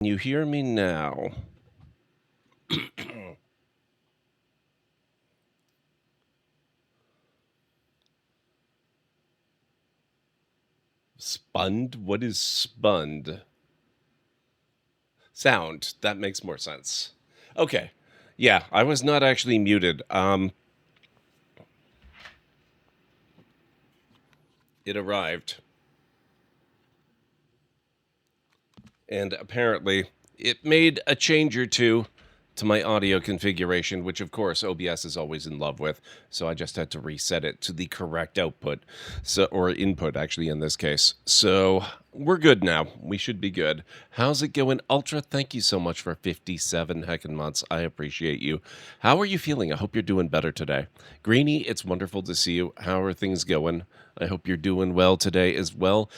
You hear me now? Spund? What is spund? Sound. That makes more sense. Okay. Yeah, I was not actually muted. It arrived. And apparently it made a change or two to my audio configuration, which of course OBS is always in love with. So I just had to reset it to the correct output, or input actually in this case. So we're good now. We should be good. How's it going, Ultra? Thank you so much for 57 heckin' months. I appreciate you. How are you feeling? I hope you're doing better today. Greeny, it's wonderful to see you. How are things going? I hope you're doing well today as well.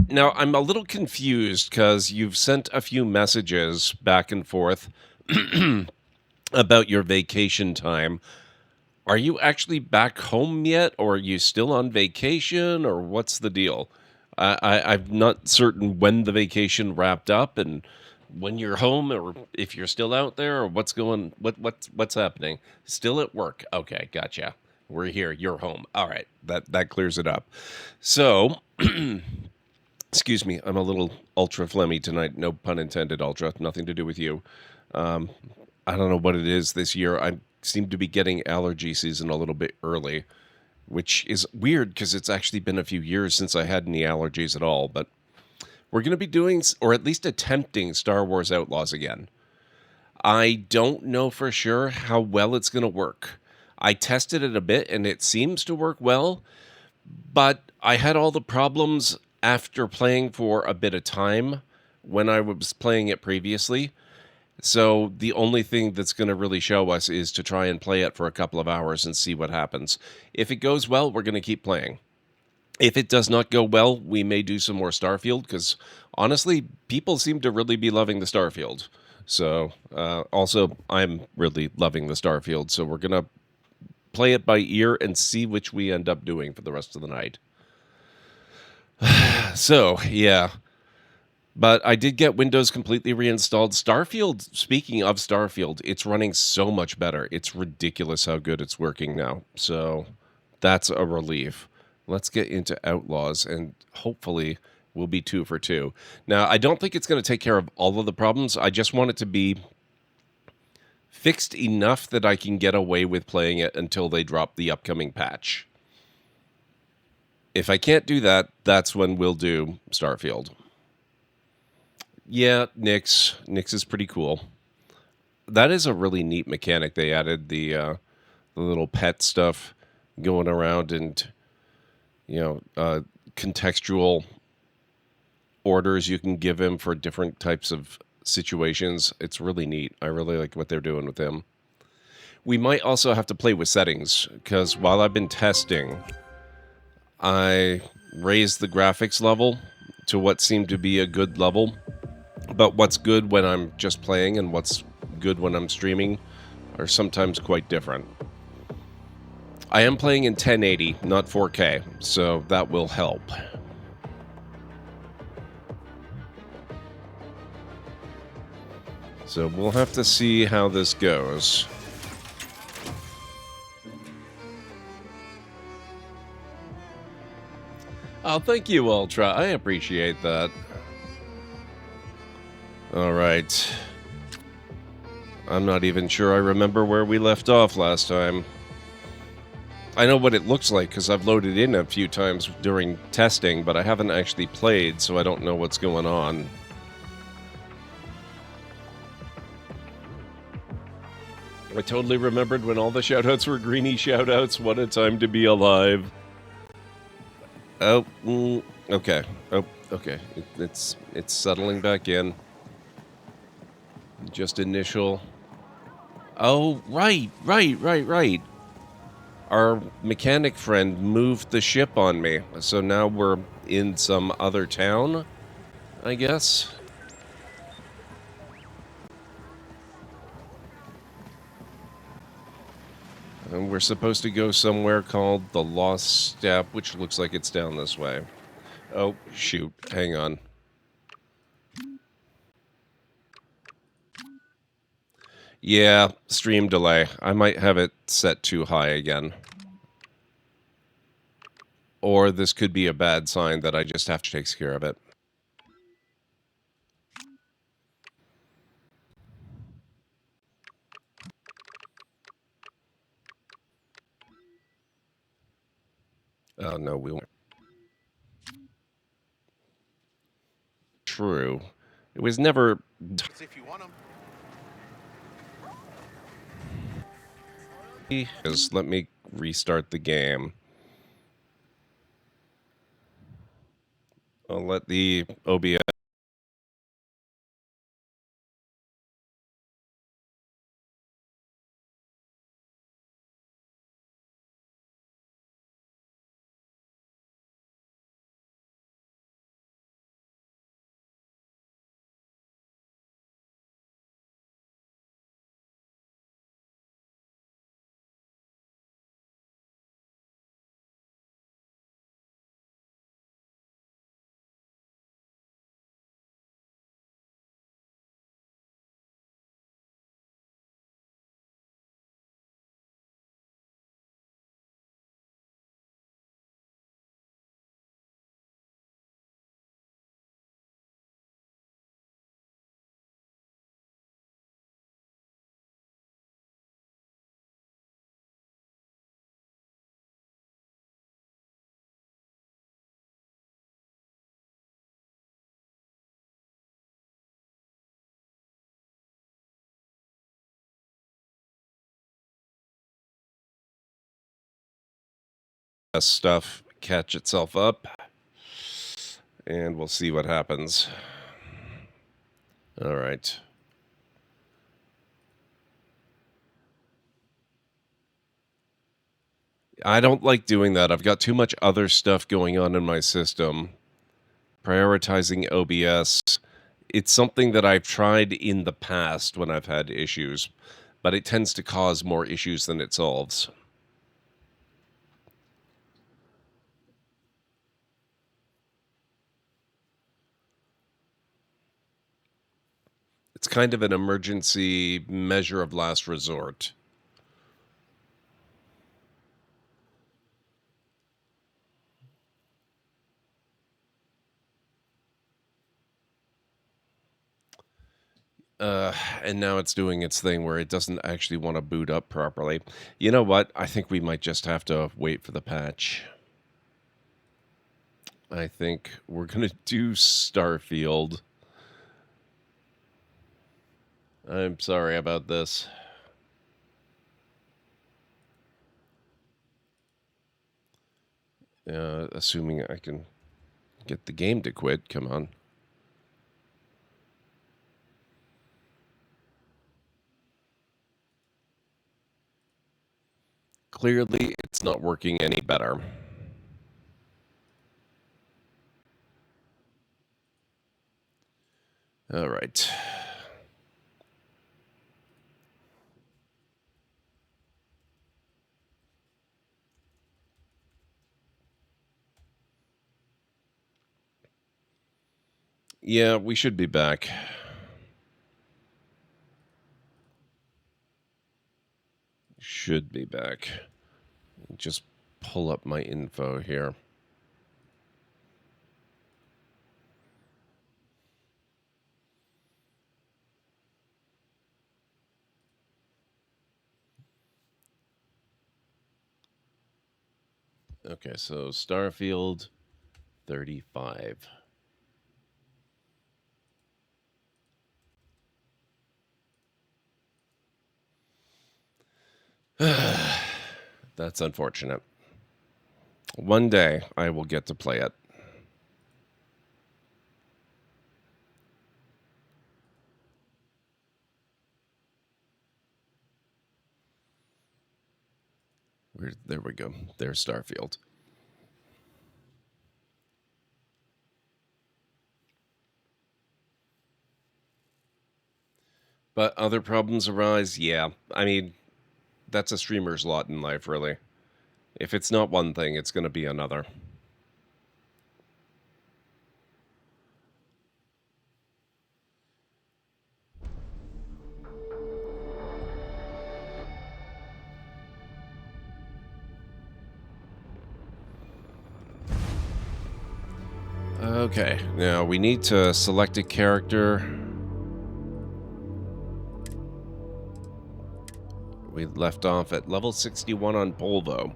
Now, I'm a little confused because you've sent a few messages back and forth about your vacation time. Are you actually back home yet, or are you still on vacation, or what's the deal? I'm not certain when the vacation wrapped up and when you're home, or if you're still out there, or what's happening. Still at work? Okay, gotcha. We're here. You're home. All right, that clears it up. So. Excuse me, I'm a little ultra phlegmy tonight. No pun intended, Ultra. Nothing to do with you. I don't know what it is this year. I seem to be getting allergy season a little bit early, which is weird because it's actually been a few years since I had any allergies at all. But we're going to be doing, or at least attempting, Star Wars Outlaws again. I don't know for sure how well it's going to work. I tested it a bit and it seems to work well, but I had all the problems after playing for a bit of time when I was playing it previously. So the only thing that's going to really show us is to try and play it for a couple of hours and see what happens. If it goes well, we're going to keep playing. If it does not go well, we may do some more Starfield, because honestly, people seem to really be loving the Starfield. So also, I'm really loving the Starfield, so we're going to play it by ear and see which we end up doing for the rest of the night. So, yeah. But I did get Windows completely reinstalled. Starfield, speaking of Starfield, it's running so much better. It's ridiculous how good it's working now. So that's a relief. Let's get into Outlaws, and hopefully we'll be 2 for 2. Now, I don't think it's going to take care of all of the problems. I just want it to be fixed enough that I can get away with playing it until they drop the upcoming patch. If I can't do that, that's when we'll do Starfield. Yeah, Nyx. Nyx is pretty cool. That is a really neat mechanic. They added the little pet stuff going around and, contextual orders you can give him for different types of situations. It's really neat. I really like what they're doing with him. We might also have to play with settings, because while I've been testing, I raised the graphics level to what seemed to be a good level. But what's good when I'm just playing and what's good when I'm streaming are sometimes quite different. I am playing in 1080, not 4K, so that will help. So we'll have to see how this goes. Oh, thank you, Ultra. I appreciate that. All right. I'm not even sure I remember where we left off last time. I know what it looks like because I've loaded in a few times during testing, but I haven't actually played, so I don't know what's going on. I totally remembered when all the shoutouts were Greeny shoutouts. What a time to be alive. Oh, okay. Oh, okay. It's settling back in. Just initial. Oh, right. Our mechanic friend moved the ship on me, so now we're in some other town, I guess. And we're supposed to go somewhere called the Lost Step, which looks like it's down this way. Oh, shoot. Hang on. Yeah, stream delay. I might have it set too high again. Or this could be a bad sign that I just have to take care of it. Oh, no, we won't. True. It was never... If you want them. Just let me restart the game. I'll let the OBS... stuff catch itself up, and we'll see what happens. All right. I don't like doing that. I've got too much other stuff going on in my system. Prioritizing OBS. It's something that I've tried in the past when I've had issues, but it tends to cause more issues than it solves. It's kind of an emergency measure of last resort. And now it's doing its thing where it doesn't actually want to boot up properly. You know what? I think we might just have to wait for the patch. I think we're going to do Starfield. I'm sorry about this. Assuming I can get the game to quit. Come on. Clearly, it's not working any better. All right. Yeah, we should be back. Should be back. Just pull up my info here. Okay, so Starfield 35. That's unfortunate. One day I will get to play it. There we go. There's Starfield. But other problems arise? Yeah. I mean, that's a streamer's lot in life, really. If it's not one thing, it's going to be another. Okay, now we need to select a character. We left off at level 61 on Polvo.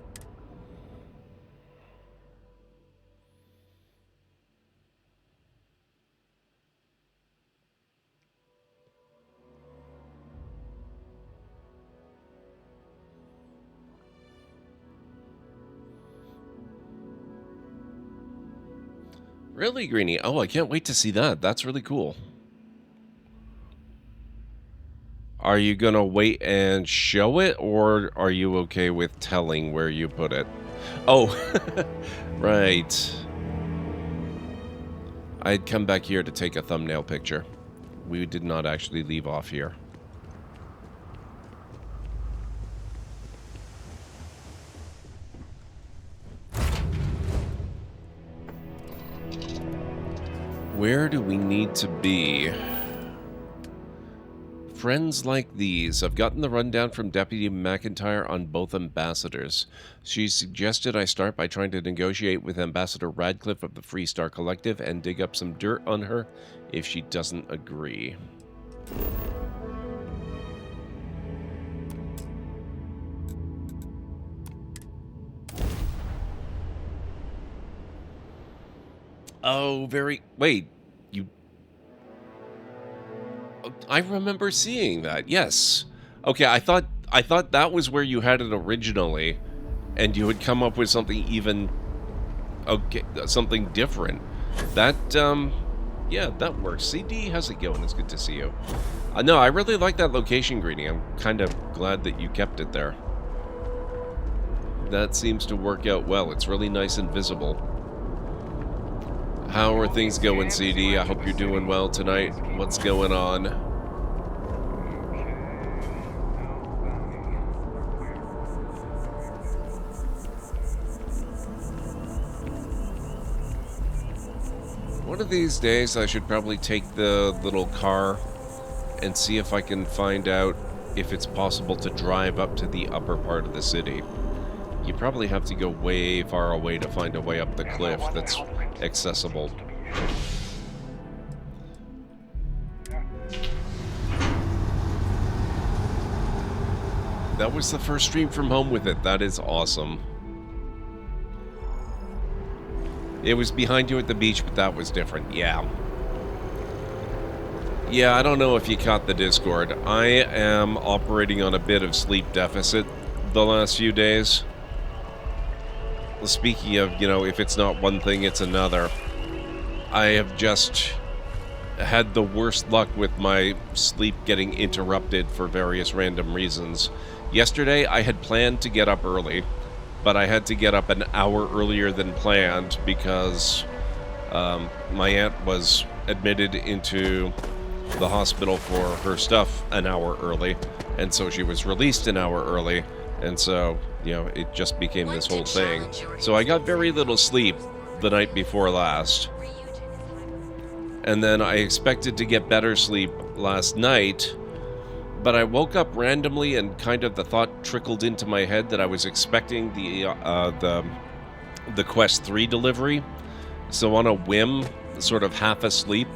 Really, Greenie? Oh, I can't wait to see that. That's really cool. Are you going to wait and show it, or are you okay with telling where you put it? Oh, right. I'd come back here to take a thumbnail picture. We did not actually leave off here. Where do we need to be? Friends like these. I've gotten the rundown from Deputy McIntyre on both ambassadors. She suggested I start by trying to negotiate with Ambassador Radcliffe of the Free Star Collective and dig up some dirt on her if she doesn't agree. Oh, wait, you... I remember seeing that, yes. Okay, I thought that was where you had it originally, and you had come up with something even... Okay, something different. That, yeah, that works. CD, how's it going? It's good to see you. No, I really like that location, Greenie. I'm kind of glad that you kept it there. That seems to work out well. It's really nice and visible. How are things going, CD? I hope you're doing well tonight. What's going on? One of these days, I should probably take the little car and see if I can find out if it's possible to drive up to the upper part of the city. You probably have to go way far away to find a way up the cliff that's accessible. That was the first stream from home with it. That is awesome. It was behind you at the beach, but that was different. Yeah. Yeah, I don't know if you caught the Discord. I am operating on a bit of sleep deficit the last few days. Speaking of, you know, if it's not one thing, it's another. I have just had the worst luck with my sleep getting interrupted for various random reasons. Yesterday, I had planned to get up early, but I had to get up an hour earlier than planned because my aunt was admitted into the hospital for her stuff an hour early, and so she was released an hour early, and so, you know, it just became this whole thing. So I got very little sleep the night before last. And then I expected to get better sleep last night, but I woke up randomly and kind of the thought trickled into my head that I was expecting the Quest 3 delivery. So on a whim, sort of half asleep,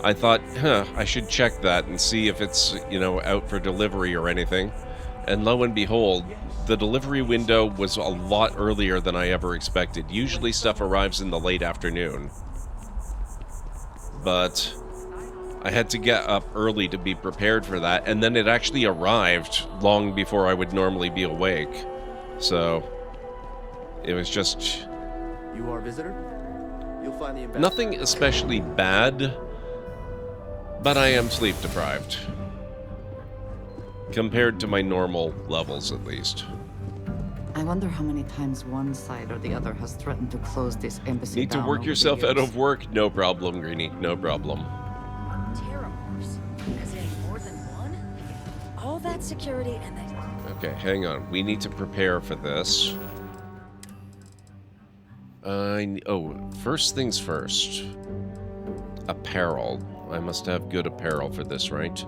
I thought, I should check that and see if it's, you know, out for delivery or anything. And lo and behold, the delivery window was a lot earlier than I ever expected. Usually stuff arrives in the late afternoon. But I had to get up early to be prepared for that, and then it actually arrived long before I would normally be awake. So it was just... You are a visitor? You'll find the ambassador. Nothing especially bad, but I am sleep deprived. Compared to my normal levels, at least. I wonder how many times one side or the other has threatened to close this embassy Need to down work over yourself the out years. of work? No problem, Greenie. No problem. Terrors. Is it more than one? All that security and they... Okay, hang on. We need to prepare for this. Oh, first things first. Apparel. I must have good apparel for this, right?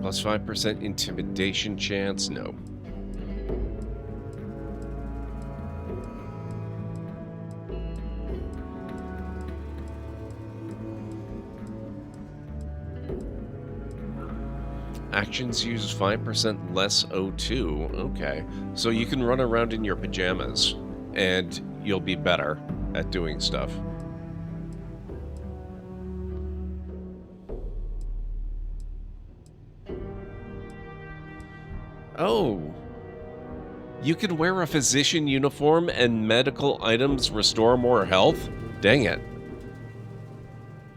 Plus 5% intimidation chance? No. Actions use 5% less O2. Okay. So you can run around in your pajamas and you'll be better at doing stuff. Oh. You can wear a physician uniform and medical items restore more health? Dang it.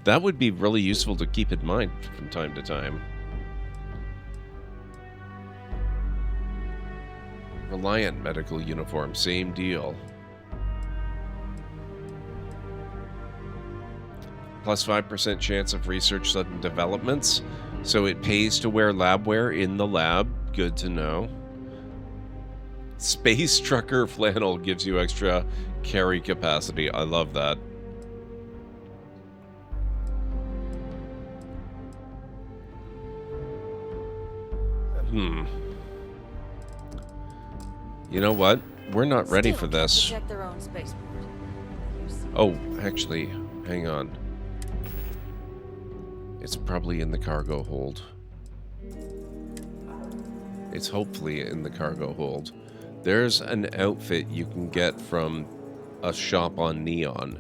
That would be really useful to keep in mind from time to time. Reliant medical uniform, same deal. Plus 5% chance of research sudden developments. So it pays to wear labware in the lab. Good to know. Space Trucker Flannel gives you extra carry capacity. I love that. You know what? We're not ready for this. Check their own spaceport. Oh, actually, hang on. It's probably in the cargo hold. It's hopefully in the cargo hold. There's an outfit you can get from a shop on Neon.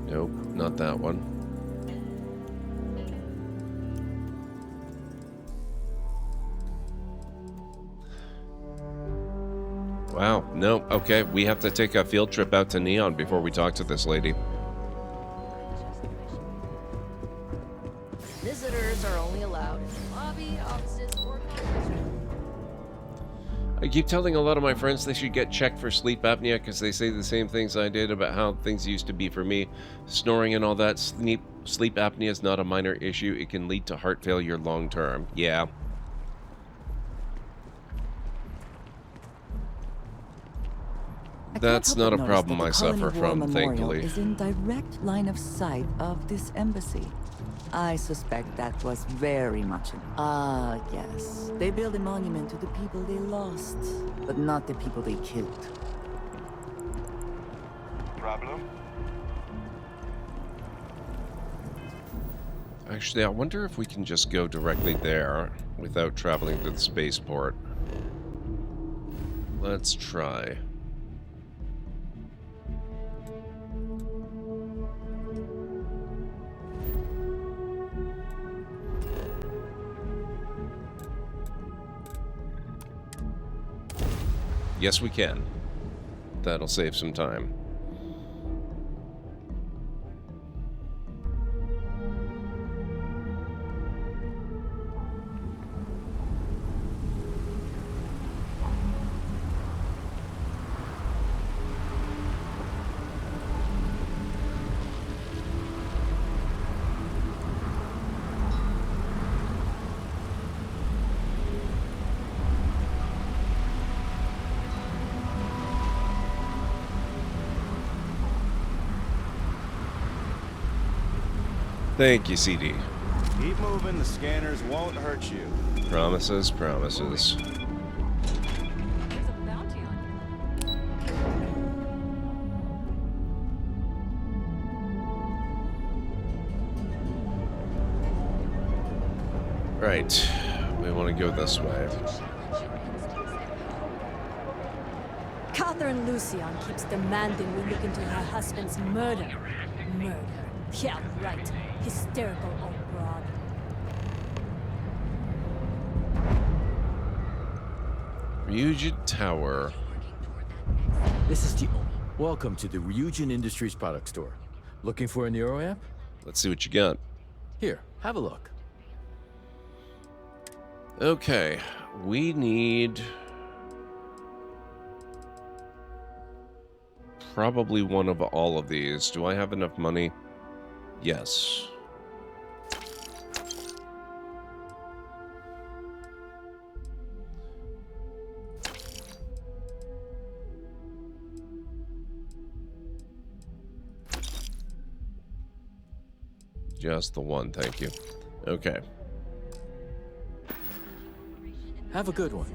Nope, not that one. Wow, no, okay, we have to take a field trip out to Neon before we talk to this lady. Visitors are only allowed in the lobby, offices, or conference room. I keep telling a lot of my friends they should get checked for sleep apnea because they say the same things I did about how things used to be for me. Snoring and all that. Sleep apnea is not a minor issue. It can lead to heart failure long term. Yeah. That's not a problem I suffer from, thankfully. Is in direct line of sight of this embassy. I suspect that was very much an... yes. They built a monument to the people they lost, but not the people they killed. Problem? Actually, I wonder if we can just go directly there without traveling to the spaceport. Let's try. Yes, we can. That'll save some time. Thank you, CD. Keep moving, the scanners won't hurt you. Promises, promises. There's a bounty on Right. We want to go this way. Catherine Lucian keeps demanding we look into her husband's murder. Murder. Yeah, right. Hysterical old broad. Ryujin Tower. This is the... Welcome to the Ryujin Industries product store. Looking for a Neuro app? Let's see what you got. Here, have a look. Okay, we need... probably one of all of these. Do I have enough money? Yes. Just the one, thank you. Okay. Have a good one.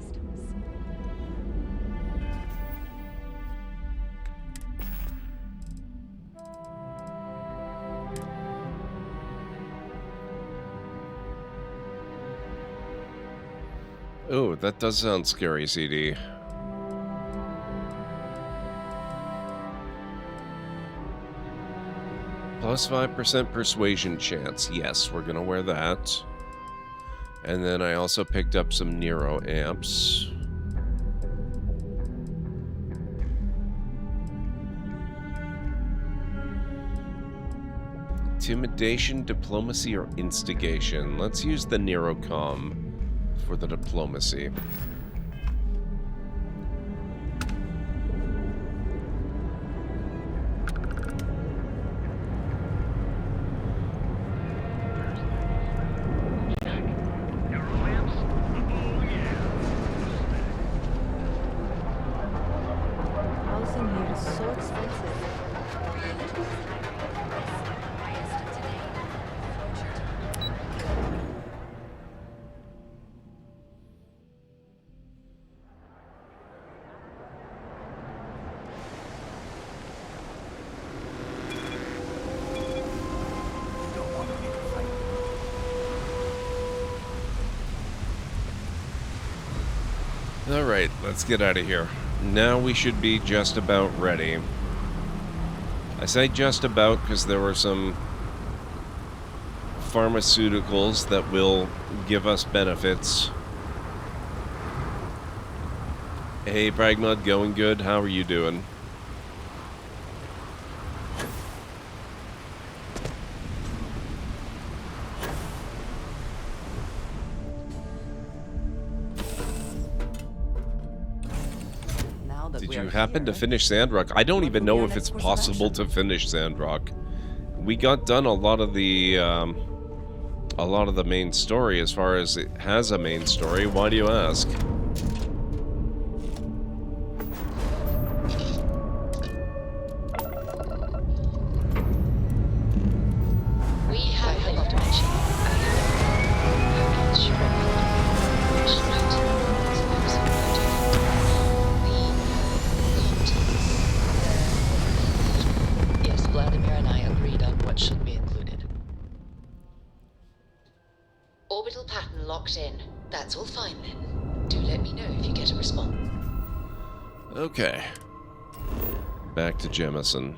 Oh, that does sound scary, CD. Plus 5% persuasion chance. Yes, we're gonna wear that. And then I also picked up some Nero amps. Intimidation, diplomacy, or instigation. Let's use the Nero Com for the diplomacy. Housing here is so expensive. Alright, let's get out of here. Now we should be just about ready. I say just about because there were some pharmaceuticals that will give us benefits. Hey, Bragmud, going good? How are you doing? Did you happen to finish Sandrock? I don't even know if it's possible to finish Sandrock. We got done a lot of the main story, as far as it has a main story. Why do you ask? We have a lot to mention. Yes, Vladimir and I agreed on what should be included. Orbital pattern locked in. That's all fine then. Do let me know if you get a response. Okay. Back to Jemison.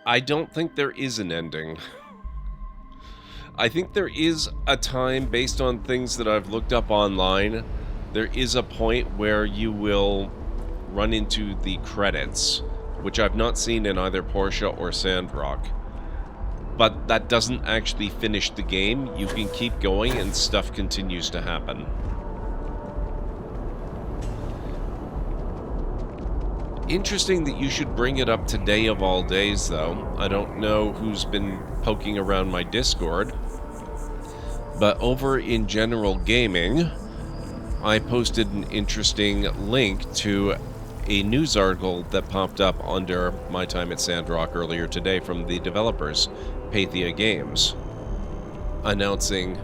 I don't think there is an ending. I think there is a time, based on things that I've looked up online, there is a point where you will run into the credits, which I've not seen in either Portia or Sandrock. But that doesn't actually finish the game. You can keep going and stuff continues to happen. Interesting that you should bring it up today of all days, though. I don't know who's been poking around my Discord, but over in General Gaming, I posted an interesting link to a news article that popped up under my time at Sandrock earlier today from the developers, Pathia Games, announcing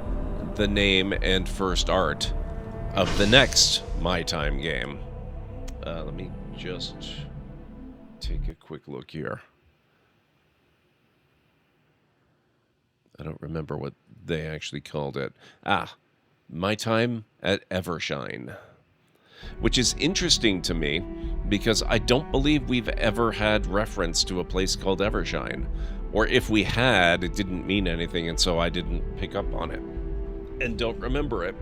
the name and first art of the next My Time game. Let me just take a quick look here. I don't remember what they actually called it. My Time at Evershine. Which is interesting to me, because I don't believe we've ever had reference to a place called Evershine. Or if we had, it didn't mean anything, and so I didn't pick up on it. And don't remember it.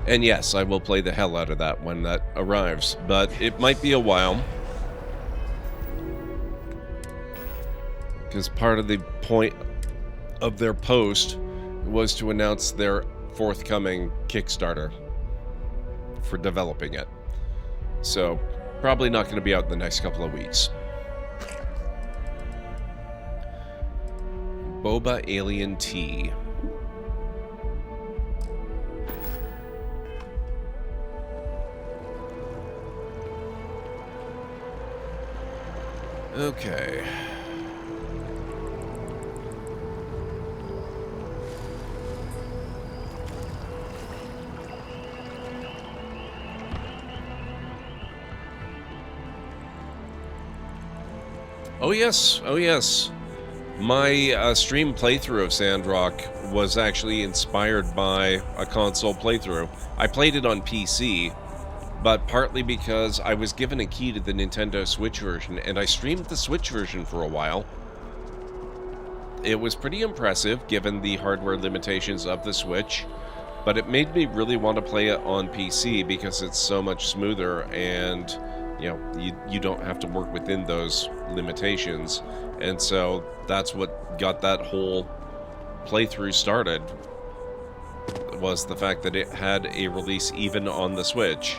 And yes, I will play the hell out of that when that arrives, but it might be a while. because part of the point of their post was to announce their forthcoming Kickstarter for developing it. So, probably not going to be out in the next couple of weeks. Boba Alien Tea. Okay. Oh yes, oh yes. My stream playthrough of Sandrock was actually inspired by a console playthrough. I played it on PC, but partly because I was given a key to the Nintendo Switch version, and I streamed the Switch version for a while. It was pretty impressive, given the hardware limitations of the Switch, but it made me really want to play it on PC because it's so much smoother, and you know, you don't have to work within those limitations. And so that's what got that whole playthrough started, was the fact that it had a release even on the Switch.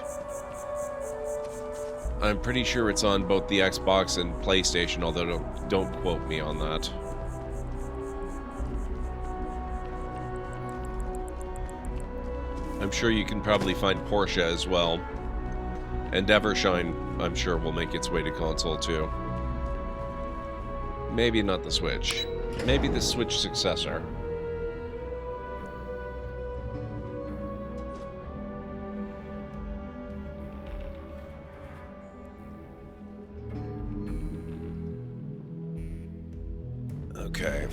I'm pretty sure it's on both the Xbox and PlayStation, although don't quote me on that. I'm sure you can probably find Porsche as well. And Evershine, I'm sure, will make its way to console too. Maybe not the Switch. Maybe the Switch successor. Okay.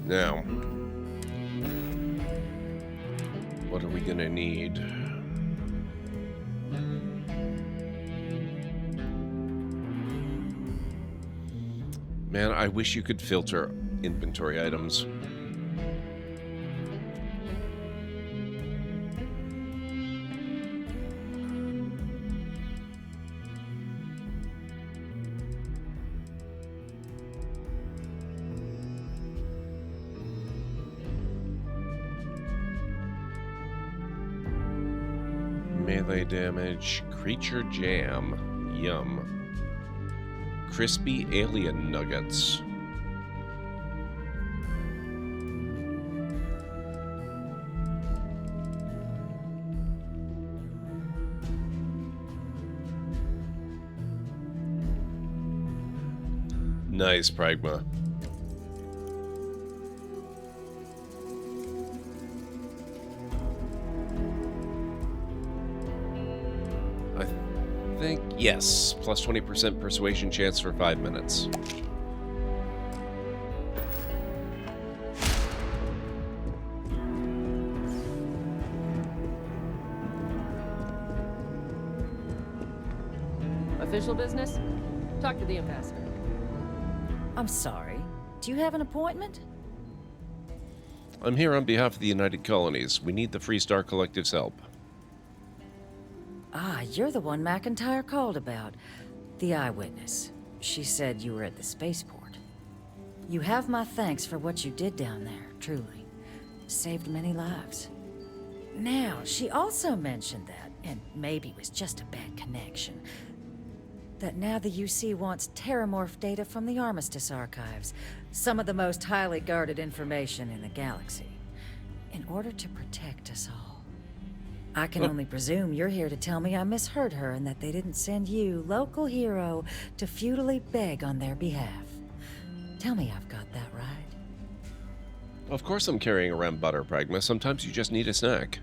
Now, what are we gonna need? Man, I wish you could filter inventory items. Melee damage, creature jam, yum. Crispy alien nuggets. Nice, Pragma. I think, yes, plus 20% persuasion chance for 5 minutes. Official business? Talk to the ambassador. I'm sorry. Do you have an appointment? I'm here on behalf of the United Colonies. We need the Freestar Collective's help. Ah, you're the one McIntyre called about. The eyewitness. She said you were at the spaceport. You have my thanks for what you did down there, truly. Saved many lives. Now, she also mentioned that, and maybe it was just a bad connection, that now the UC wants terramorph data from the Armistice archives, some of the most highly guarded information in the galaxy, in order to protect us all. I can only presume you're here to tell me I misheard her and that they didn't send you, local hero, to futilely beg on their behalf. Tell me I've got that right. Of course I'm carrying around butter, Pragma. Sometimes you just need a snack.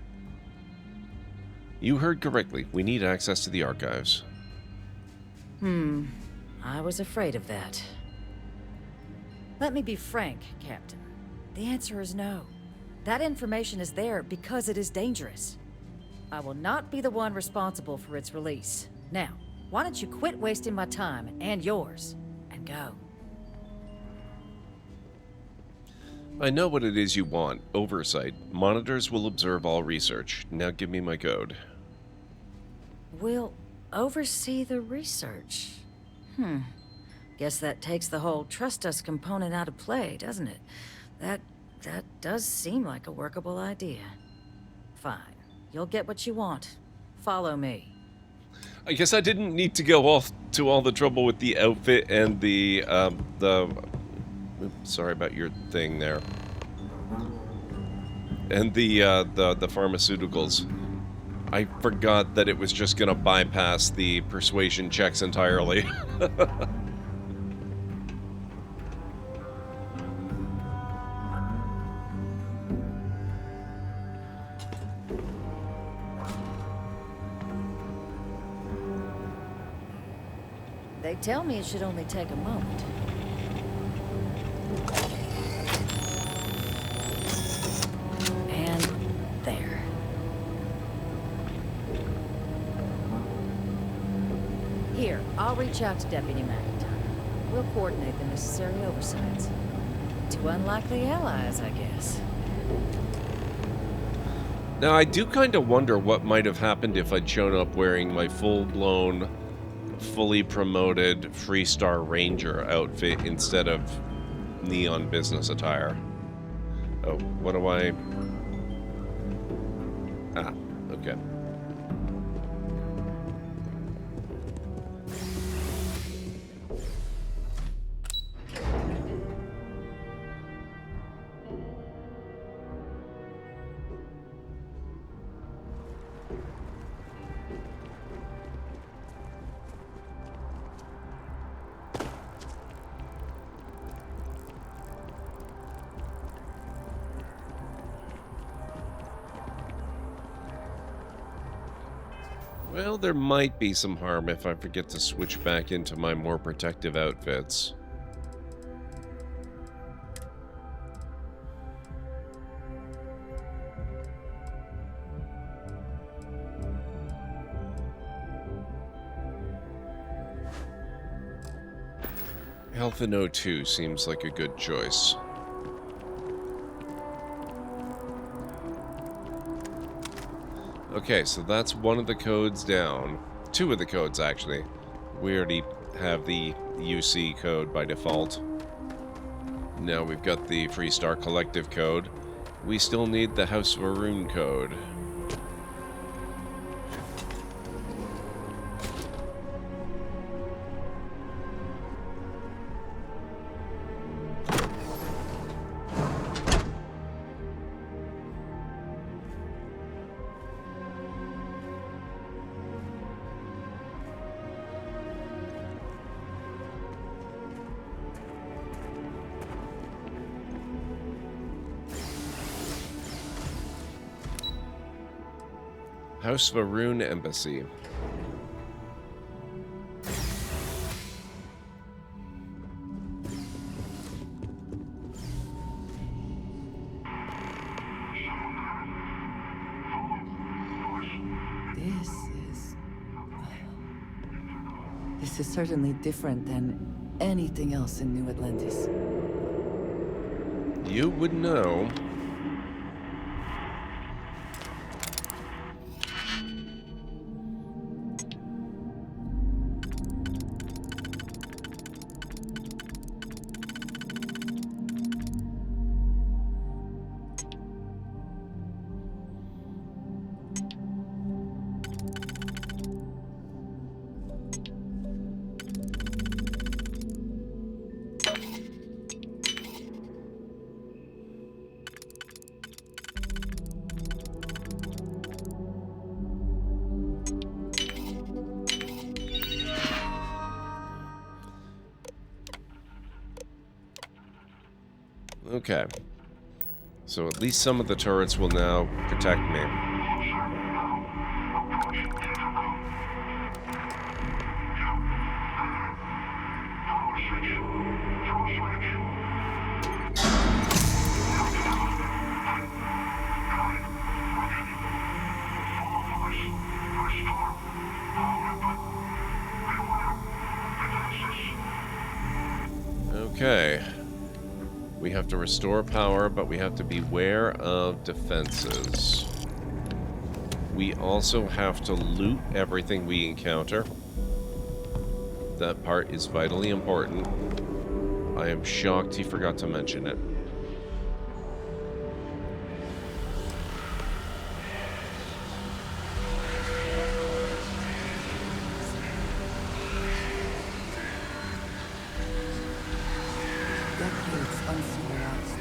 You heard correctly. We need access to the archives. I was afraid of that. Let me be frank, Captain. The answer is no. That information is there because it is dangerous. I will not be the one responsible for its release. Now, why don't you quit wasting my time and yours, and go? I know what it is you want. Oversight. Monitors will observe all research. Now give me my code. We'll oversee the research. Guess that takes the whole trust us component out of play, doesn't it? That does seem like a workable idea. Fine. You'll get what you want. Follow me. I guess I didn't need to go all the trouble with the outfit and the oops, sorry about your thing there. And the pharmaceuticals. I forgot that it was just gonna bypass the persuasion checks entirely. They tell me it should only take a moment. And there. Here, I'll reach out to Deputy McIntyre. We'll coordinate the necessary oversights. Two unlikely allies, I guess. Now, I do kind of wonder what might have happened if I'd shown up wearing my full-blown, fully promoted Freestar Ranger outfit instead of neon business attire. Oh, what do I... Ah, okay. Well, there might be some harm if I forget to switch back into my more protective outfits. Health in O2 seems like a good choice. Okay, so that's one of the codes down. Two of the codes, actually. We already have the UC code by default. Now we've got the Freestar Collective code. We still need the House of Varun code. House Varun Embassy. This is certainly different than anything else in New Atlantis. You would know. Okay. So at least some of the turrets will now protect me. Okay. We have to restore power, but we have to beware of defenses. We also have to loot everything we encounter. That part is vitally important. I am shocked he forgot to mention it. Decades uncivilized,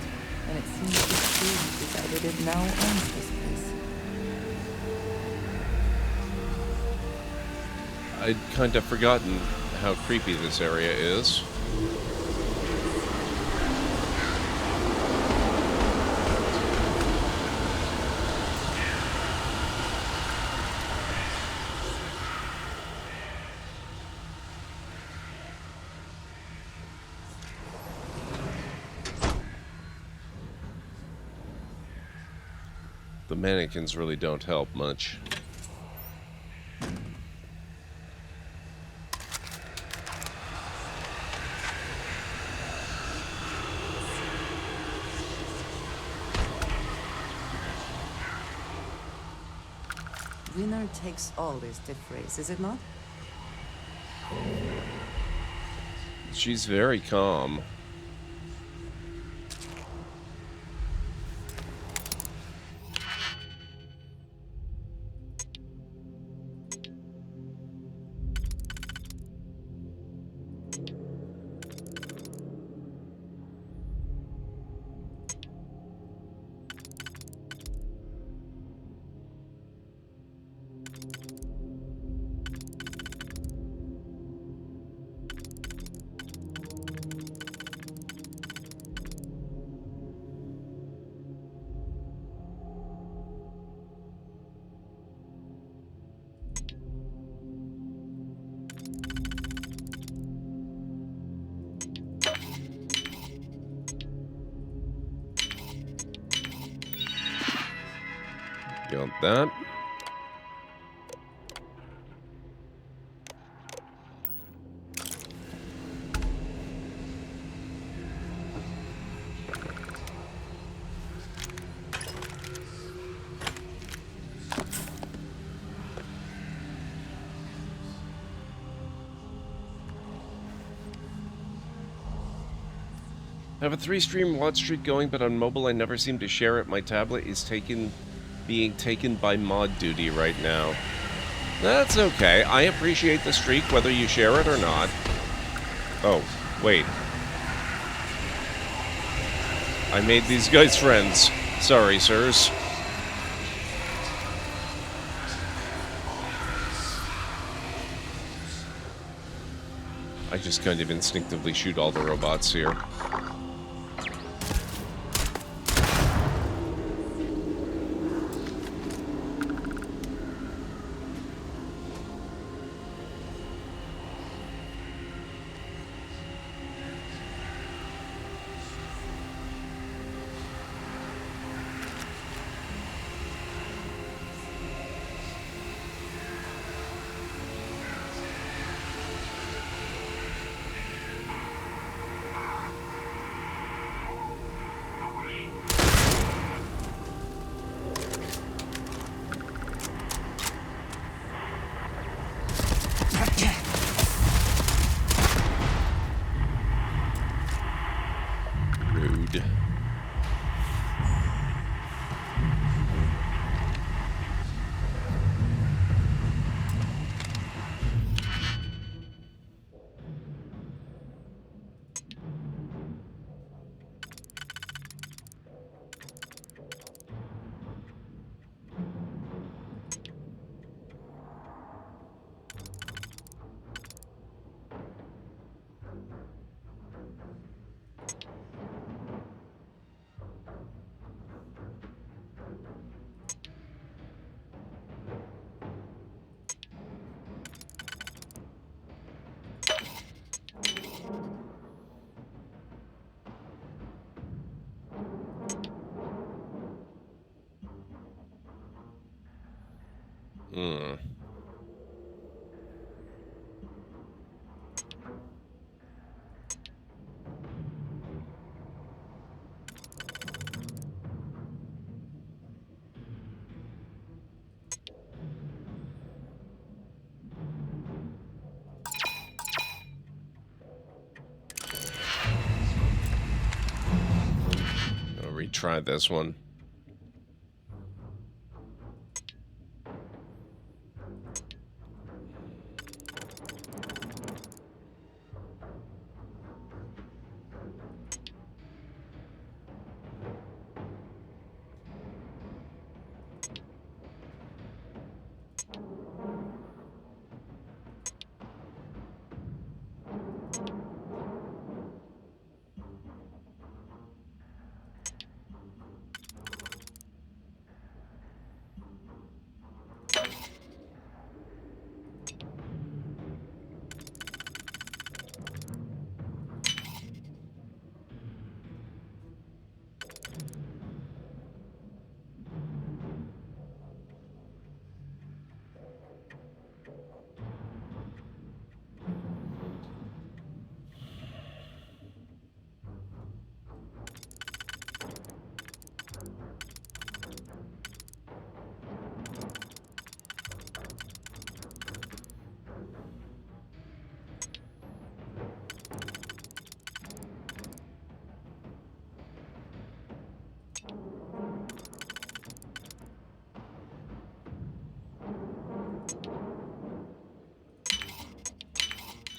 and it seems the tree who decided it now owns this place. I'd kind of forgotten how creepy this area is. The mannequins really don't help much. Winner takes all is the phrase, is it not? She's very calm. Got that. I have a 3-stream watch streak going, but on mobile I never seem to share it. My tablet is being taken by mod duty right now. That's okay. I appreciate the streak, whether you share it or not. Oh, wait. I made these guys friends. Sorry, sirs. I just kind of instinctively shoot all the robots here. Rude. Hmm. try this one.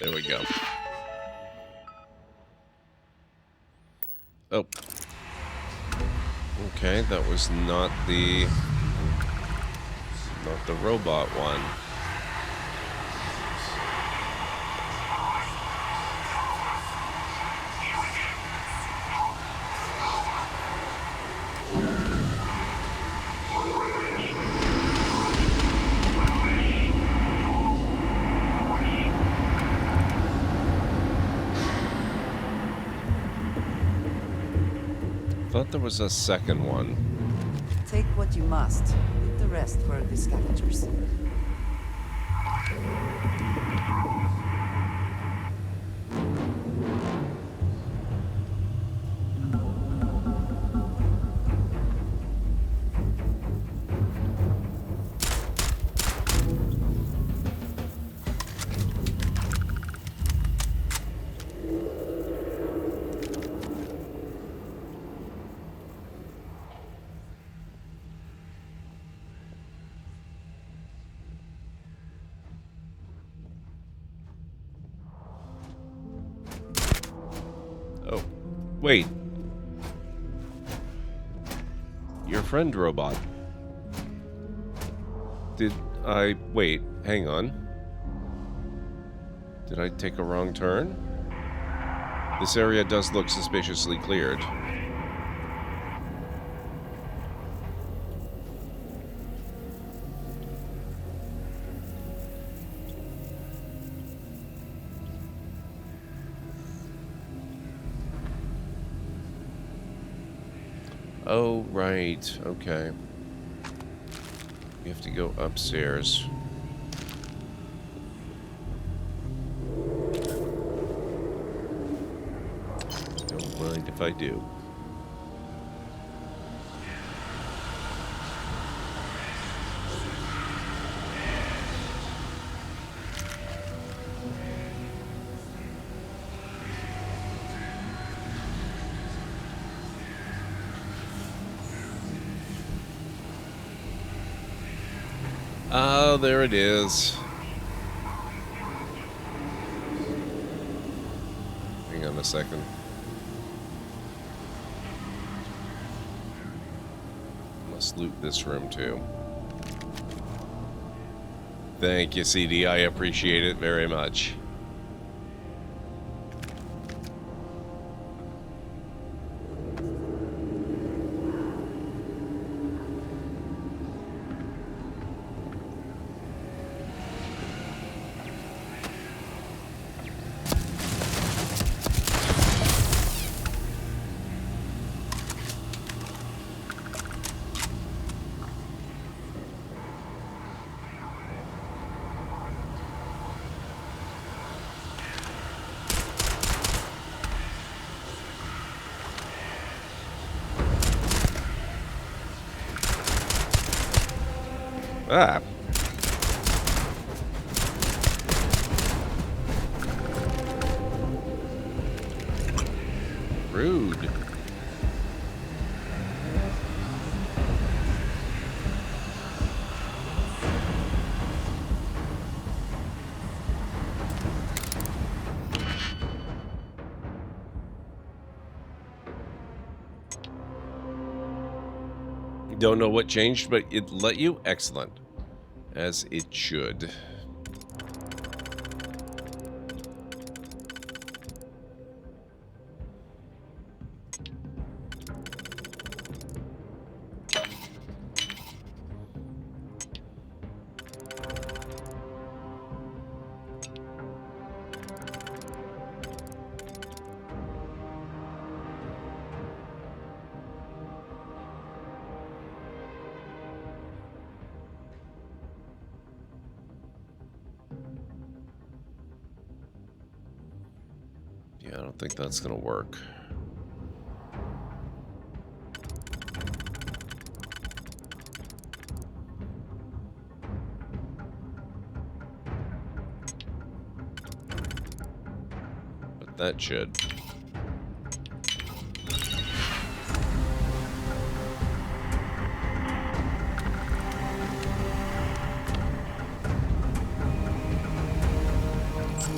There we go. Oh. Okay, that was not the robot one. Thought there was a second one. Take what you must. Leave the rest for the scavengers. Oh, wait. Your friend robot. Did I... Wait, hang on. Did I take a wrong turn? This area does look suspiciously cleared. Oh, right. Okay. We have to go upstairs. Don't mind if I do. Oh, there it is. Hang on a second. Must loot this room too. Thank you, CD. I appreciate it very much. Ah. Rude. Don't know what changed, but it let you? Excellent. As it should. Yeah, I don't think that's gonna work. But that should.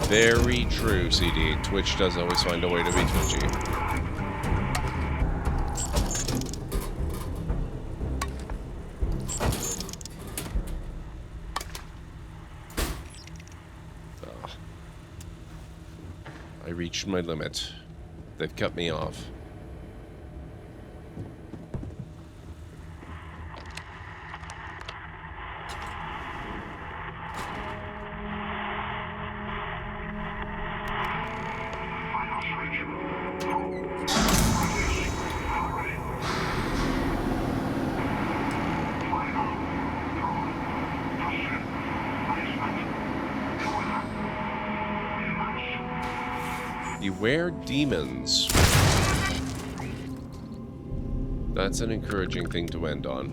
Very true, CD. Twitch does always find a way to be twitchy. Ah. I reached my limit. They've cut me off. Beware demons. That's an encouraging thing to end on.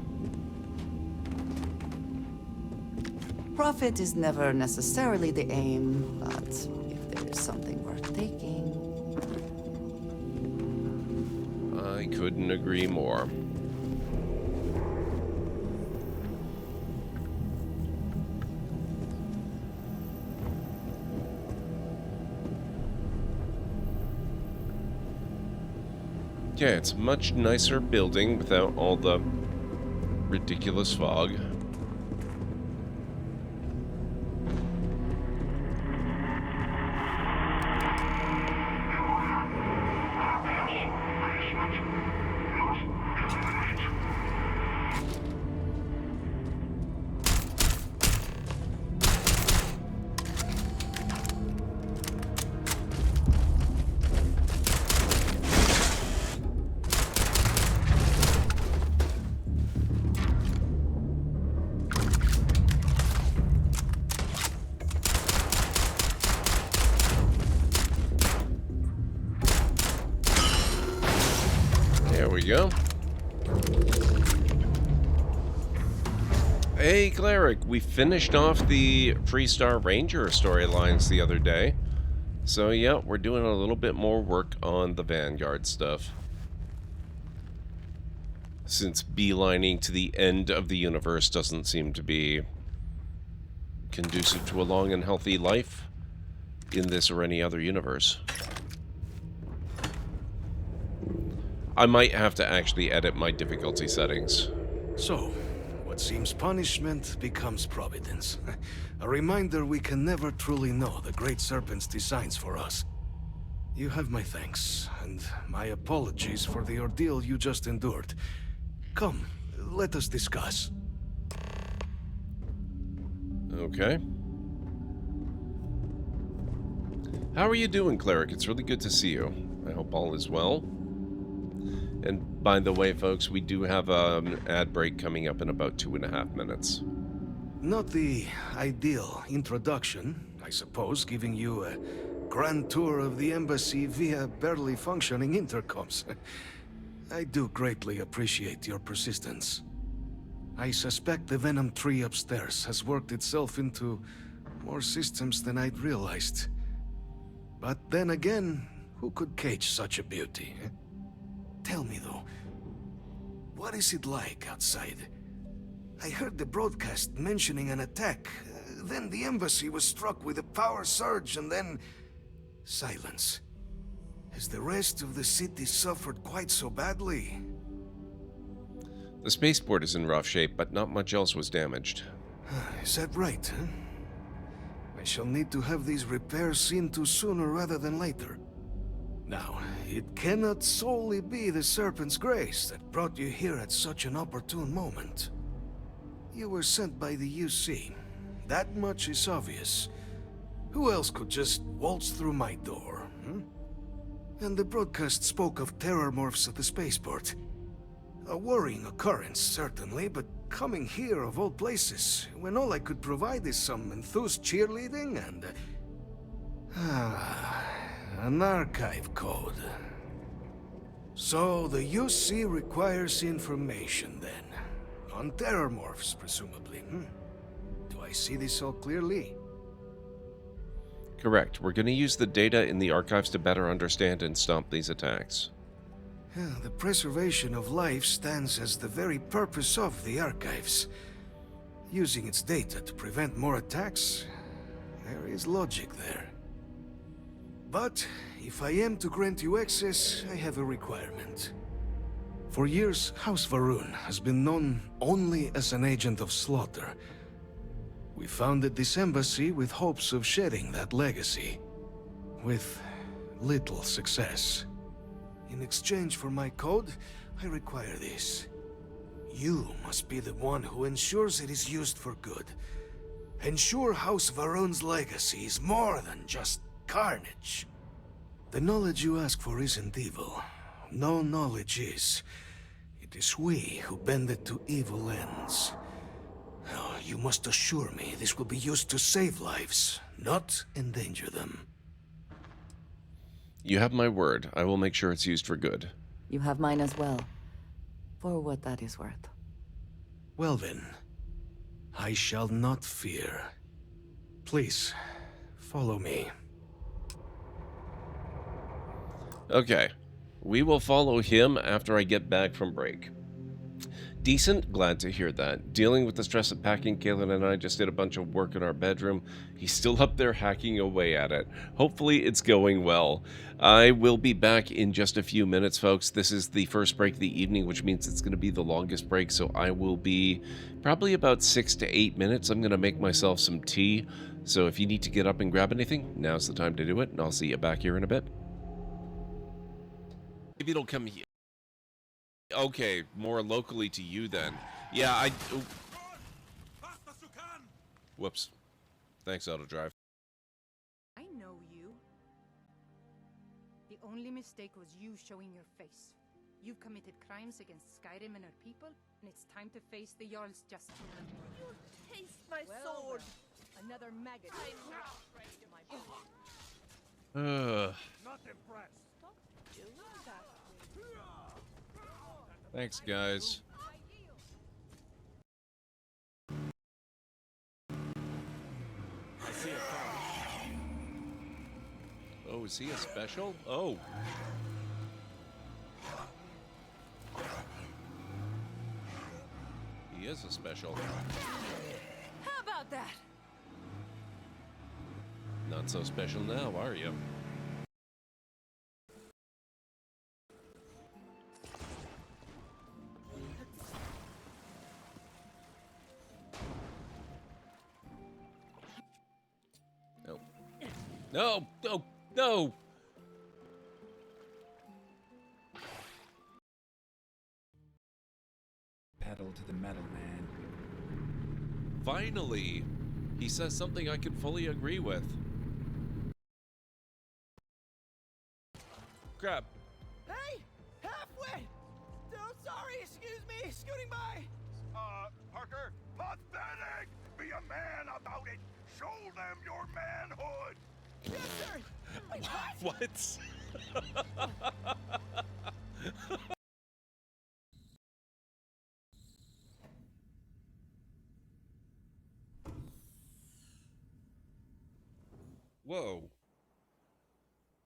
Profit is never necessarily the aim, but if there is something worth taking... I couldn't agree more. Yeah, it's a much nicer building without all the ridiculous fog. There we go. Hey, Cleric, we finished off the Freestar Ranger storylines the other day. So, yeah, we're doing a little bit more work on the Vanguard stuff. Since beelining to the end of the universe doesn't seem to be conducive to a long and healthy life in this or any other universe. I might have to actually edit my difficulty settings. So, what seems punishment becomes providence. A reminder we can never truly know the Great Serpent's designs for us. You have my thanks, and my apologies for the ordeal you just endured. Come, let us discuss. Okay. How are you doing, Cleric? It's really good to see you. I hope all is well. And by the way, folks, we do have an ad break coming up in about 2.5 minutes. Not the ideal introduction, I suppose, giving you a grand tour of the embassy via barely functioning intercoms. I do greatly appreciate your persistence. I suspect the Venom tree upstairs has worked itself into more systems than I'd realized. But then again, who could cage such a beauty? Tell me though, what is it like outside? I heard the broadcast mentioning an attack, then the embassy was struck with a power surge and then... silence. Has the rest of the city suffered quite so badly? The spaceport is in rough shape, but not much else was damaged. Is that right, huh? I shall need to have these repairs seen to sooner rather than later. Now, it cannot solely be the Serpent's grace that brought you here at such an opportune moment. You were sent by the UC. That much is obvious. Who else could just waltz through my door, hmm? And the broadcast spoke of terror morphs at the spaceport. A worrying occurrence, certainly, but coming here of all places, when all I could provide is some enthused cheerleading and... an archive code. So the UC requires information, then. On terror morphs, presumably, hmm? Do I see this all clearly? Correct. We're going to use the data in the archives to better understand and stop these attacks. The preservation of life stands as the very purpose of the archives. Using its data to prevent more attacks, there is logic there. But if I am to grant you access, I have a requirement. For years, House Varun has been known only as an agent of slaughter. We founded this embassy with hopes of shedding that legacy. With little success. In exchange for my code, I require this. You must be the one who ensures it is used for good. Ensure House Varun's legacy is more than just carnage. The knowledge you ask for isn't evil. No knowledge is. It is we who bend it to evil ends. Oh, you must assure me this will be used to save lives, not endanger them. You have my word. I will make sure it's used for good. You have mine as well. For what that is worth. Well then, I shall not fear. Please, follow me. Okay. We will follow him after I get back from break. Decent, glad to hear that. Dealing with the stress of packing, Kalen and I just did a bunch of work in our bedroom. He's still up there hacking away at it. Hopefully it's going well. I will be back in just a few minutes, folks. This is the first break of the evening, which means it's going to be the longest break, so I will be probably about 6 to 8 minutes. I'm going to make myself some tea, so if you need to get up and grab anything, now's the time to do it, and I'll see you back here in a bit. Maybe it'll come here. Okay, more locally to you then. Yeah, Whoops. Thanks, AutoDrive. I know you. The only mistake was you showing your face. You've committed crimes against Skyrim and her people, and it's time to face the Jarl's justice. You taste my sword. Another maggot. I'm not afraid of my Not impressed. Stop doing that. Thanks, guys. I see a car. Oh, is he a special? Oh. He is a special. How about that? Not so special now, are you? No, no, no! Pedal to the metal, man. Finally! He says something I can fully agree with. Crap. Hey! Halfway! Oh, sorry, excuse me, scooting by! Parker, pathetic! Be a man about it! Show them your manhood! Yes, sir! Wait, What? Whoa.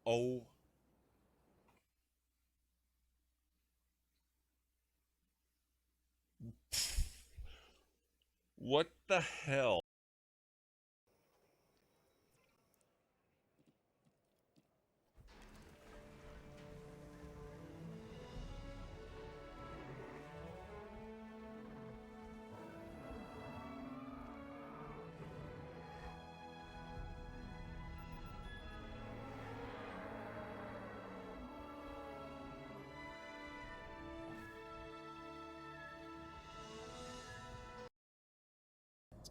Oh. What the hell?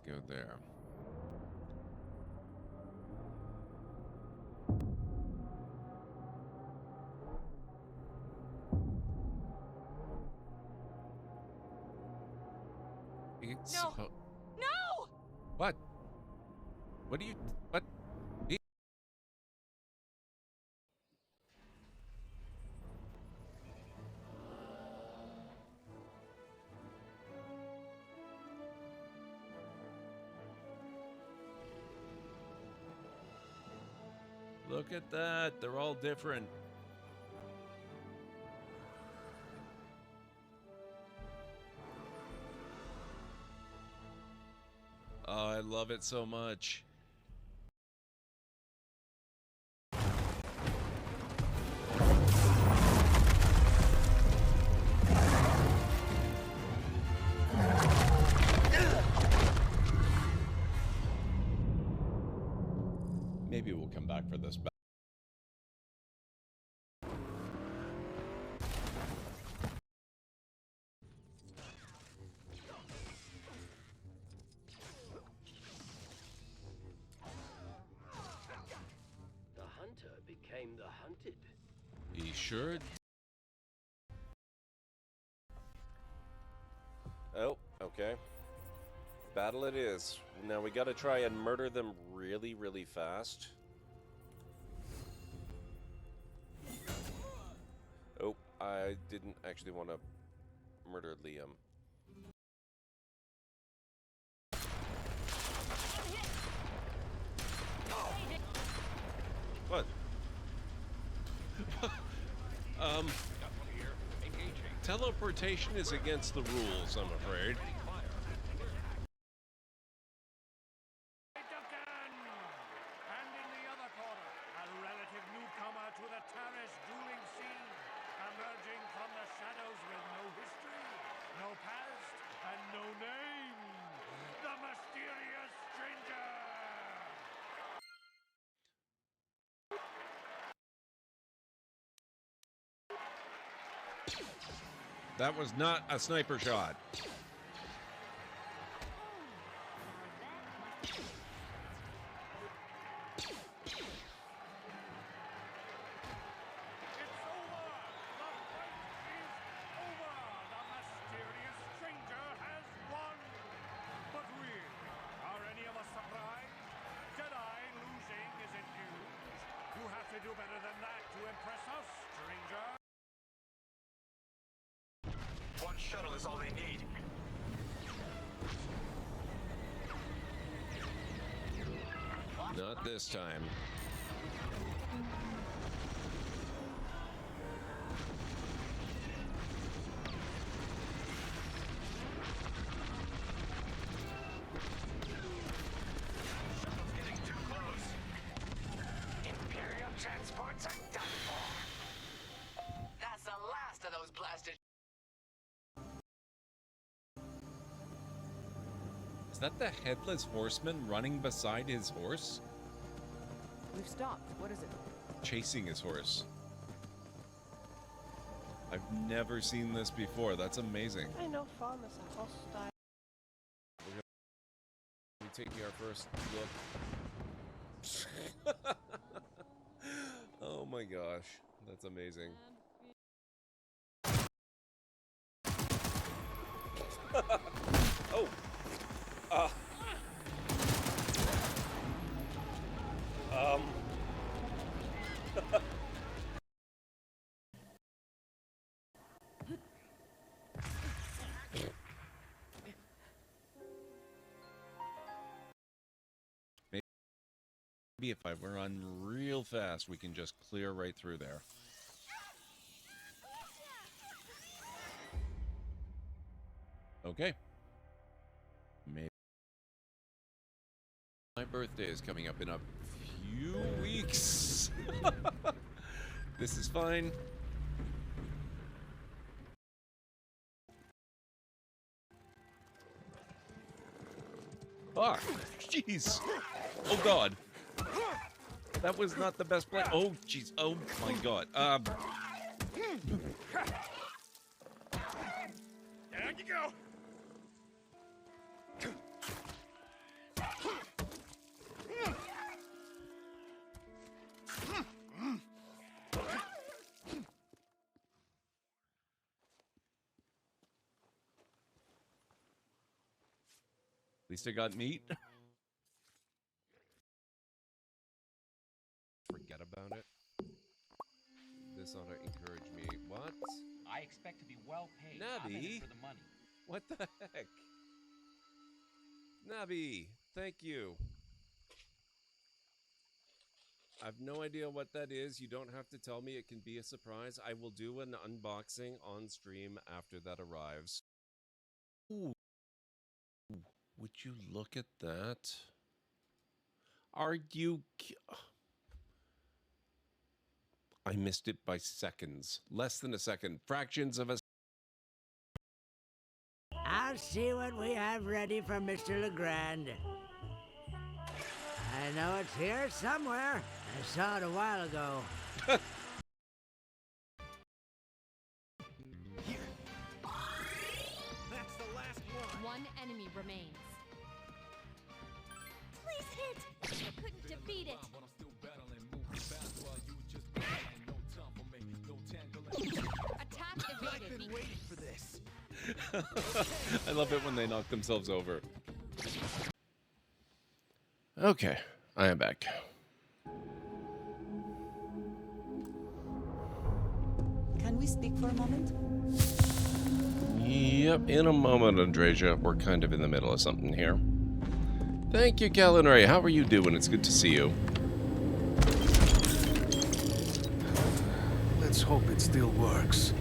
go there. No! No! What? What do you... What? Look at that. They're all different. Oh, I love it so much. Maybe we'll come back for this. The hunter became the hunted. He sure. Oh, okay. Battle it is. Now we gotta try and murder them really, really fast. Oh, I didn't actually want to murder Liam. What? Teleportation is against the rules, I'm afraid. And in the other corner, a relative newcomer to the terrace dueling scene, emerging from the shadows with no history, no past, and no name. The mysterious stranger! That was not a sniper shot. One shuttle is all they need. Not this time. Getting too close. Imperial transports are done for. That's the last of those blasted. Is that the headless horseman running beside his horse? We've stopped. What is it? Chasing his horse. I've never seen this before. That's amazing. I know farmers are hostile. We taking our first look. Oh my gosh, that's amazing. Oh. Maybe if I were on real fast, we can just clear right through there. Okay. Maybe. My birthday is coming up in a few weeks. This is fine. Ah, jeez. Oh God. That was not the best play. Oh, jeez. Oh my God. There you go. least I got meat. Forget about it. This ought to encourage me. What? I expect to be well paid. Nabi? I'm in it for the money. What the heck? Nabi, thank you. I've no idea what that is. You don't have to tell me. It can be a surprise. I will do an unboxing on stream after that arrives. Ooh. Would you look at that? Are you... I missed it by seconds. Less than a second. Fractions of a... I'll see what we have ready for Mr. Legrand. I know it's here somewhere. I saw it a while ago. Here. That's the last one. One enemy remains. Please hit! I couldn't defeat it. Attack evaded. I've been waiting for this. I love it when they knock themselves over. Okay, I am back. Can we speak for a moment? Yep, in a moment, Andreja. We're kind of in the middle of something here. Thank you, Calinary. How are you doing? It's good to see you. Let's hope it still works.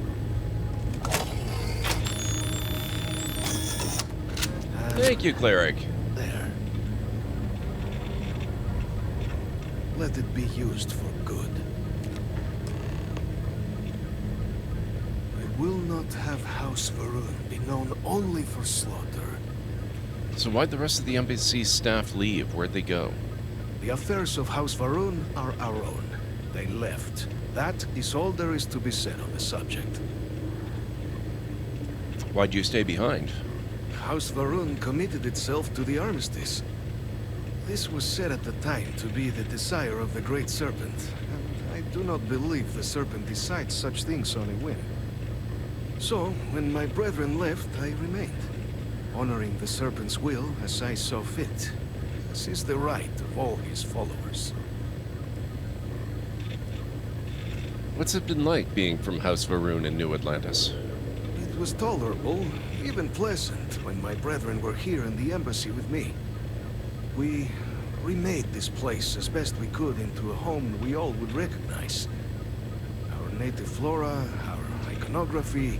Thank you, Cleric. There. Let it be used for good. I will not have House Varun be known only for slaughter. So why'd the rest of the embassy staff leave? Where'd they go? The affairs of House Varun are our own. They left. That is all there is to be said on the subject. Why'd you stay behind? House Varun committed itself to the armistice. This was said at the time to be the desire of the Great Serpent, and I do not believe the Serpent decides such things on a whim. So, when my brethren left, I remained, honoring the Serpent's will as I saw fit, as is the right of all his followers. What's it been like being from House Varun in New Atlantis? It was tolerable, even pleasant, when my brethren were here in the embassy with me. We remade this place as best we could into a home we all would recognize. Our native flora, our iconography,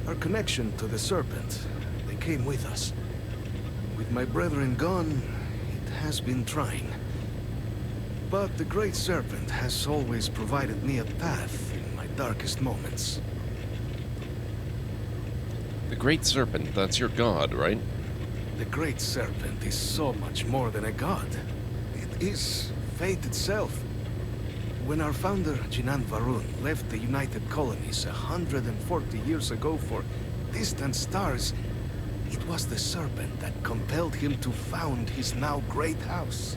our connection to the Serpent, they came with us. With my brethren gone, it has been trying. But the Great Serpent has always provided me a path in my darkest moments. The Great Serpent, that's your god, right? The Great Serpent is so much more than a god. It is fate itself. When our founder, Jinan Varun, left the United Colonies 140 years ago for distant stars, it was the Serpent that compelled him to found his now great house.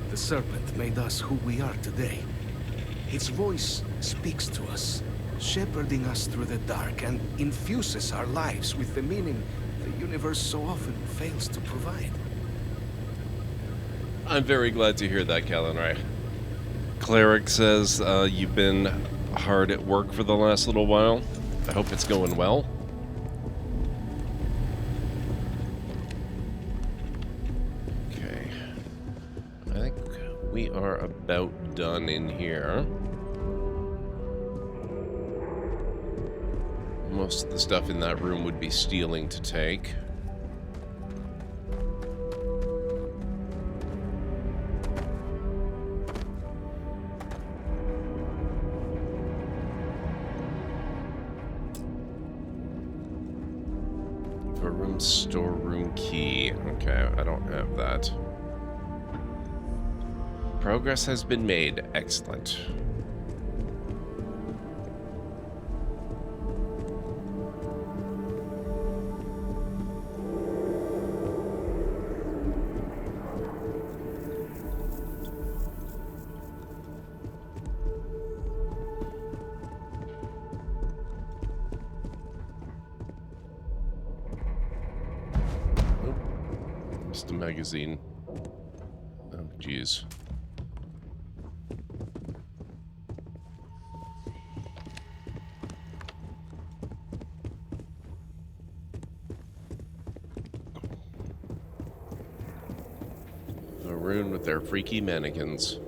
The Serpent made us who we are today. Its voice speaks to us, shepherding us through the dark, and infuses our lives with the meaning the universe so often fails to provide. I'm very glad to hear that, Calinray. Cleric says you've been hard at work for the last little while. I hope it's going well. Okay. I think we are about done in here. Most of the stuff in that room would be stealing to take. Room storeroom key. Okay, I don't have that. Progress has been made. Excellent. Just a magazine. Oh, jeez. A rune with their freaky mannequins.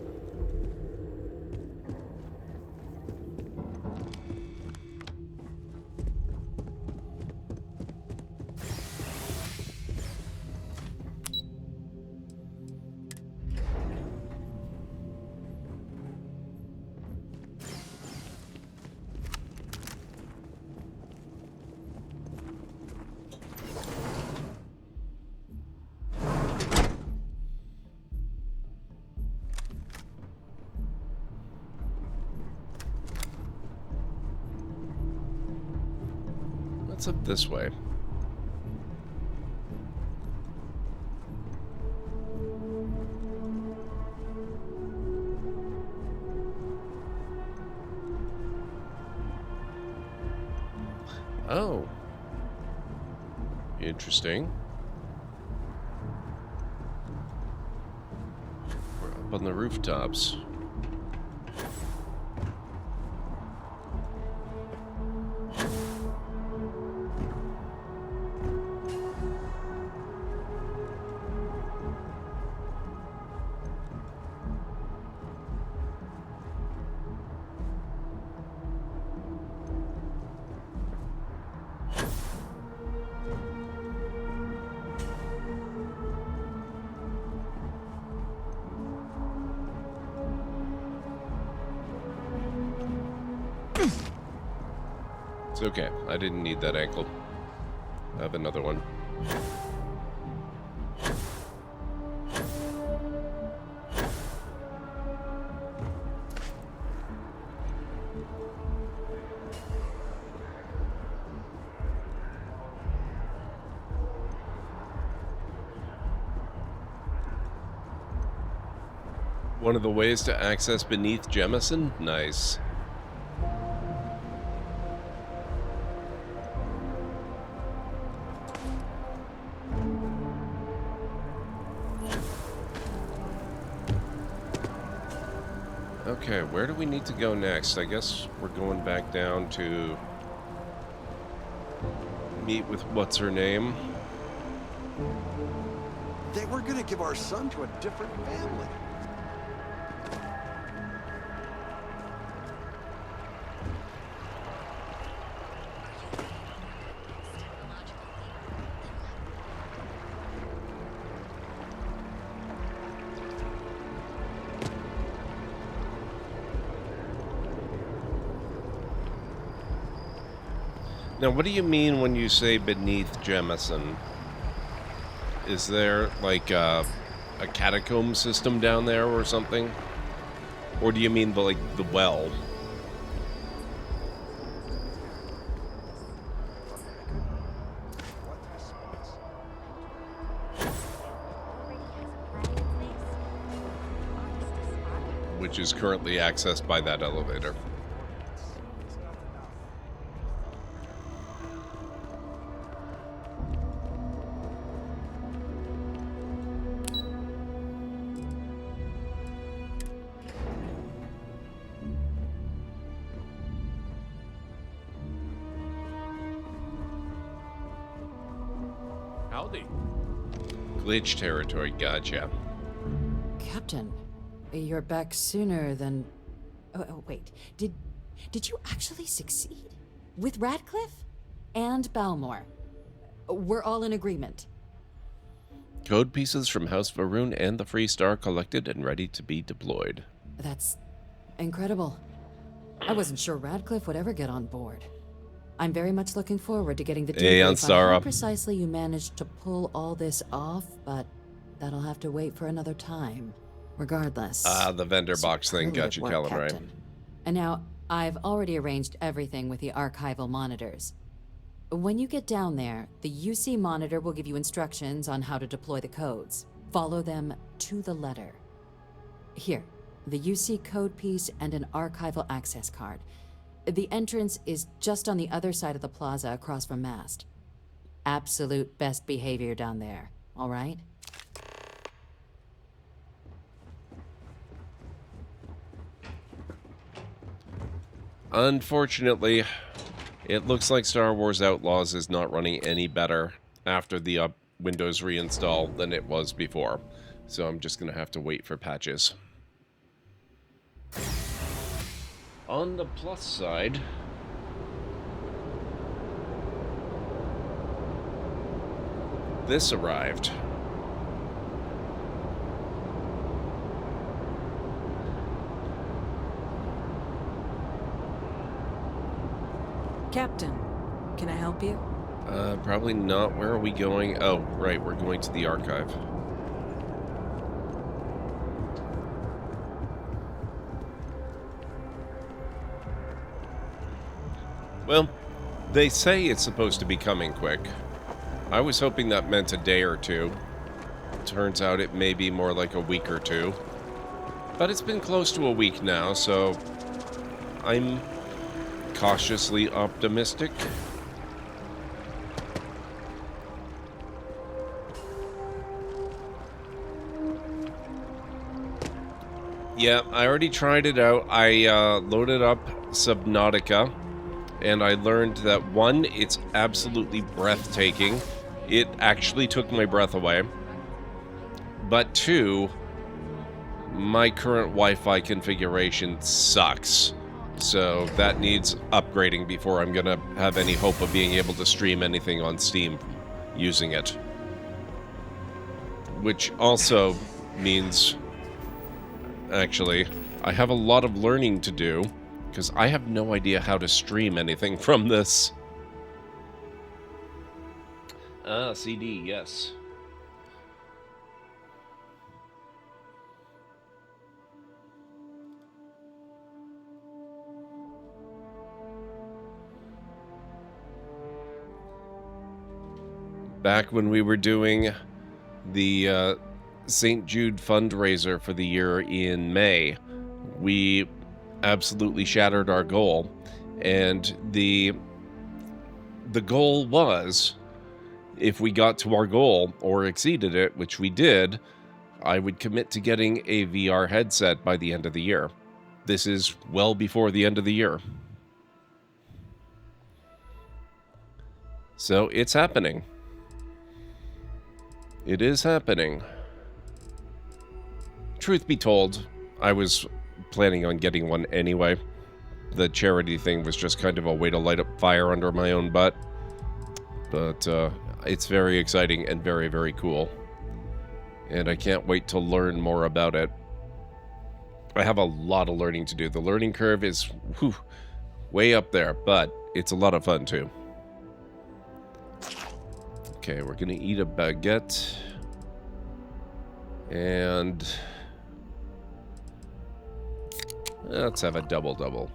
What's up this way? Oh. Interesting. We're up on the rooftops. It's okay. I didn't need that ankle. I have another one. One of the ways to access beneath Jemison? Nice. Okay, where do we need to go next? I guess we're going back down to meet with what's her name. They were gonna give our son to a different family. Now, what do you mean when you say beneath Jemison? Is there, like, a catacomb system down there or something? Or do you mean, the, like, the well? Which is currently accessed by that elevator. Howdy. Glitch territory, gotcha. Captain, you're back sooner than... Oh, wait. Did you actually succeed? With Radcliffe? And Balmore? We're all in agreement. Code pieces from House Varun and the Free Star collected and ready to be deployed. That's incredible. I wasn't sure Radcliffe would ever get on board. I'm very much looking forward to getting the debrief on how precisely you managed to pull all this off, but that'll have to wait for another time. Regardless. The vendor box thing got you, Calibre. And now, I've already arranged everything with the archival monitors. When you get down there, the UC monitor will give you instructions on how to deploy the codes. Follow them to the letter. Here, the UC code piece and an archival access card. The entrance is just on the other side of the plaza across from Mast. Absolute best behavior down there, all right? Unfortunately, it looks like Star Wars Outlaws is not running any better after the Windows reinstall than it was before. So I'm just going to have to wait for patches. On the plus side, this arrived. Captain, can I help you? Probably not. Where are we going? Oh, right, we're going to the archive. Well, they say it's supposed to be coming quick. I was hoping that meant a day or two. Turns out it may be more like a week or two. But it's been close to a week now, so I'm cautiously optimistic. Yeah, I already tried it out. I loaded up Subnautica, and I learned that, one, it's absolutely breathtaking. It actually took my breath away. But two, my current Wi-Fi configuration sucks. So that needs upgrading before I'm gonna have any hope of being able to stream anything on Steam using it. Which also means, actually, I have a lot of learning to do, because I have no idea how to stream anything from this. Ah, CD, yes. Back when we were doing the St. Jude fundraiser for the year in May, we absolutely shattered our goal, and the goal was, if we got to our goal or exceeded it, which we did, I would commit to getting a VR headset by the end of the year. This is well before the end of the year. So it's happening. It is happening. Truth be told, I was planning on getting one anyway. The charity thing was just kind of a way to light up fire under my own butt. But it's very exciting and very, very cool. And I can't wait to learn more about it. I have a lot of learning to do. The learning curve is way up there, but it's a lot of fun too. Okay, we're gonna eat a baguette. And let's have a double-double.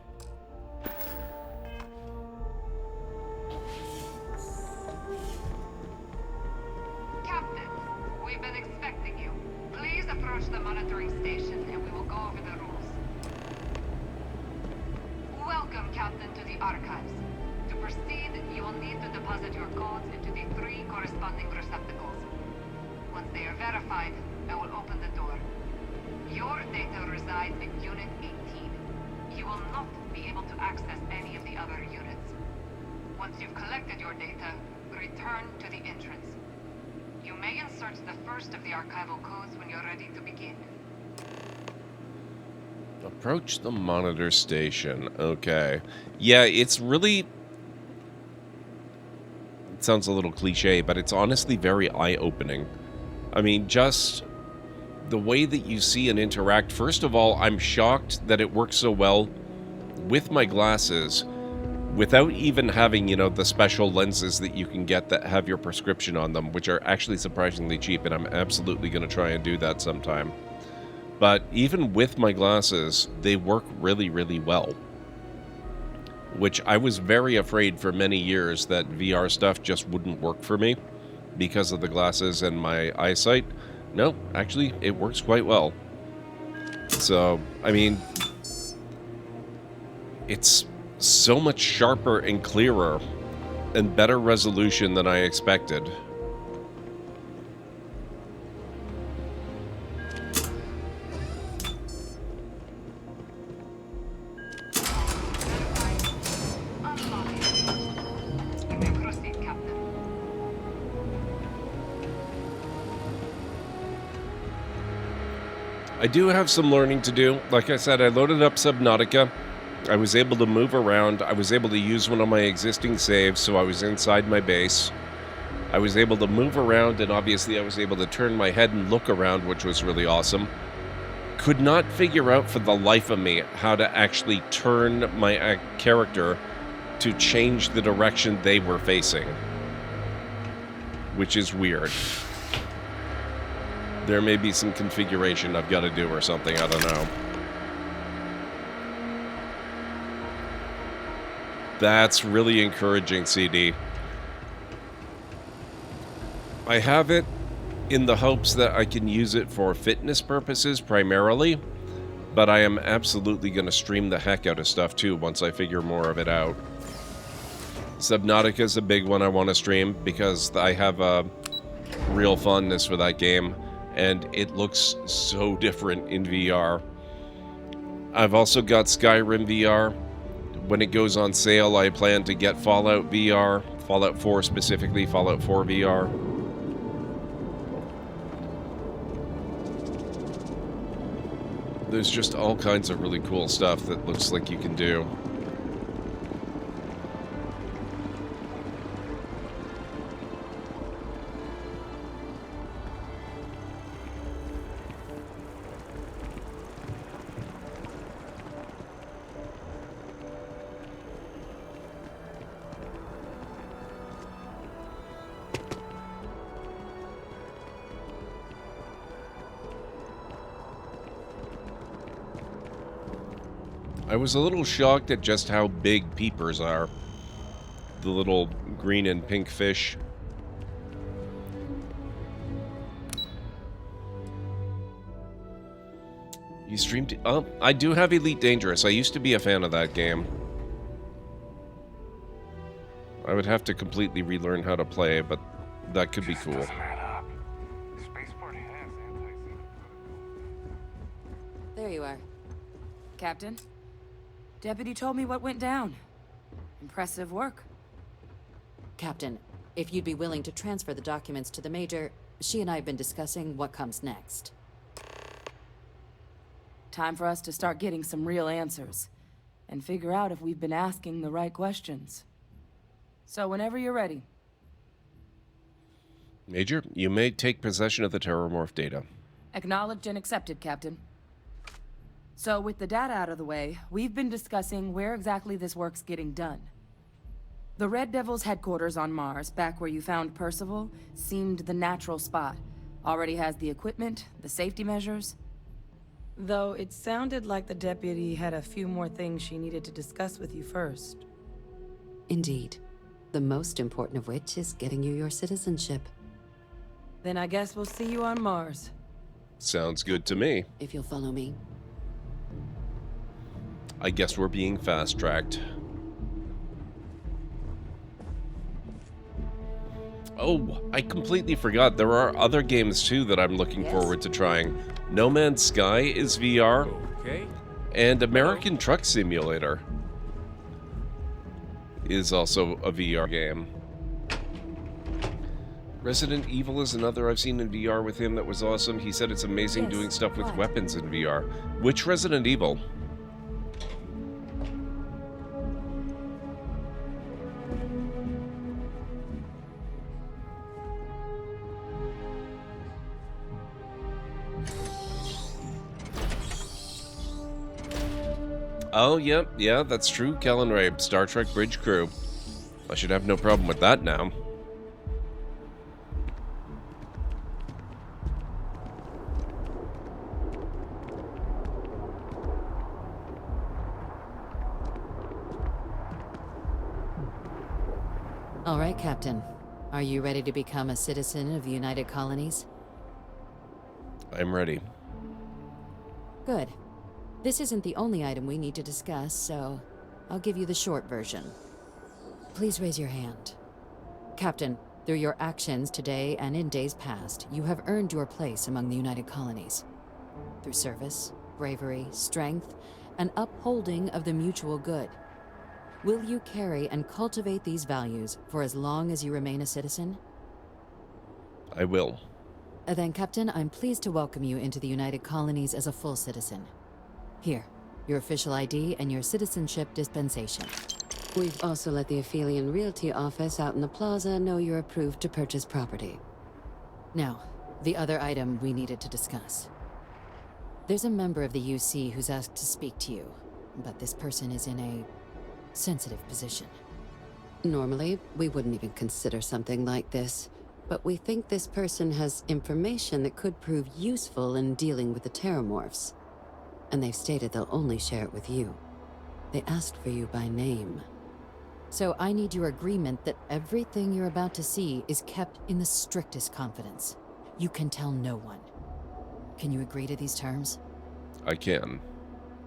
Captain, we've been expecting you. Please approach the monitoring station and we will go over the rules. Welcome, Captain, to the archives. To proceed, you will need to deposit your codes into the 3 corresponding receptacles. Once they are verified, I will open the door. Your data resides in Unit 18. You will not be able to access any of the other units. Once you've collected your data, return to the entrance. You may insert the first of the archival codes when you're ready to begin. Approach the monitor station. Okay. Yeah, it's really... It sounds a little cliche, but it's honestly very eye-opening. I mean, just the way that you see and interact. First of all, I'm shocked that it works so well with my glasses without even having, you know, the special lenses that you can get that have your prescription on them, which are actually surprisingly cheap, and I'm absolutely going to try and do that sometime. But even with my glasses, they work really, really well. Which I was very afraid for many years that VR stuff just wouldn't work for me because of the glasses and my eyesight. No, actually, it works quite well. So, I mean, it's so much sharper and clearer and better resolution than I expected. I do have some learning to do. Like I said, I loaded up Subnautica. I was able to move around. I was able to use one of my existing saves, so I was inside my base. I was able to move around, and obviously I was able to turn my head and look around, which was really awesome. Could not figure out for the life of me how to actually turn my character to change the direction they were facing, which is weird. There may be some configuration I've got to do or something, I don't know. That's really encouraging, CD. I have it in the hopes that I can use it for fitness purposes primarily, but I am absolutely going to stream the heck out of stuff too once I figure more of it out. Subnautica is a big one I want to stream because I have a real fondness for that game, and it looks so different in VR. I've also got Skyrim VR. When it goes on sale, I plan to get Fallout VR, Fallout 4 specifically, Fallout 4 VR. There's just all kinds of really cool stuff that looks like you can do. I was a little shocked at just how big peepers are. The little green and pink fish. You streamed... Oh, I do have Elite Dangerous. I used to be a fan of that game. I would have to completely relearn how to play, but that could be cool. There you are. Captain, Deputy told me what went down. Impressive work. Captain, if you'd be willing to transfer the documents to the Major, she and I have been discussing what comes next. Time for us to start getting some real answers, and figure out if we've been asking the right questions. So whenever you're ready. Major, you may take possession of the Terrormorph data. Acknowledged and accepted, Captain. So with the data out of the way, we've been discussing where exactly this work's getting done. The Red Devil's headquarters on Mars, back where you found Percival, seemed the natural spot. Already has the equipment, the safety measures. Though it sounded like the deputy had a few more things she needed to discuss with you first. Indeed. The most important of which is getting you your citizenship. Then I guess we'll see you on Mars. Sounds good to me. If you'll follow me. I guess we're being fast-tracked. Oh, I completely forgot. There are other games, too, that I'm looking forward to trying. No Man's Sky is VR. Okay. And American Truck Simulator is also a VR game. Resident Evil is another I've seen in VR with him that was awesome. He said it's amazing doing stuff with weapons in VR. Which Resident Evil? Oh, yep, yeah, that's true, Kellen Ray, Star Trek Bridge Crew. I should have no problem with that now. All right, Captain. Are you ready to become a citizen of the United Colonies? I'm ready. Good. This isn't the only item we need to discuss, so I'll give you the short version. Please raise your hand. Captain, through your actions today and in days past, you have earned your place among the United Colonies. Through service, bravery, strength, and upholding of the mutual good. Will you carry and cultivate these values for as long as you remain a citizen? I will. Then, Captain, I'm pleased to welcome you into the United Colonies as a full citizen. Here, your official ID and your citizenship dispensation. We've also let the Aphelion Realty office out in the plaza know you're approved to purchase property. Now, the other item we needed to discuss. There's a member of the UC who's asked to speak to you, but this person is in a sensitive position. Normally, we wouldn't even consider something like this, but we think this person has information that could prove useful in dealing with the Terramorphs. And they've stated they'll only share it with you. They asked for you by name. So I need your agreement that everything you're about to see is kept in the strictest confidence. You can tell no one. Can you agree to these terms? I can.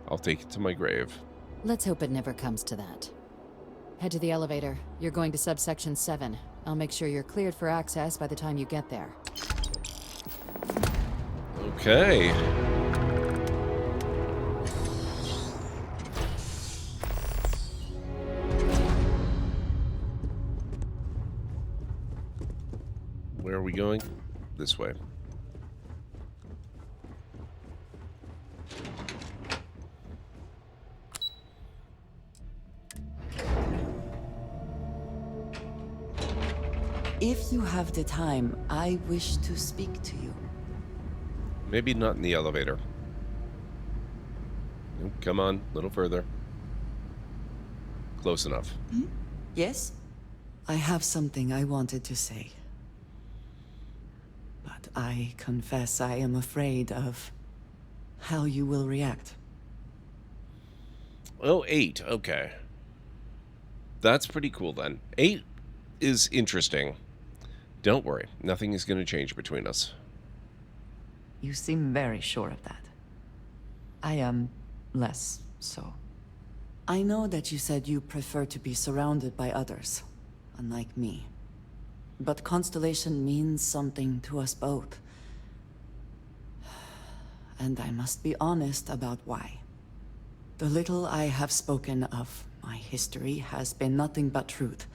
I'll take it to my grave. Let's hope it never comes to that. Head to the elevator. You're going to subsection 7. I'll make sure you're cleared for access by the time you get there. Okay. Where are we going? This way. If you have the time, I wish to speak to you. Maybe not in the elevator. Come on, a little further. Close enough. Yes? I have something I wanted to say. But I confess I am afraid of how you will react. Oh, 8. Okay. That's pretty cool then. 8 is interesting. Don't worry. Nothing is going to change between us. You seem very sure of that. I am less so. I know that you said you prefer to be surrounded by others, unlike me. But Constellation means something to us both. And I must be honest about why. The little I have spoken of my history has been nothing but truth.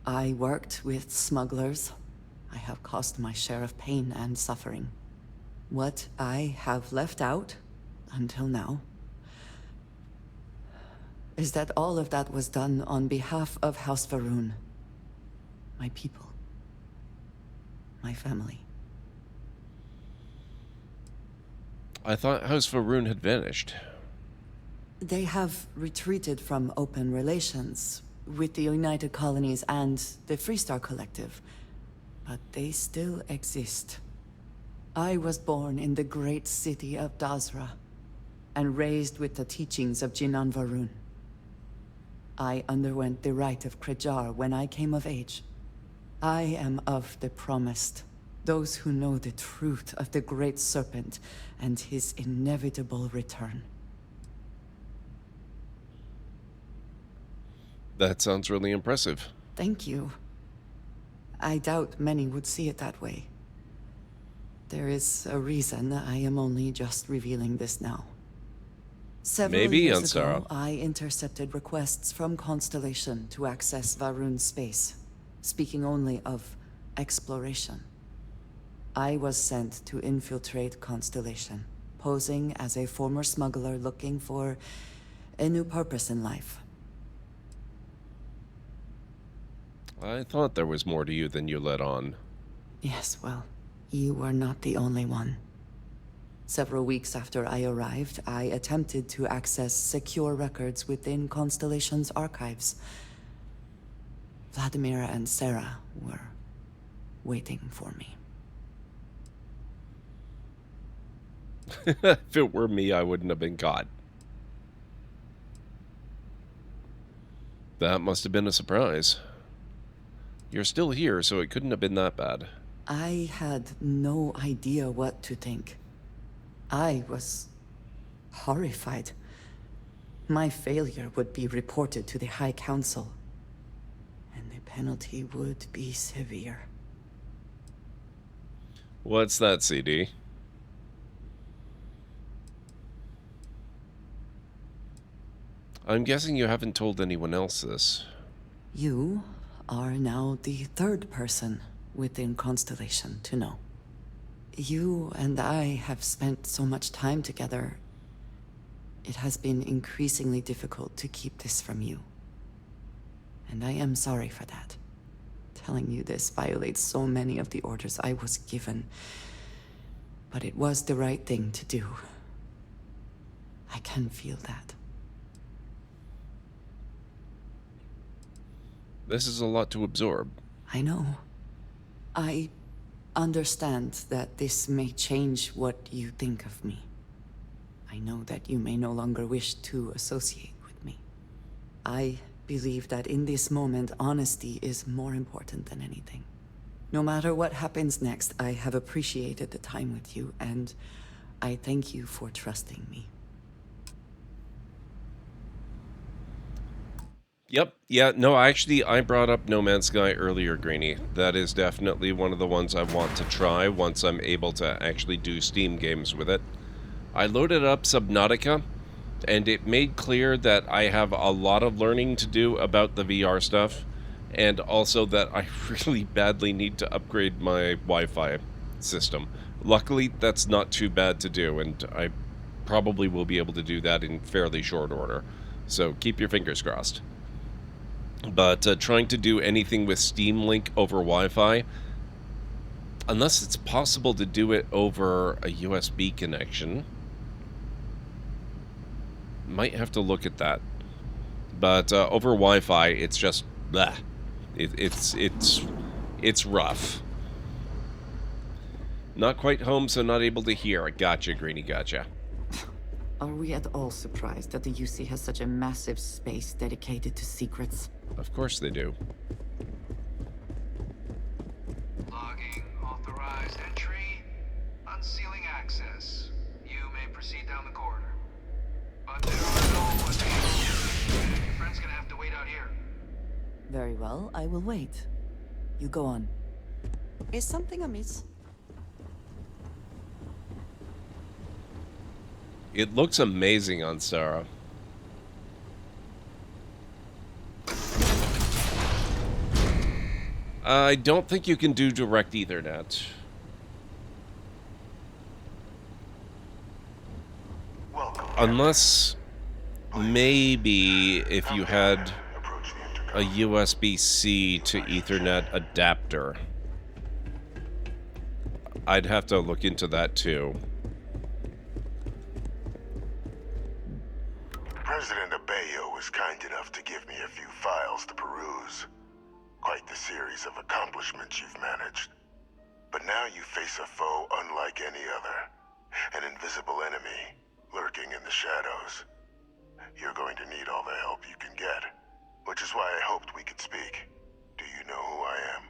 I worked with smugglers. I have caused my share of pain and suffering. What I have left out, until now, is that all of that was done on behalf of House Va'ruun. My people. My family. I thought House Va'ruun had vanished. They have retreated from open relations with the United Colonies and the Freestar Collective, but they still exist. I was born in the great city of Dazra, and raised with the teachings of Jinan Va'ruun. I underwent the rite of Krejar when I came of age. I am of the promised, those who know the truth of the Great Serpent and his inevitable return. That sounds really impressive. Thank you. I doubt many would see it that way. There is a reason I am only just revealing this now. Several years ago, I intercepted requests from Constellation to access Va'ruun's space, speaking only of exploration. I was sent to infiltrate Constellation, posing as a former smuggler looking for a new purpose in life. I thought there was more to you than you let on. Yes, well, you were not the only one. Several weeks after I arrived, I attempted to access secure records within Constellation's archives. Vladimir and Sarah were waiting for me. If it were me, I wouldn't have been caught. That must have been a surprise. You're still here, so it couldn't have been that bad. I had no idea what to think. I was horrified. My failure would be reported to the High Council, and the penalty would be severe. What's that, CD? I'm guessing you haven't told anyone else this. You are now the third person within Constellation to know. You and I have spent so much time together. It has been increasingly difficult to keep this from you. And I am sorry for that. Telling you this violates so many of the orders I was given. But it was the right thing to do. I can feel that. This is a lot to absorb. I know. I understand that this may change what you think of me. I know that you may no longer wish to associate with me. I believe that in this moment, honesty is more important than anything. No matter what happens next, I have appreciated the time with you, and I thank you for trusting me. Yep. Yeah, no, actually, I brought up No Man's Sky earlier, Greeny. That is definitely one of the ones I want to try once I'm able to actually do Steam games with it. I loaded up Subnautica, and it made clear that I have a lot of learning to do about the VR stuff, and also that I really badly need to upgrade my Wi-Fi system. Luckily, that's not too bad to do, and I probably will be able to do that in fairly short order. So keep your fingers crossed. But trying to do anything with Steam Link over Wi-Fi, unless it's possible to do it over a USB connection, might have to look at that. But over Wi-Fi, it's just blah. It's rough. Not quite home, so not able to hear. Gotcha, Greeny, gotcha. Are we at all surprised that the UC has such a massive space dedicated to secrets? Of course they do. Logging authorized entry. Unsealing access. You may proceed down the corridor. But there are no escapes. Your friend's gonna have to wait out here. Very well, I will wait. You go on. Is something amiss? It looks amazing on Sarah. I don't think you can do direct Ethernet. Unless, maybe, if you had a USB-C to Ethernet adapter. I'd have to look into that too. President Abeyo was kind enough to give me a few files to peruse. Quite the series of accomplishments you've managed. But now you face a foe unlike any other. An invisible enemy, lurking in the shadows. You're going to need all the help you can get. Which is why I hoped we could speak. Do you know who I am?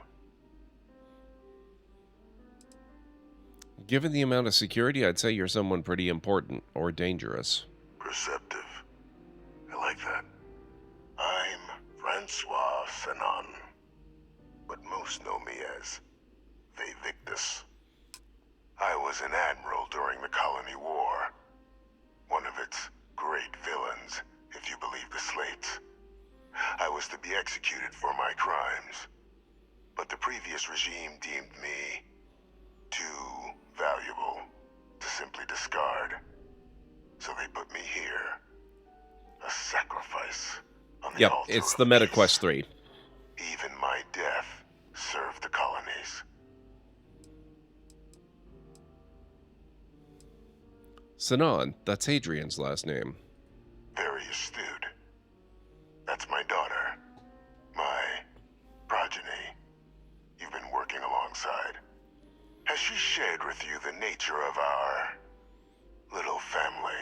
Given the amount of security, I'd say you're someone pretty important or dangerous. Perceptive. I like that. I'm Francois Fatten, but most know me as Victus. I was an admiral during the Colony War. One of its great villains, if you believe the slates. I was to be executed for my crimes, but the previous regime deemed me too valuable to simply discard. So they put me here. A sacrifice on the altar it's of the peace. MetaQuest 3. Even my death served the colonies. Sinan, that's Hadrian's last name. Very astute. That's my daughter. My progeny. You've been working alongside. Has she shared with you the nature of our little family?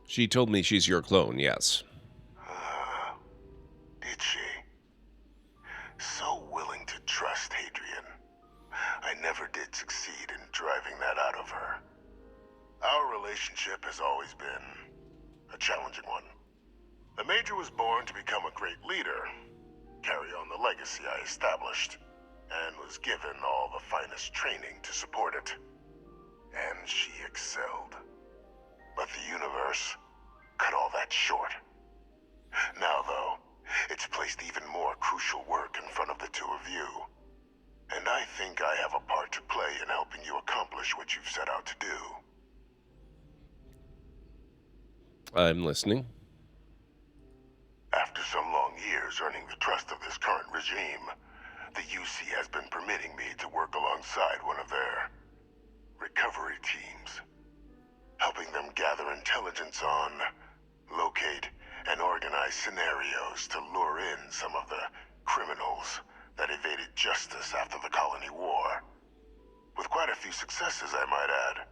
She told me she's your clone, yes. Did she? So willing to trust Hadrian. I never did succeed in driving that out of her. Our relationship has always been a challenging one. The Major was born to become a great leader, carry on the legacy I established, and was given all the finest training to support it. And she excelled. But the universe cut all that short. Now, though, it's placed even more crucial work in front of the two of you. And I think I have a part to play what you've set out to do. I'm listening. After some long years earning the trust of this current regime, the UC has been permitting me to work alongside one of their recovery teams, helping them gather intelligence on, locate, and organize scenarios to lure in some of the criminals that evaded justice after the colony war. With quite a few successes, I might add.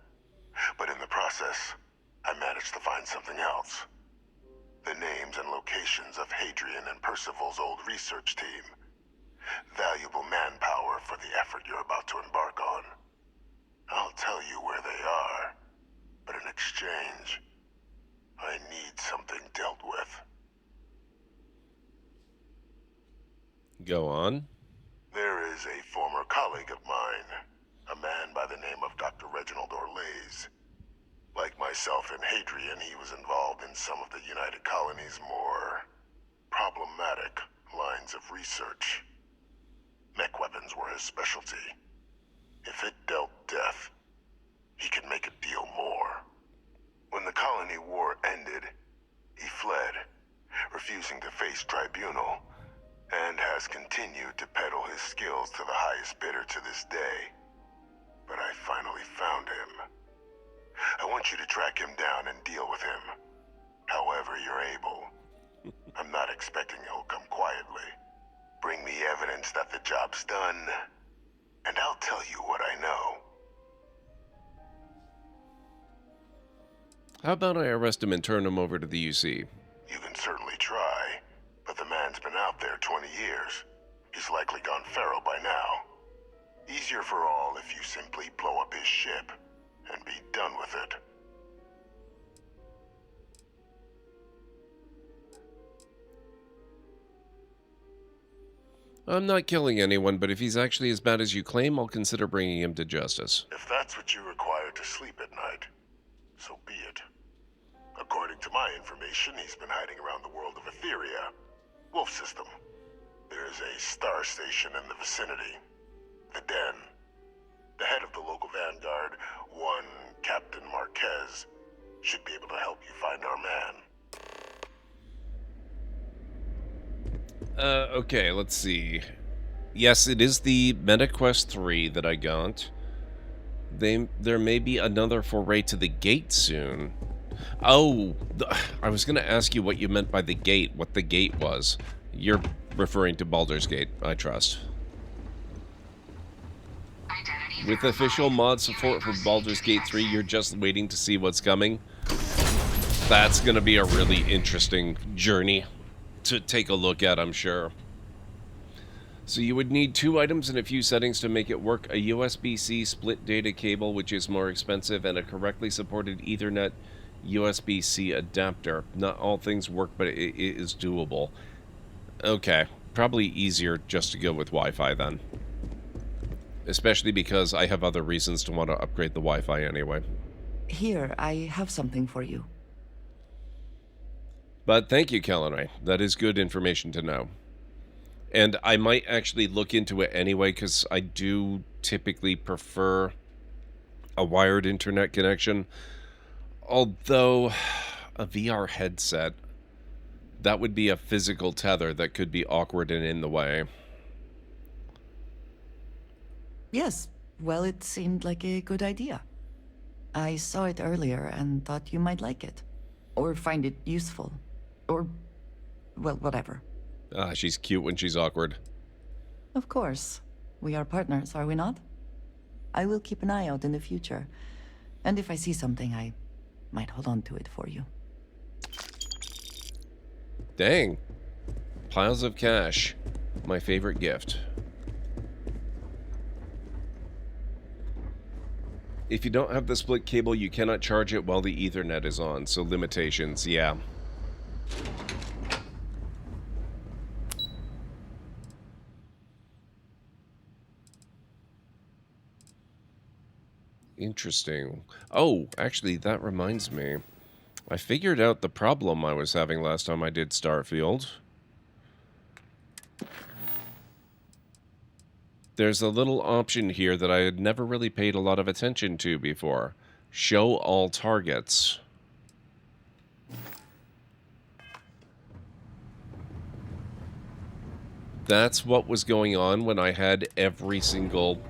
But in the process, I managed to find something else. The names and locations of Hadrian and Percival's old research team. Valuable manpower for the effort you're about to embark on. I'll tell you where they are, but in exchange, I need something dealt with. Go on. There is a former colleague of mine, a man by the name of Dr. Reginald Orlays. Like myself and Hadrian, he was involved in some of the United Colony's more problematic lines of research. Mech weapons were his specialty. If it dealt death, he could make a deal more. When the colony war ended, he fled, refusing to face tribunal, and has continued to peddle his skills to the highest bidder to this day. But I finally found him. I want you to track him down and deal with him, however you're able. I'm not expecting he'll come quietly. Bring me evidence that the job's done, and I'll tell you what I know. How about I arrest him and turn him over to the UC? You can certainly try, but the man's been out there 20 years. He's likely gone feral by now. Easier for all if you simply blow up his ship and be done with it. I'm not killing anyone, but if he's actually as bad as you claim, I'll consider bringing him to justice. If that's what you require to sleep at night, so be it. According to my information, he's been hiding around the world of Etheria, Wolf System. There's a star station in the vicinity, the Den. The head of the local vanguard, one Captain Marquez, should be able to help you find our man. Okay, let's see. Yes, it is the MetaQuest 3 that I got. There may be another foray to the gate soon. Oh, I was going to ask you what you meant by the gate, what the gate was. You're referring to Baldur's Gate, I trust. With official mod support for Baldur's Gate 3, you're just waiting to see what's coming. That's going to be a really interesting journey to take a look at, I'm sure. So you would need 2 items and a few settings to make it work. A USB-C split data cable, which is more expensive, and a correctly supported Ethernet USB-C adapter. Not all things work, but it is doable. Okay, probably easier just to go with Wi-Fi then. Especially because I have other reasons to want to upgrade the Wi-Fi anyway. Here, I have something for you. But thank you, Kalanai. That is good information to know. And I might actually look into it anyway, because I do typically prefer a wired internet connection. Although, a VR headset, that would be a physical tether that could be awkward and in the way. Yes, well, it seemed like a good idea. I saw it earlier and thought you might like it. Or find it useful. Or, well, whatever. Ah, she's cute when she's awkward. Of course. We are partners, are we not? I will keep an eye out in the future. And if I see something, I might hold on to it for you. Dang. Piles of cash. My favorite gift. If you don't have the split cable, you cannot charge it while the Ethernet is on, so limitations, yeah. Interesting. Oh, actually, that reminds me. I figured out the problem I was having last time I did Starfield. there's a little option here that I had never really paid a lot of attention to before. Show all targets. That's what was going on when I had every single,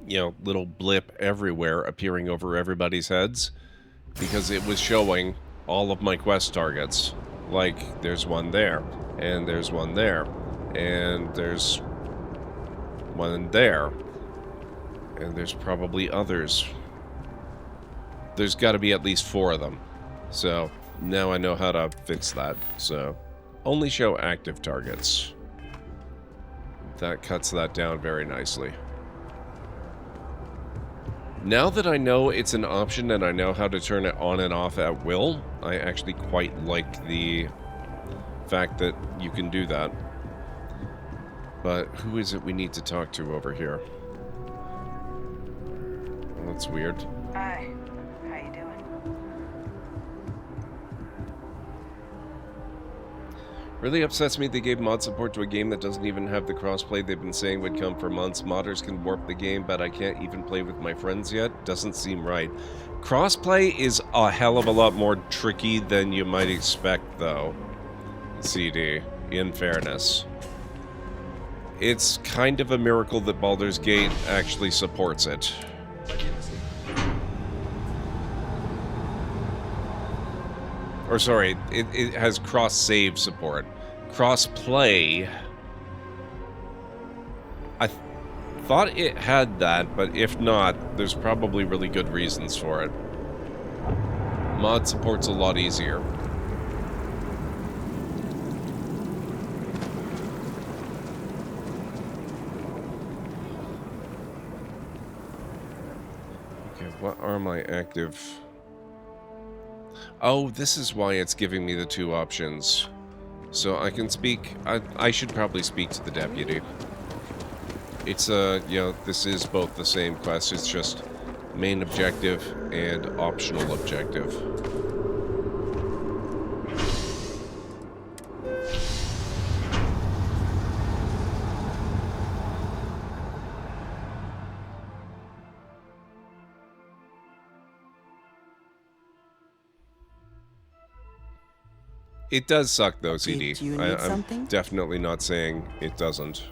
little blip everywhere appearing over everybody's heads. Because it was showing all of my quest targets. Like, there's one there, and there's one there, and there's one there, and there's probably others. There's got to be at least 4 of them. So, now I know how to fix that. So, only show active targets. That cuts that down very nicely. Now that I know it's an option and I know how to turn it on and off at will, I actually quite like the fact that you can do that. But who is it we need to talk to over here? Well, that's weird. Hi, how you doing? Really upsets me they gave mod support to a game that doesn't even have the crossplay they've been saying would come for months. Modders can warp the game, but I can't even play with my friends yet. Doesn't seem right. Crossplay is a hell of a lot more tricky than you might expect, though. CD, in fairness. It's kind of a miracle that Baldur's Gate actually supports it. Or sorry, it has cross-save support. Cross-play... I thought it had that, but if not, there's probably really good reasons for it. Mod support's a lot easier. Okay, what are my active... Oh, this is why it's giving me the 2 options. So I can speak... I should probably speak to the deputy. It's, this is both the same quest. It's just main objective and optional objective. It does suck, though, CD. I'm definitely not saying it doesn't.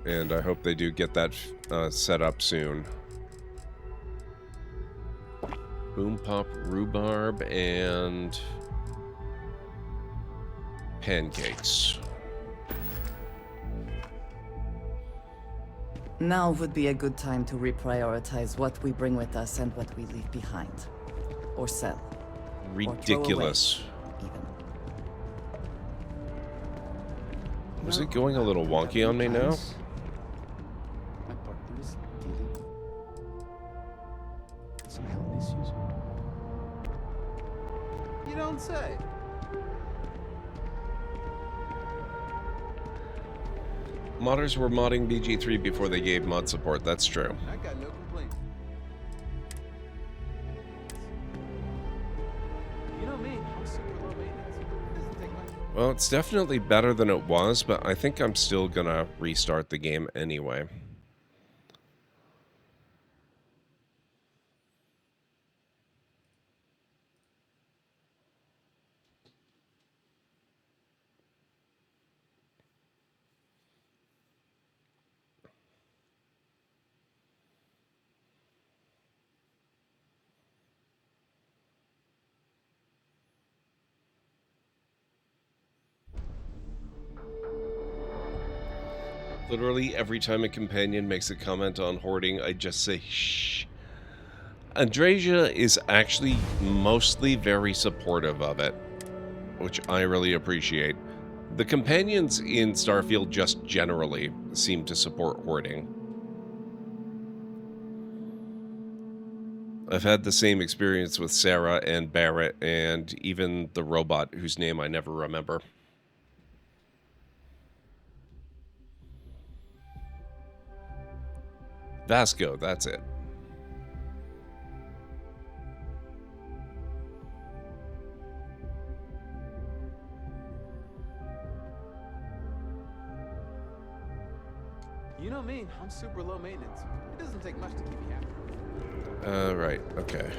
And I hope they do get that set up soon. Boom Pop Rhubarb and... pancakes. Now would be a good time to reprioritize what we bring with us and what we leave behind. Or sell. Ridiculous. Or even. Was it going a little wonky on me now? My partner is dealing with some health issues. You don't say. Modders were modding BG3 before they gave mod support, that's true. I got no complaints. You know me, I'm super low maintenance. Doesn't take much. Well, it's definitely better than it was, but I think I'm still gonna restart the game anyway. Literally every time a companion makes a comment on hoarding, I just say, shh. Andrasia is actually mostly very supportive of it, which I really appreciate. The companions in Starfield just generally seem to support hoarding. I've had the same experience with Sarah and Barrett and even the robot whose name I never remember. Vasco, that's it. You know me, I'm super low maintenance. It doesn't take much to keep me happy. Right, okay.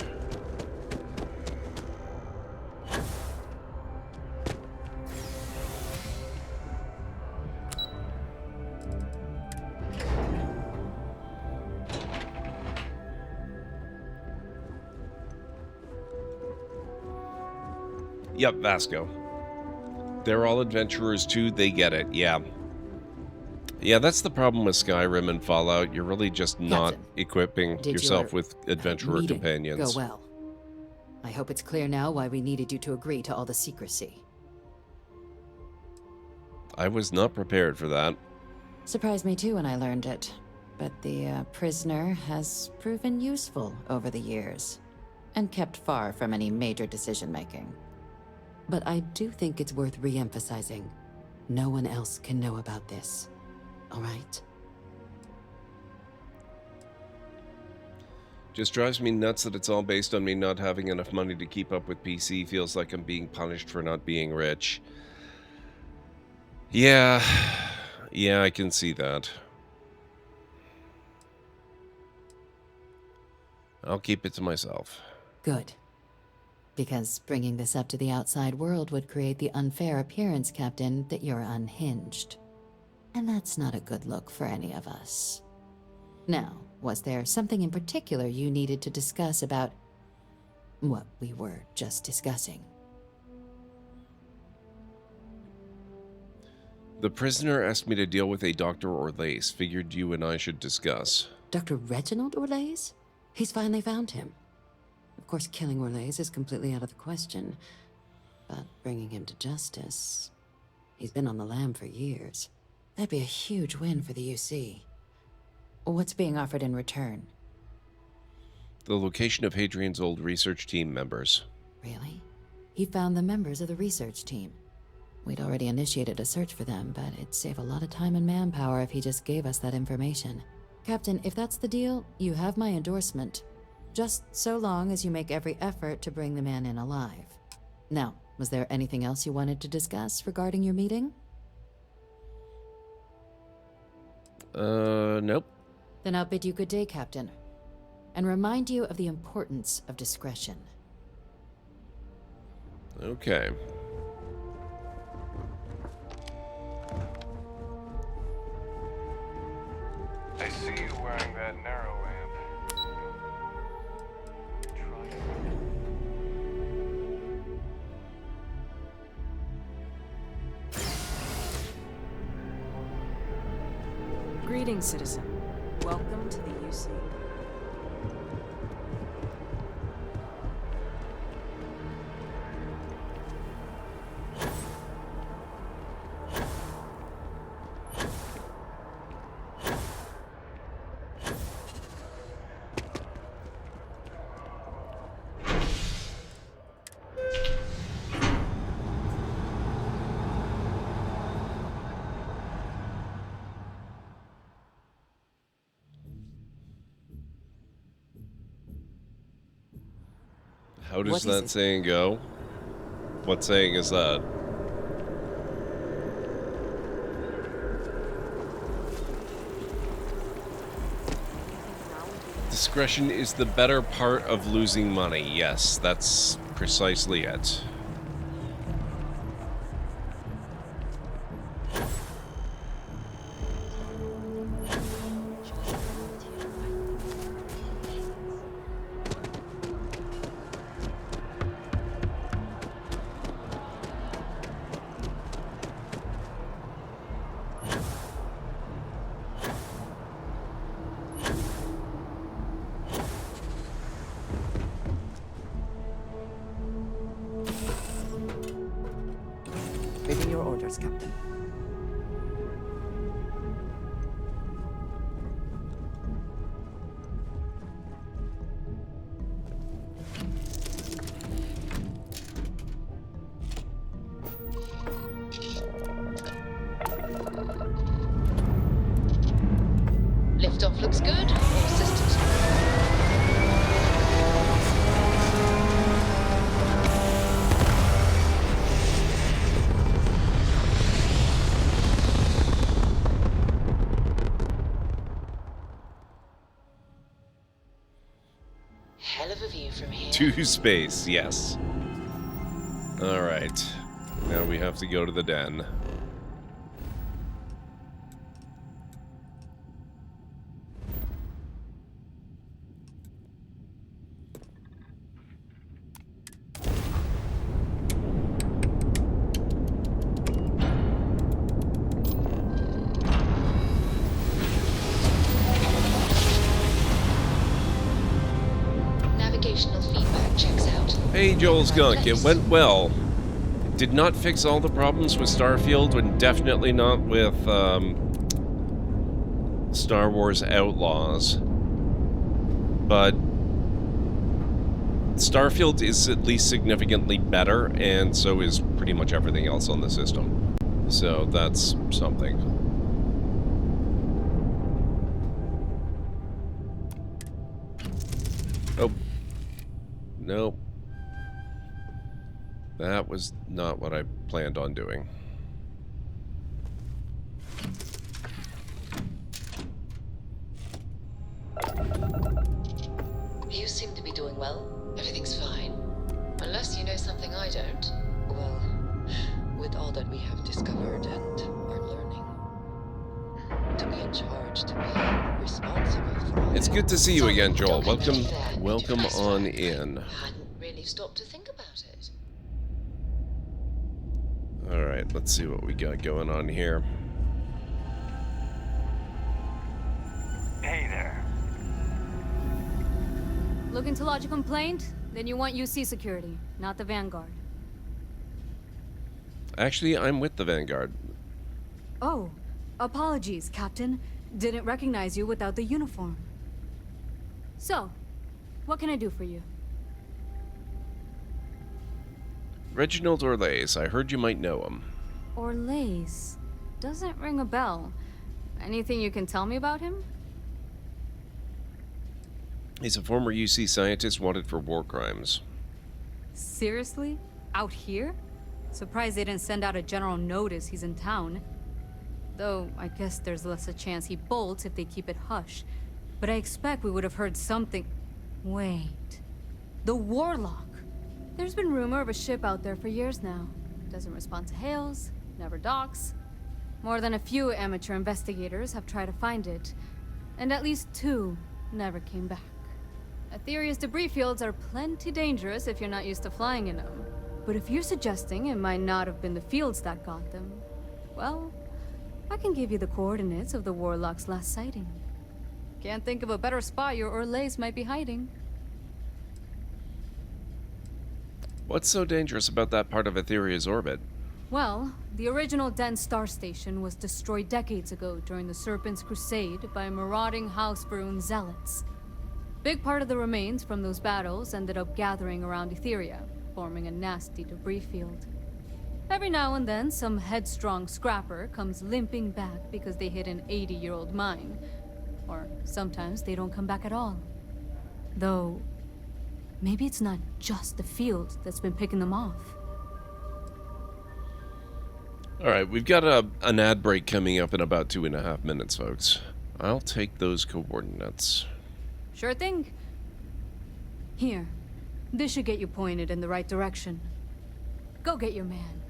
Yep, Vasco. They're all adventurers too, they get it, yeah. Yeah, that's the problem with Skyrim and Fallout. You're really just not equipping yourself with adventurer meeting companions. Go well. I hope it's clear now why we needed you to agree to all the secrecy. I was not prepared for that. Surprised me too when I learned it. But the prisoner has proven useful over the years, and kept far from any major decision-making. But I do think it's worth re-emphasizing. No one else can know about this. All right? Just drives me nuts that it's all based on me not having enough money to keep up with PC. Feels like I'm being punished for not being rich. Yeah, I can see that. I'll keep it to myself. Good. Because bringing this up to the outside world would create the unfair appearance, Captain, that you're unhinged. And that's not a good look for any of us. Now, was there something in particular you needed to discuss about what we were just discussing? The prisoner asked me to deal with a Dr. Orlace. Figured you and I should discuss. Dr. Reginald Orlace? He's finally found him. Of course, killing Orlace is completely out of the question. But bringing him to justice... He's been on the lam for years. That'd be a huge win for the UC. What's being offered in return? The location of Hadrian's old research team members. Really? He found the members of the research team. We'd already initiated a search for them, but it'd save a lot of time and manpower if he just gave us that information. Captain, if that's the deal, you have my endorsement. Just so long as you make every effort to bring the man in alive. Now, was there anything else you wanted to discuss regarding your meeting? Nope. Then I'll bid you good day, Captain. And remind you of the importance of discretion. Okay. I see you wearing that narrow lamp. Greetings, citizen. Welcome to the UC. How does that saying go? What saying is that? Discretion is the better part of losing money. Yes, that's precisely it. Waiting your orders, Captain. Liftoff looks good. All systems. hell of a view from here. To space, yes. Alright. Now we have to go to the den. Navigational feedback checks out. Hey, Joel's Gunk. It went well. It did not fix all the problems with Starfield, and definitely not with Star Wars Outlaws. But Starfield is at least significantly better, and so is pretty much everything else on the system. So that's something. Oh. Nope. That was not what I planned on doing. You seem to be doing well. Everything's fine. Unless you know something I don't. Well, with all that we have discovered and are learning, to be in charge, to be responsible for all. It's good to see you again, Joel. Welcome on in. Hadn't really stopped to think about it. Alright, let's see what we got going on here. Hey there. Looking to lodge a complaint? Then you want UC security, not the Vanguard. Actually, I'm with the Vanguard. Oh, apologies, Captain. Didn't recognize you without the uniform. So, what can I do for you? Reginald Orlays. I heard you might know him. Orlays. Doesn't ring a bell. Anything you can tell me about him? He's a former UC scientist wanted for war crimes. Seriously? Out here? Surprised they didn't send out a general notice he's in town. Though, I guess there's less a chance he bolts if they keep it hush. But I expect we would have heard something... Wait... The Warlock! There's been rumor of a ship out there for years now. Doesn't respond to hails, never docks. More than a few amateur investigators have tried to find it. And at least 2 never came back. Aetheria's debris fields are plenty dangerous if you're not used to flying in them. But if you're suggesting it might not have been the fields that got them, well, I can give you the coordinates of the Warlock's last sighting. Can't think of a better spot your Orlays might be hiding. What's so dangerous about that part of Aetheria's orbit? Well, the original Den Star Station was destroyed decades ago during the Serpent's Crusade by marauding House Varun zealots. Big part of the remains from those battles ended up gathering around Aetheria, forming a nasty debris field. Every now and then, some headstrong scrapper comes limping back because they hit an 80-year-old mine. Or sometimes they don't come back at all. Though, maybe it's not just the field that's been picking them off. Alright, we've got an ad break coming up in about 2.5 minutes, folks. I'll take those coordinates. Sure thing. Here. This should get you pointed in the right direction. Go get your man.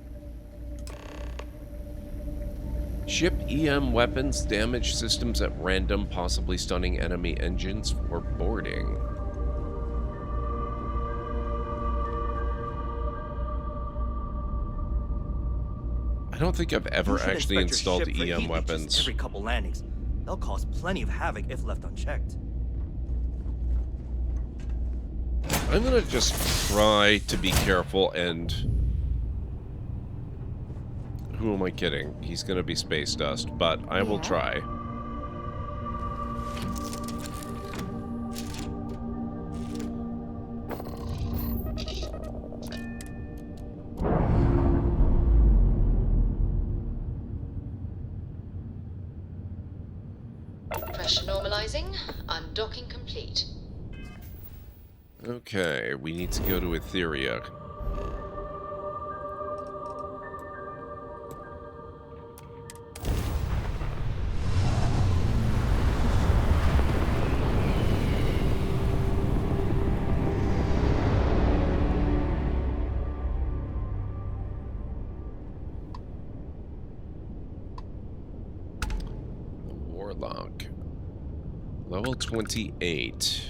Ship EM weapons damage systems at random, possibly stunning enemy engines for boarding. I don't think I've ever actually installed EM weapons. Every couple landings. They'll cause plenty of havoc if left unchecked. I'm gonna just try to be careful and... Who am I kidding? He's gonna be space dust, but I will try. Pressure normalizing. Undocking complete. Okay, we need to go to Aetheria. Level 28.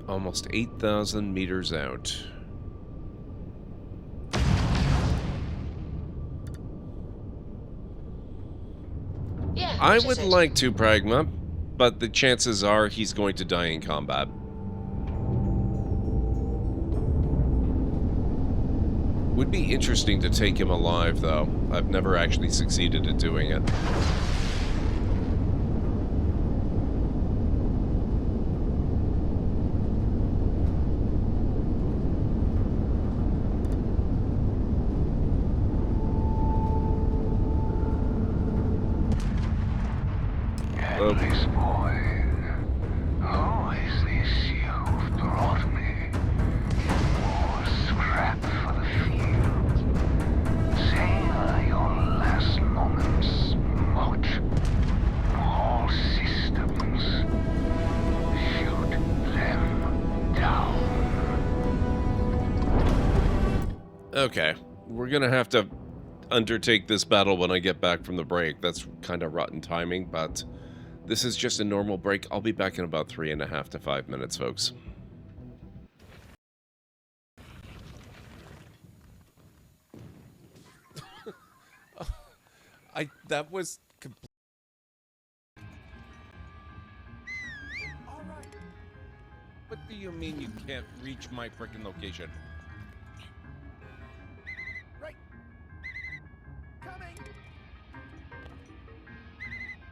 Almost 8,000 meters out. Yeah, I what you would say, like Jim? to, Pragma, but the chances are he's going to die in combat. Would be interesting to take him alive, though. I've never actually succeeded at doing it. Endless boy, who is this you've brought me? More scrap for the field. Savor your last moments, Mott. All systems. Shoot them down. Okay, we're gonna have to undertake this battle when I get back from the break. That's kind of rotten timing, but this is just a normal break. I'll be back in about 3.5 to 5 minutes, folks. That was complete. What do you mean you can't reach my frickin' location? Right. Coming.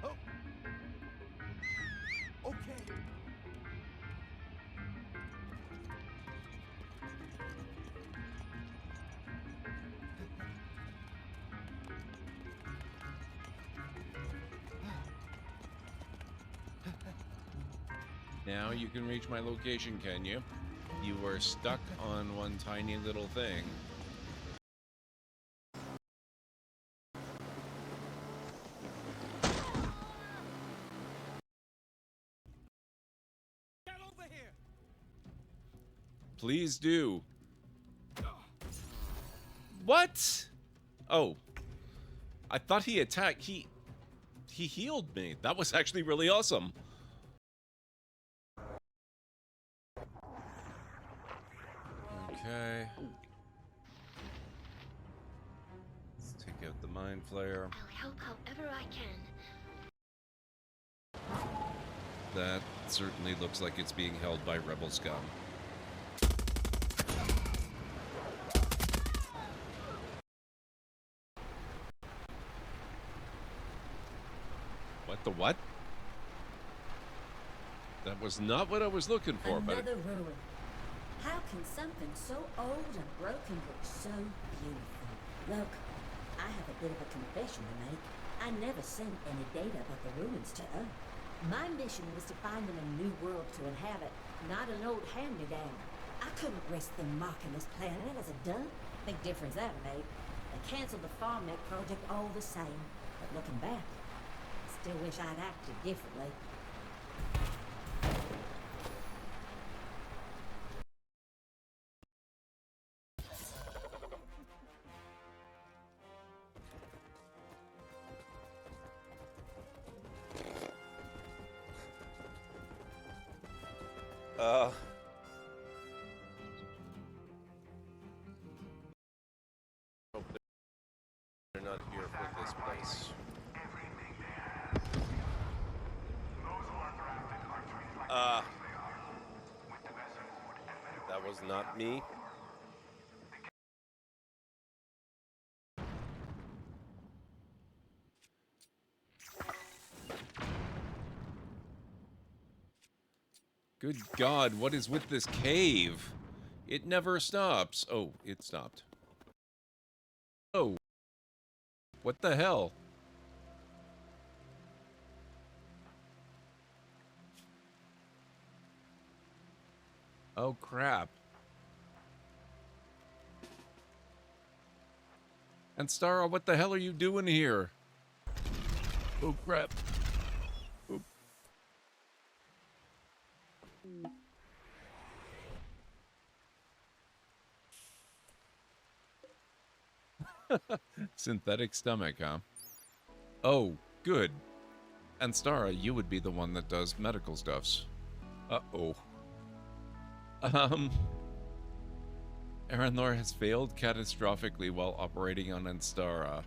Oh. Okay. Now you can reach my location, can you? You were stuck on one tiny little thing. Get over here. Please do. What? Oh. I thought he attacked. He healed me. That was actually really awesome. Okay. Let's take out the mind flare. I'll help however I can. That certainly looks like it's being held by rebel scum. What the what? That was not what I was looking for, Another ruin. How can something so old and broken look so beautiful? Look, I have a bit of a confession to make. I never sent any data about the ruins to Earth. My mission was to find them a new world to inhabit, not an old hand-me-down. I couldn't risk them marking this planet as a dump. Big difference that made. They canceled the FarmNet project all the same. But looking back, still wish I'd acted differently. Hope they're not here for this place. That was not me. Good God, what is with this cave? It never stops. Oh, it stopped. Oh. What the hell? Oh, crap. And Stara, what the hell are you doing here? Oh, crap. Oop. Synthetic stomach, huh? Oh, good. And Stara, you would be the one that does medical stuffs. Uh-oh. Aranor has failed catastrophically while operating on Anstara.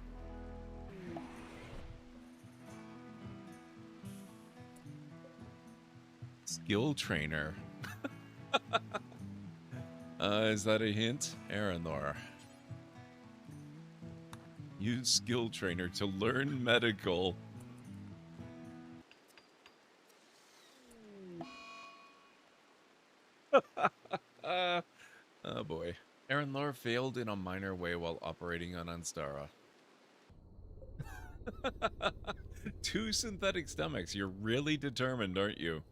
Skill trainer. Is that a hint? Aranor. Use skill trainer to learn medical. Oh boy. Aranor failed in a minor way while operating on Anstara. 2 synthetic stomachs. You're really determined, aren't you?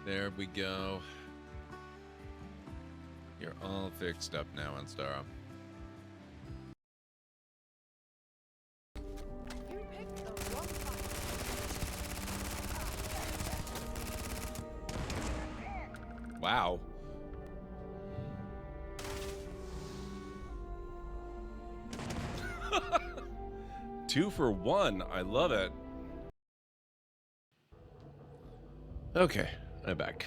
There we go. You're all fixed up now, Anstara. Wow. Two for one. I love it. Okay, I'm back.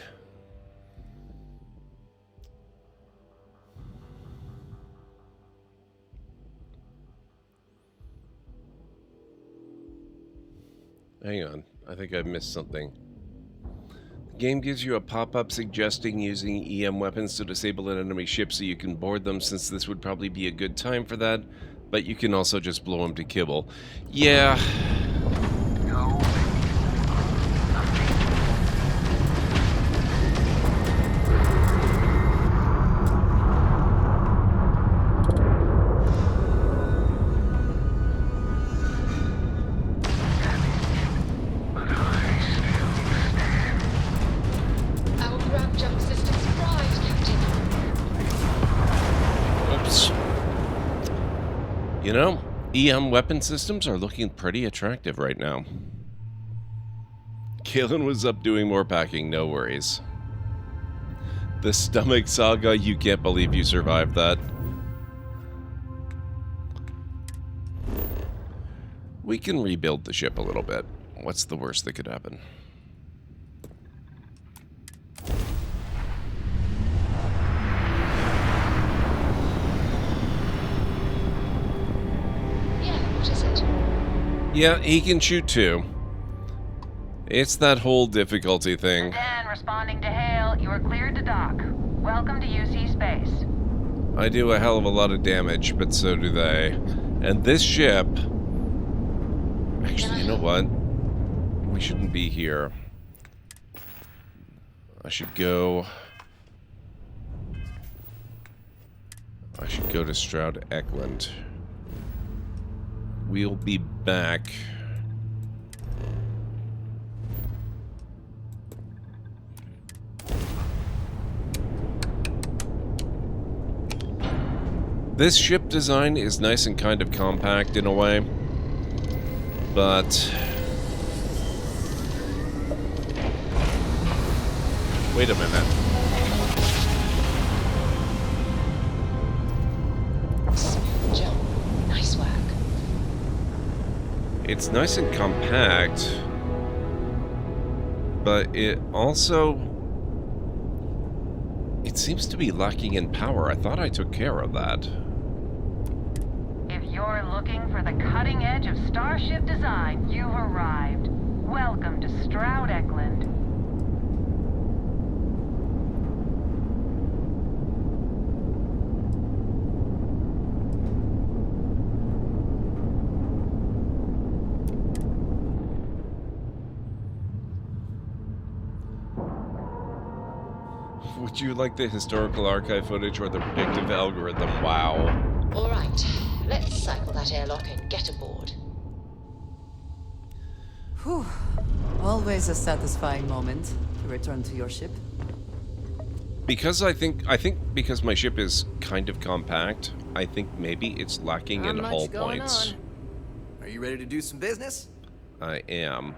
Hang on. I think I missed something. The game gives you a pop-up suggesting using EM weapons to disable an enemy ship so you can board them, since this would probably be a good time for that, but you can also just blow them to kibble. Yeah. You know, EM weapon systems are looking pretty attractive right now. Kalen was up doing more packing, no worries. The stomach saga, you can't believe you survived that. We can rebuild the ship a little bit. What's the worst that could happen? Yeah, he can shoot too. It's that whole difficulty thing. Dan responding to hail. You are cleared to dock. Welcome to UC space. I do a hell of a lot of damage, but so do they. And this ship... Actually, you know what? We shouldn't be here. I should go to Stroud Eklund. We'll be back. This ship design is nice and kind of compact in a way, but... Wait a minute. Joe, nice work. It's nice and compact, but it also... It seems to be lacking in power. I thought I took care of that. If you're looking for the cutting edge of starship design, you've arrived. Welcome to Stroud Eklund. Would you like the historical archive footage or the predictive algorithm? Wow. Alright, let's cycle that airlock and get aboard. Whew. Always a satisfying moment to return to your ship. Because I think because my ship is kind of compact, I think maybe it's lacking in hull points. Are you ready to do some business? I am.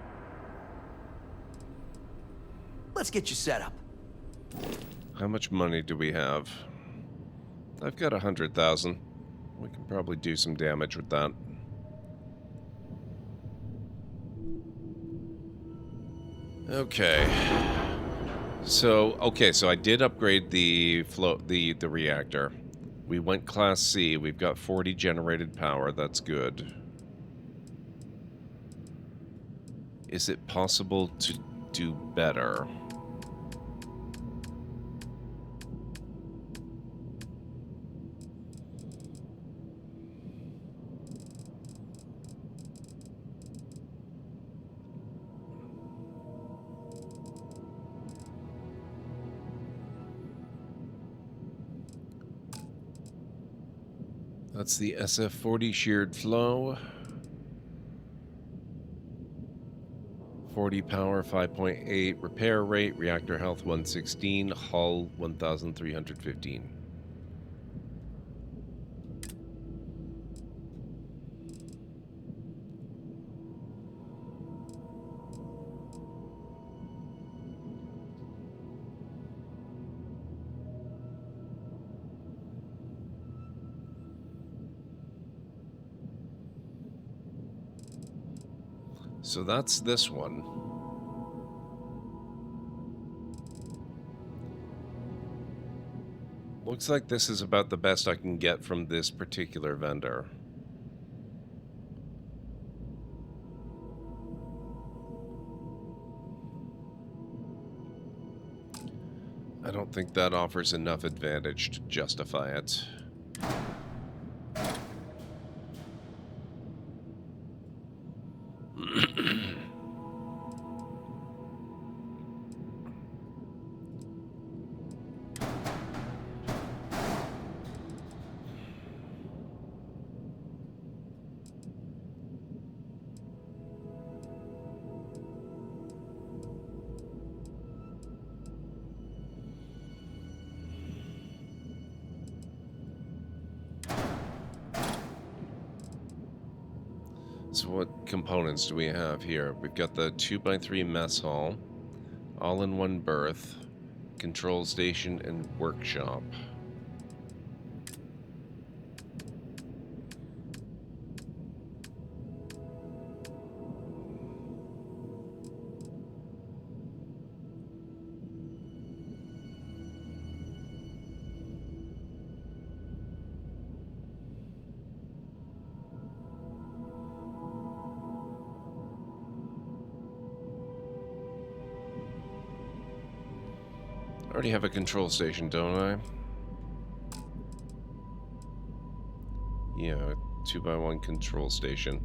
Let's get you set up. How much money do we have? I've got 100,000. We can probably do some damage with that. Okay. So I did upgrade the reactor. We went Class C. We've got 40 generated power. That's good. Is it possible to do better? That's the SF-40 sheared flow. 40 power, 5.8. Repair rate, reactor health 116, hull 1,315. So that's this one. Looks like this is about the best I can get from this particular vendor. I don't think that offers enough advantage to justify it. So what components do we have here? We've got the 2x3 mess hall, all-in-one berth, control station, and workshop. I already have a control station, don't I? Yeah, a 2x1 control station.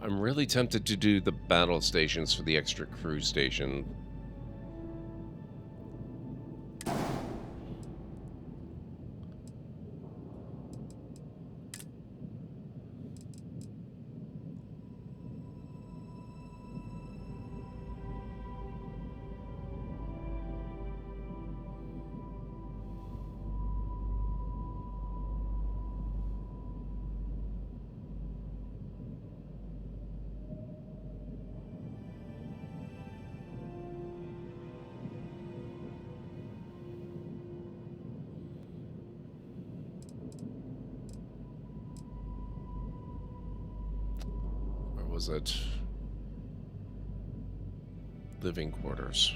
I'm really tempted to do the battle stations for the extra crew station. Was it living quarters?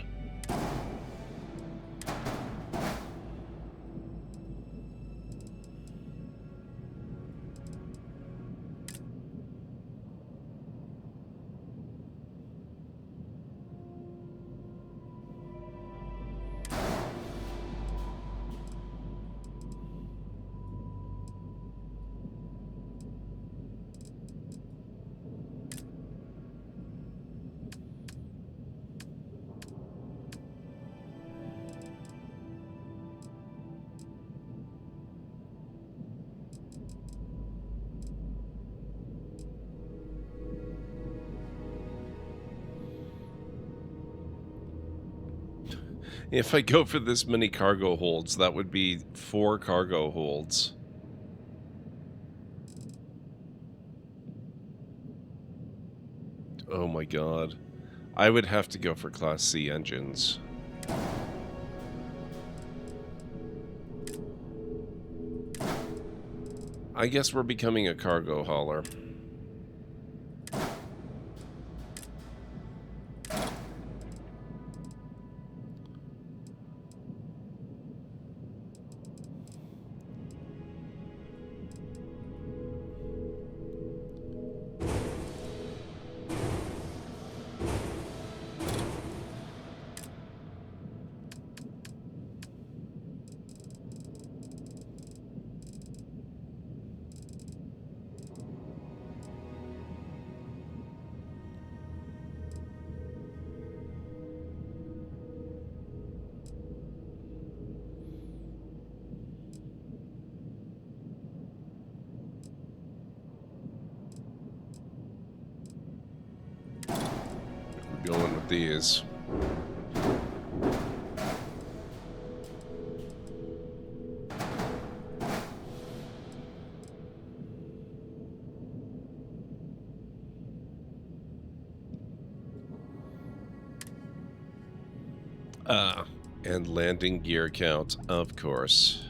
If I go for this many cargo holds, that would be 4 cargo holds. Oh my god. I would have to go for Class C engines. I guess we're becoming a cargo hauler. Going with these. And landing gear count, of course.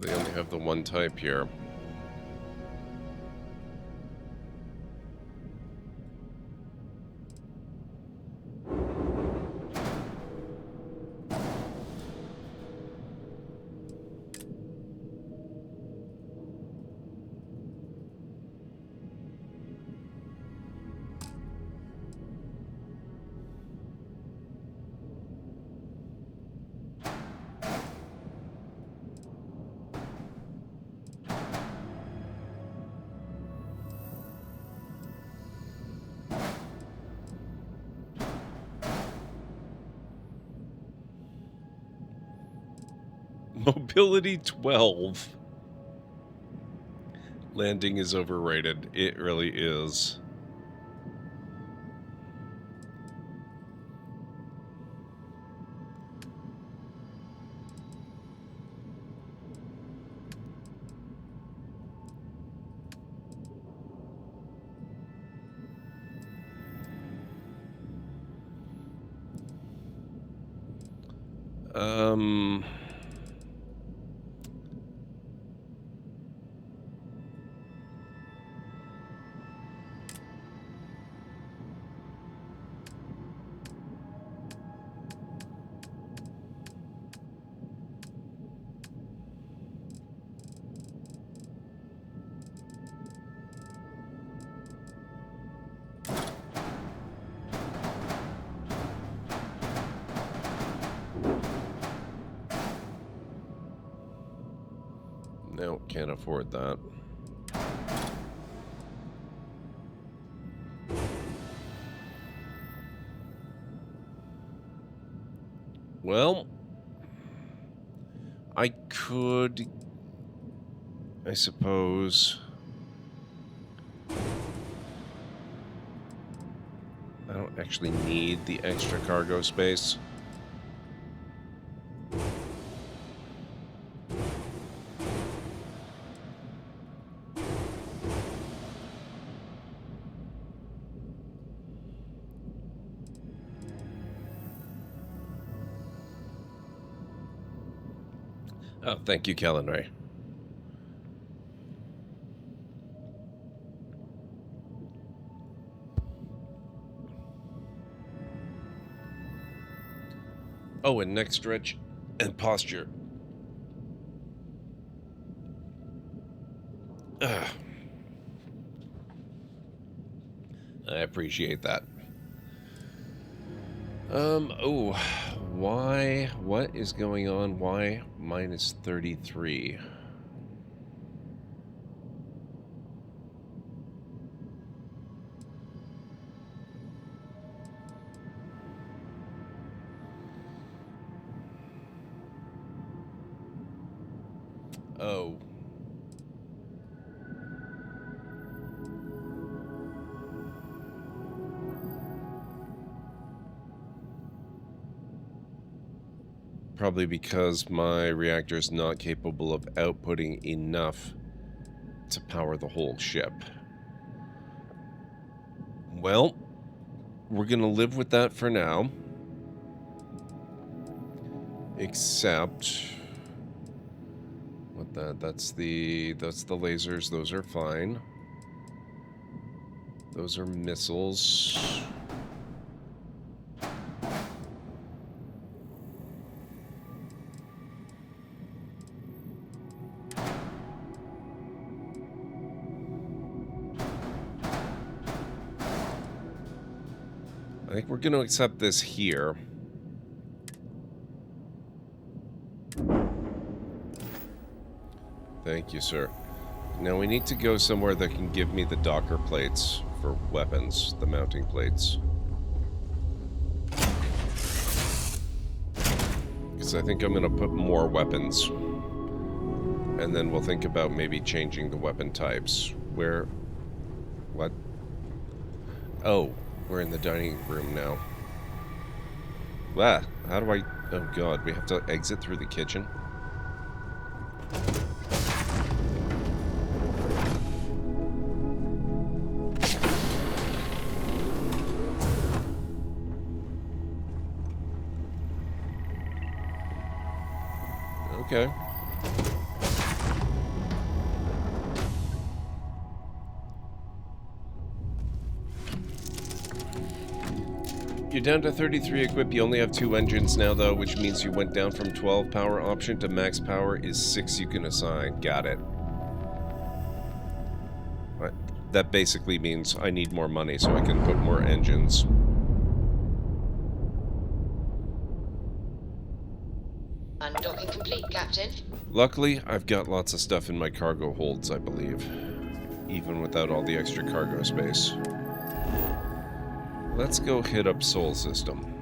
They only have the one type here. Mobility 12. Landing is overrated. It really is. No, can't afford that. Well, I could, I suppose. I don't actually need the extra cargo space. Oh, thank you, Kellen Ray. Oh, and neck stretch and posture. I appreciate that. Oh, why? What is going on? Why minus 33? Oh. Probably because my reactor is not capable of outputting enough to power the whole ship. Well, we're going to live with that for now. Except what that's the lasers, those are fine. Those are missiles. I think we're going to accept this here. Thank you, sir. Now we need to go somewhere that can give me the Docker plates for weapons, the mounting plates. Because I think I'm going to put more weapons. And then we'll think about maybe changing the weapon types. Where... What? Oh, we're in the dining room now. Ah, how do I... Oh god, we have to exit through the kitchen? Okay. You're down to 33 equip. You only have 2 engines now, though, which means you went down from 12 power option to max power is 6 you can assign. Got it. That basically means I need more money so I can put more engines. Undocking complete, Captain. Luckily, I've got lots of stuff in my cargo holds, I believe. Even without all the extra cargo space. Let's go hit up Sol System.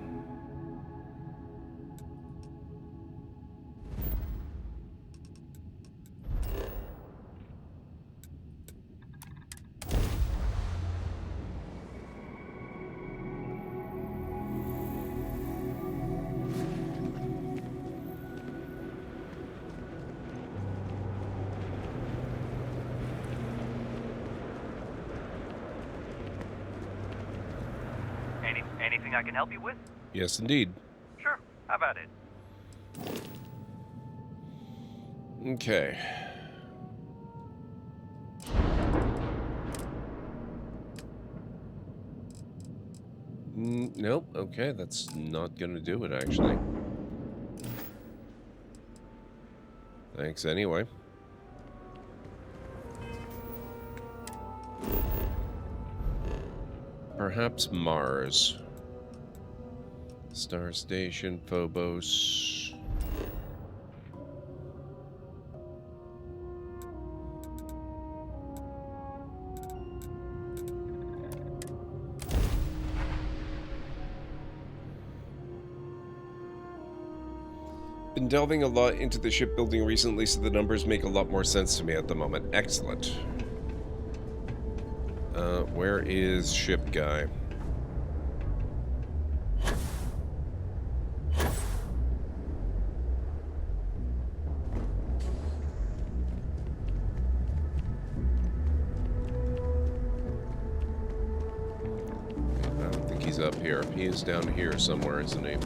Anything I can help you with? Yes, indeed. Sure. How about it? Okay. Nope. Okay, that's not gonna do it, actually. Thanks anyway. Perhaps Mars. Star Station, Phobos. Been delving a lot into the shipbuilding recently, so the numbers make a lot more sense to me at the moment. Excellent. Where is ship guy? I don't think he's up here. He is down here somewhere, isn't he?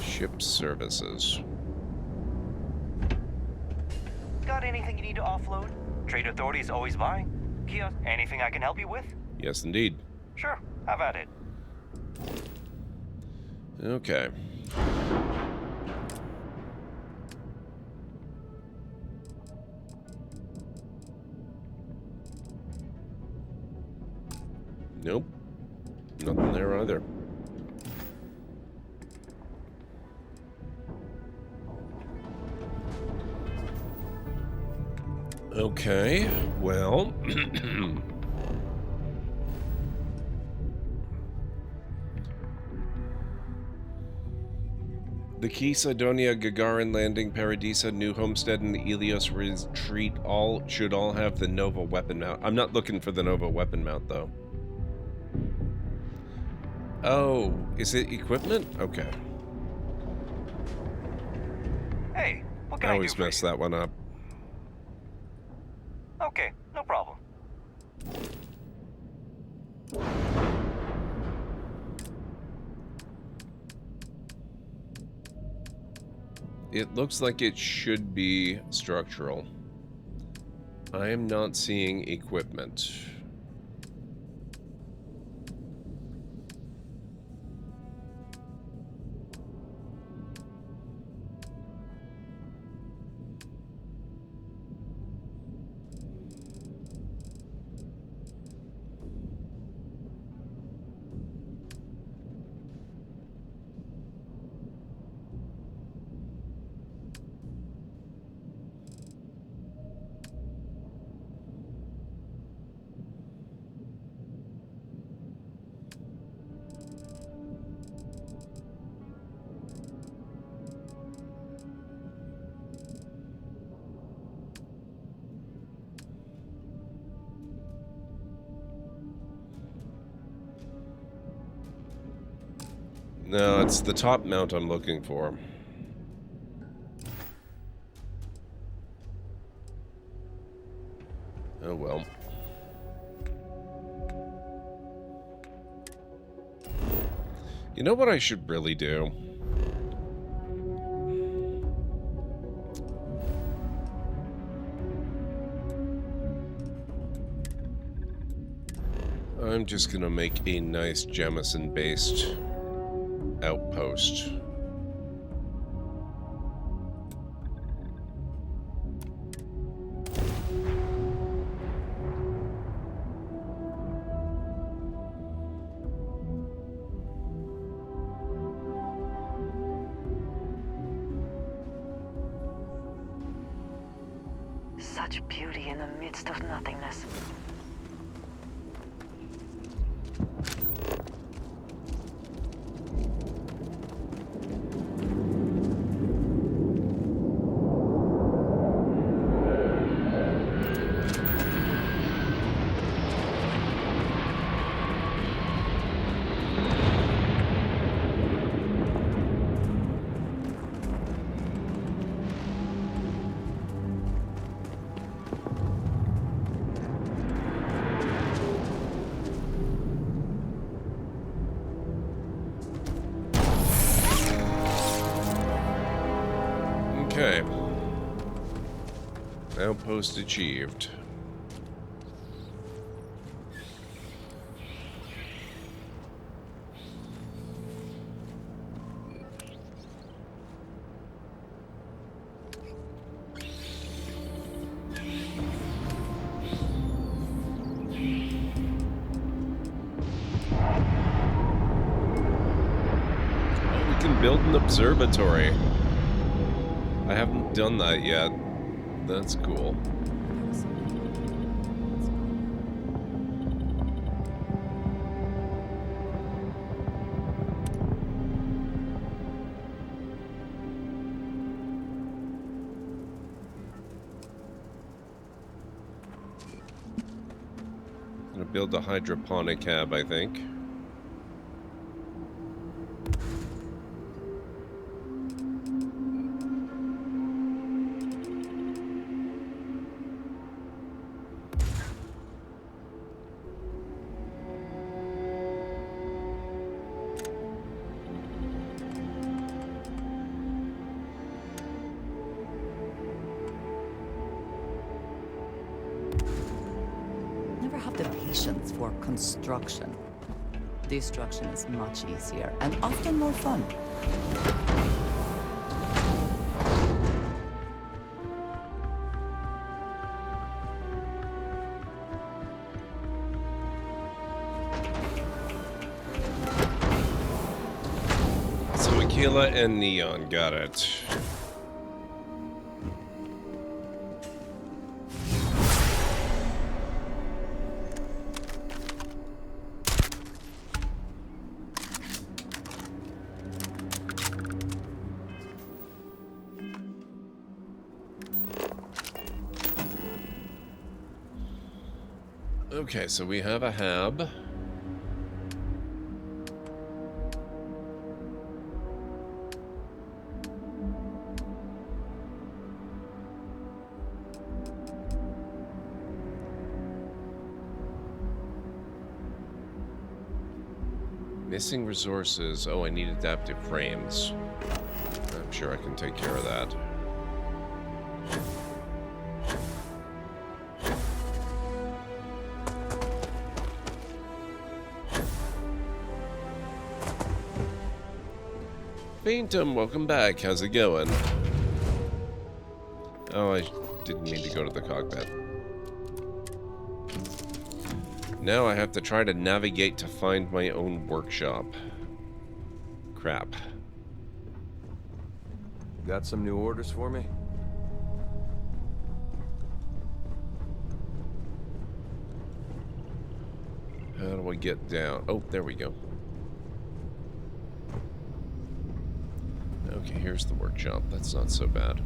Ship services. Got anything you need to offload? Trade Authority is always buying. Kiosk, anything I can help you with? Yes, indeed. Sure. How about it? Okay. Nope. Nothing there either. Okay, well... The Key, Sidonia, Gagarin Landing, Paradisa, New Homestead, and the Elios Retreat should all have the Nova weapon mount. I'm not looking for the Nova weapon mount, though. Oh, is it equipment? Okay. Hey, what can I I do always for mess that one up. Okay, no problem. It looks like it should be structural. I am not seeing equipment. No, it's the top mount I'm looking for. Oh well. You know what I should really do? I'm just gonna make a nice Jamison-based outpost. Such beauty in the midst of nothingness. Okay. Outpost achieved. Oh, we can build an observatory. I haven't done that yet. That's cool. Gonna build a hydroponic hab, I think. Never have the patience for construction. Destruction is much easier and often more fun. Kayla and Neon, got it. Okay, so we have a hab. Missing resources. Oh, I need adaptive frames. I'm sure I can take care of that. Phantom, welcome back. How's it going? Oh, I didn't mean to go to the cockpit. Now I have to try to navigate to find my own workshop. Crap. Got some new orders for me? How do I get down? Oh, there we go. Okay, here's the workshop. That's not so bad.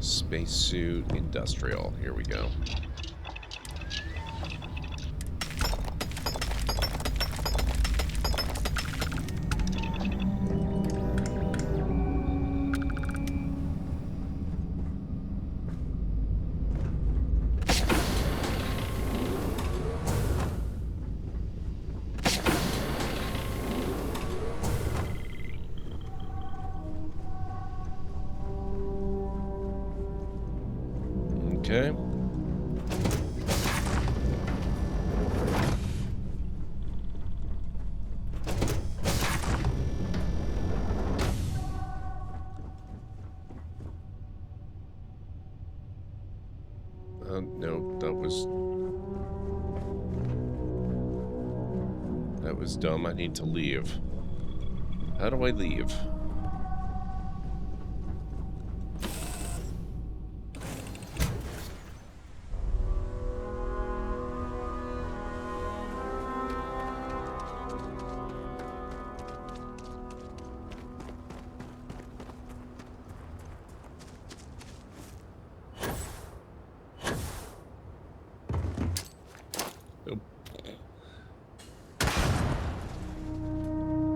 Spacesuit industrial. Here we go. Okay. No, that was dumb. I need to leave. How do I leave?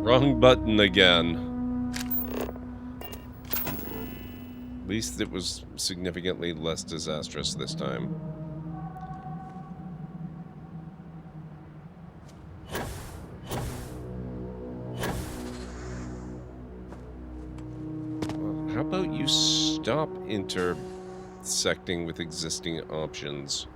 Wrong button again. At least it was significantly less disastrous this time. Well, how about you stop intersecting with existing options?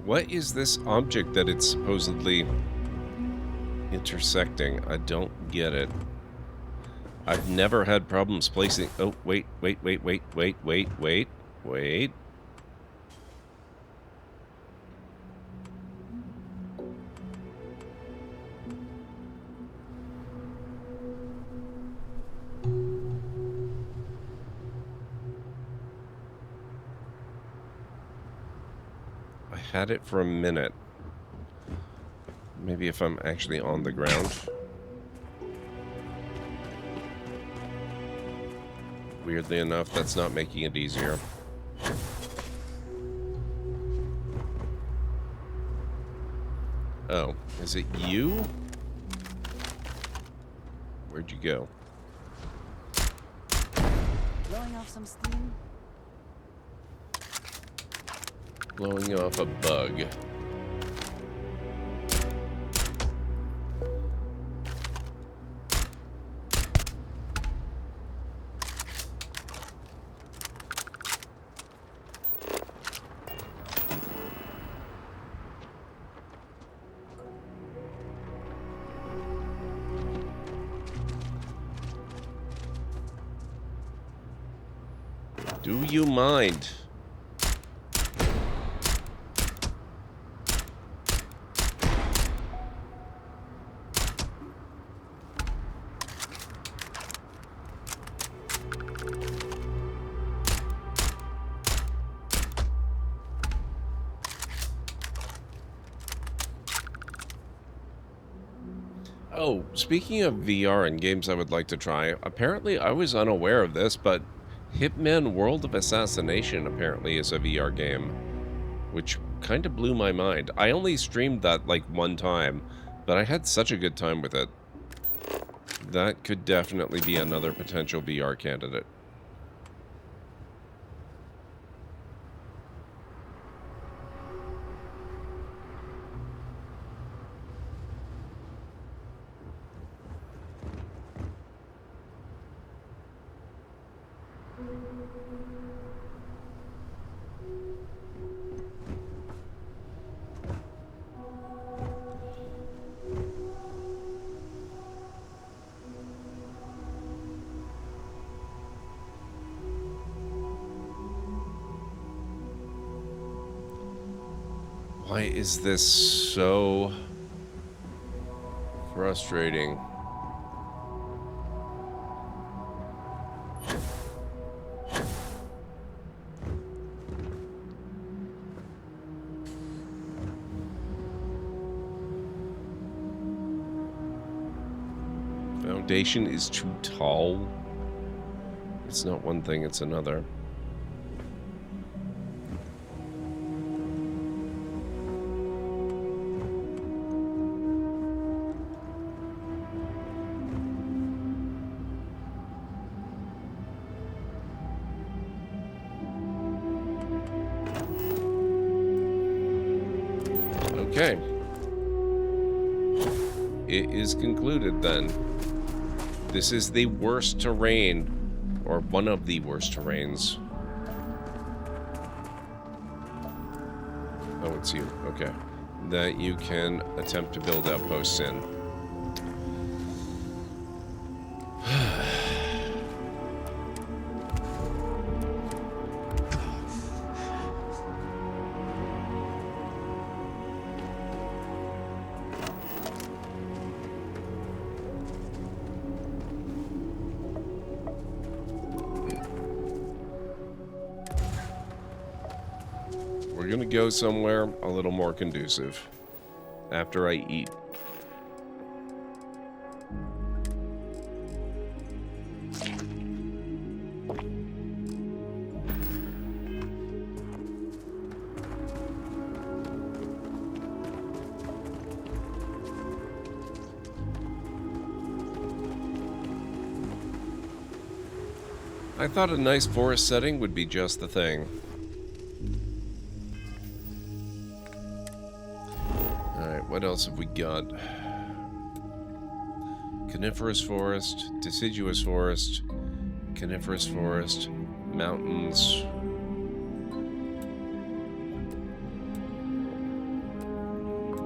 What is this object that it's supposedly intersecting? I don't get it. I've never had problems placing... Oh, wait. Had it for a minute. Maybe if I'm actually on the ground. Weirdly enough, that's not making it easier. Oh, is it you? Where'd you go? Blowing off some steam? Blowing off a bug. Do you mind? Oh, speaking of VR and games I would like to try, apparently I was unaware of this, but Hitman World of Assassination apparently is a VR game, which kind of blew my mind. I only streamed that like one time, but I had such a good time with it. That could definitely be another potential VR candidate. Why is this so frustrating? Foundation is too tall. It's not one thing, it's another. Okay. It is concluded then. This is the worst terrain, or one of the worst terrains. Oh, it's you. Okay. That you can attempt to build outposts in. We're gonna go somewhere a little more conducive after I eat. I thought a nice forest setting would be just the thing. Alright, what else have we got? Coniferous forest, deciduous forest, coniferous forest, mountains.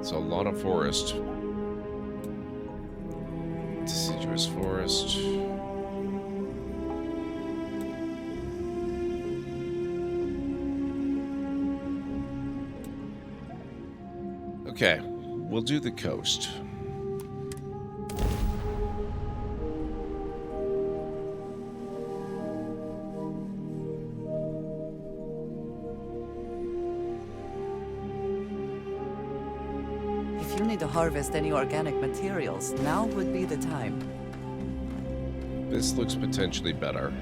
It's a lot of forest. Deciduous forest. Okay, we'll do the coast. If you need to harvest any organic materials, now would be the time. This looks potentially better.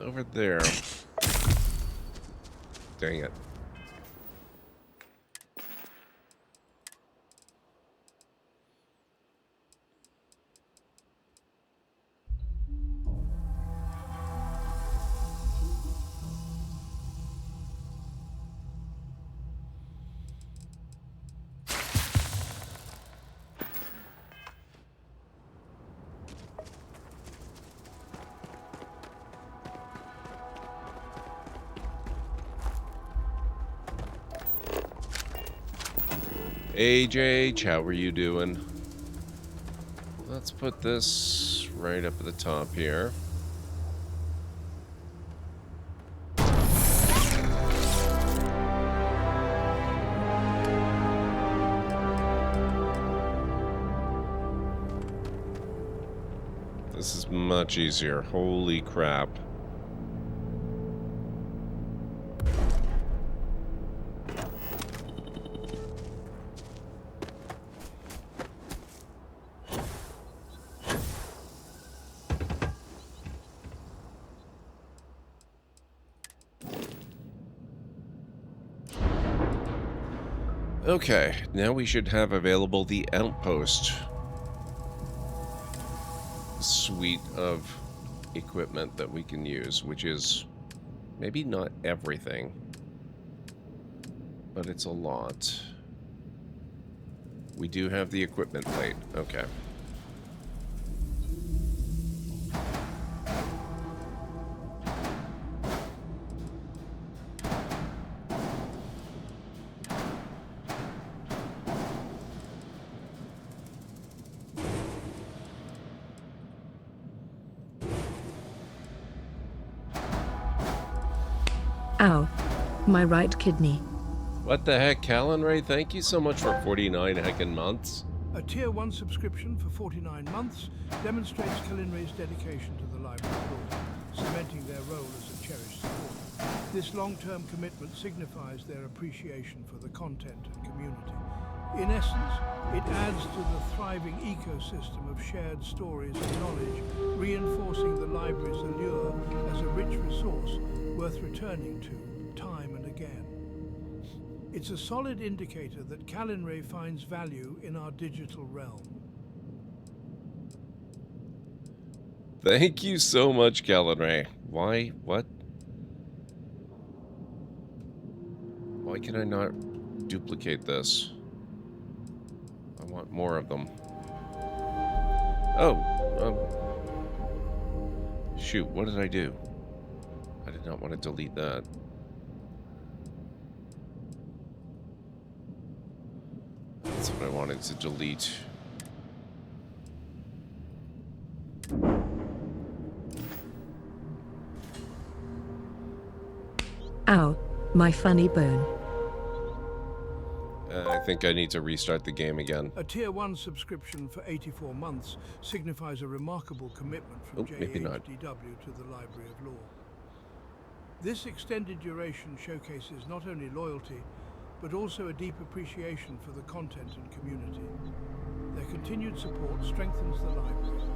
Over there. Dang it. AJ, how are you doing? Let's put this right up at the top here. This is much easier. Holy crap. Okay, now we should have available the Outpost suite of equipment that we can use, which is maybe not everything, but it's a lot. We do have the equipment plate. Okay. Ow. My right kidney. What the heck, Callan Ray? Thank you so much for 49 heckin' months. A Tier 1 subscription for 49 months demonstrates Kalinre's dedication to the Library of Law, cementing their role as a cherished supporter. This long-term commitment signifies their appreciation for the content and community. In essence, it adds to the thriving ecosystem of shared stories and knowledge, reinforcing the library's allure as a rich resource worth returning to time and again. It's a solid indicator that Kalinre finds value in our digital realm. Thank you so much, Callan Ray. Why? What? Why can I not duplicate this? I want more of them. Oh, shoot, what did I do? I did not want to delete that. That's what I wanted to delete. Ow, my funny bone. I think I need to restart the game again. A Tier 1 subscription for 84 months signifies a remarkable commitment from JHDW to the Library of Law. This extended duration showcases not only loyalty, but also a deep appreciation for the content and community. Their continued support strengthens the library,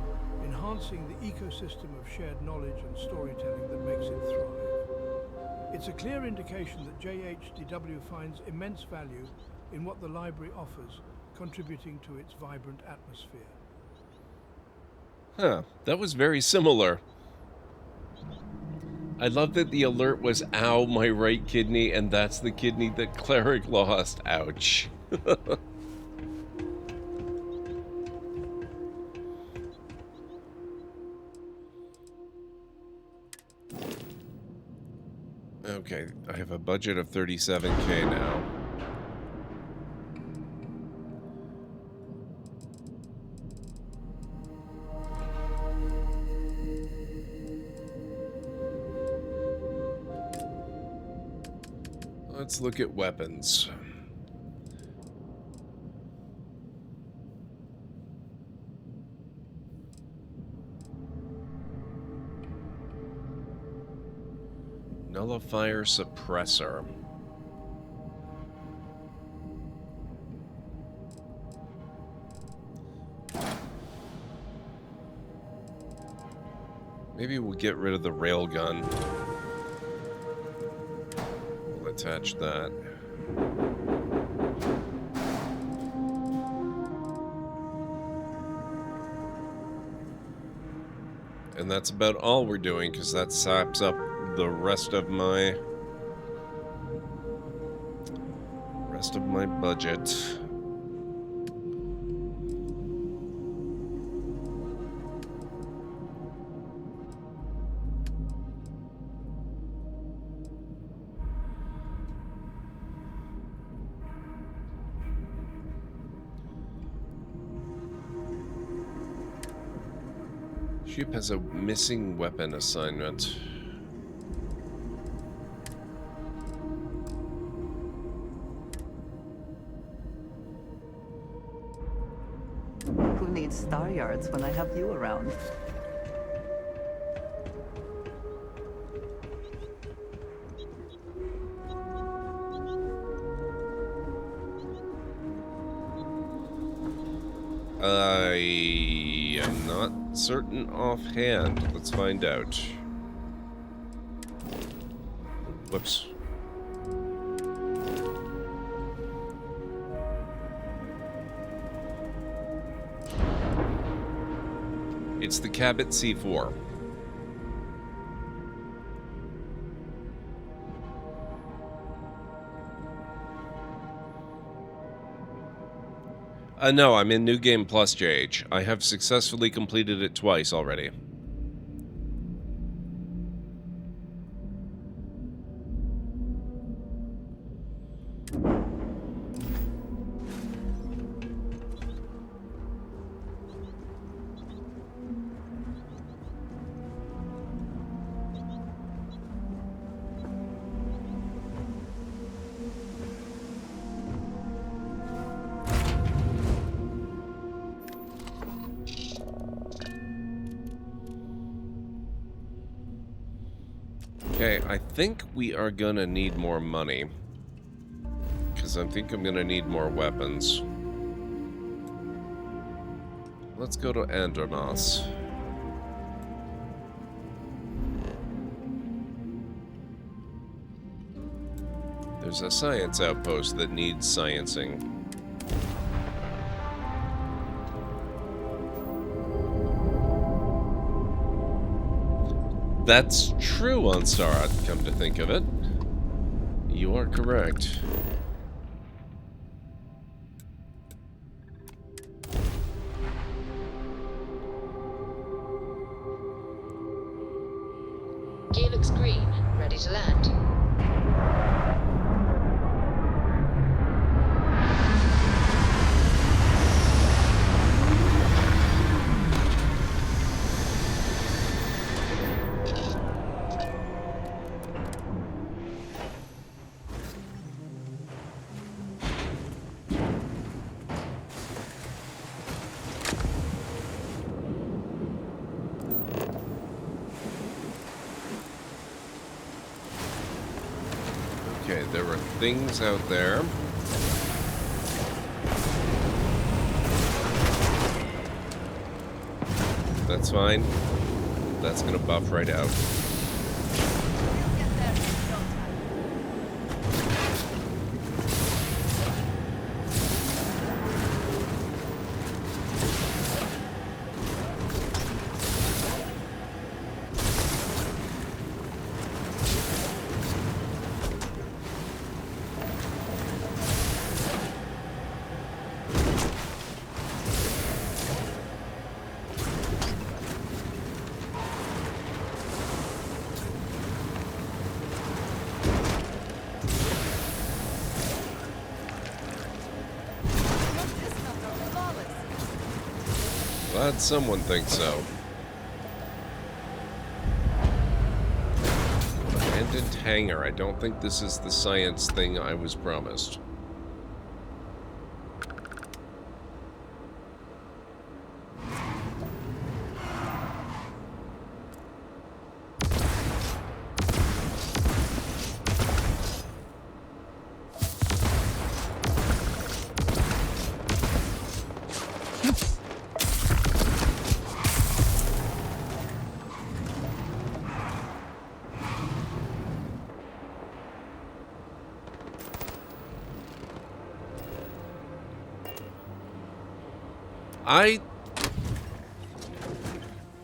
enhancing the ecosystem of shared knowledge and storytelling that makes it thrive. It's a clear indication that JHDW finds immense value in what the library offers, contributing to its vibrant atmosphere. Huh, that was very similar. I love that the alert was, ow, my right kidney, and that's the kidney that Cleric lost. Ouch. Okay, I have a budget of 37K now. Let's look at weapons. Nullifier suppressor. Maybe we'll get rid of the railgun. We'll attach that. And that's about all we're doing, because that saps up the rest of my budget. Ship has a missing weapon assignment. Who needs star yards when I have you around? I am not certain offhand. Let's find out. Whoops. It's the Cabot C4. No, I'm in New Game Plus, JH. I have successfully completed it twice already. Okay, I think we are gonna need more money. Because I think I'm gonna need more weapons. Let's go to Andronos. There's a science outpost that needs sciencing. That's true on Starot, come to think of it. You are correct. Gear looks green, ready to land. Okay, there are things out there. That's fine. That's gonna buff right out. Glad someone thinks so. Abandoned hangar. I don't think this is the science thing I was promised.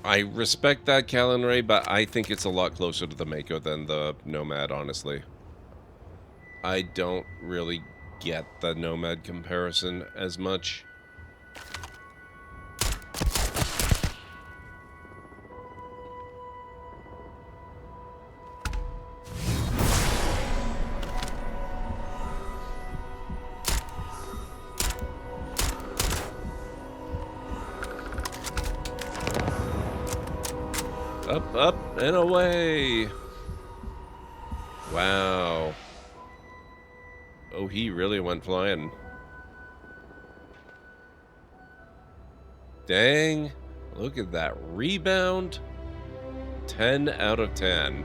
I respect that, Callan Ray, but I think it's a lot closer to the Mako than the Nomad, honestly. I don't really get the Nomad comparison as much. Up, up, and away. Wow. Oh, he really went flying. Dang. Look at that rebound. 10 out of 10.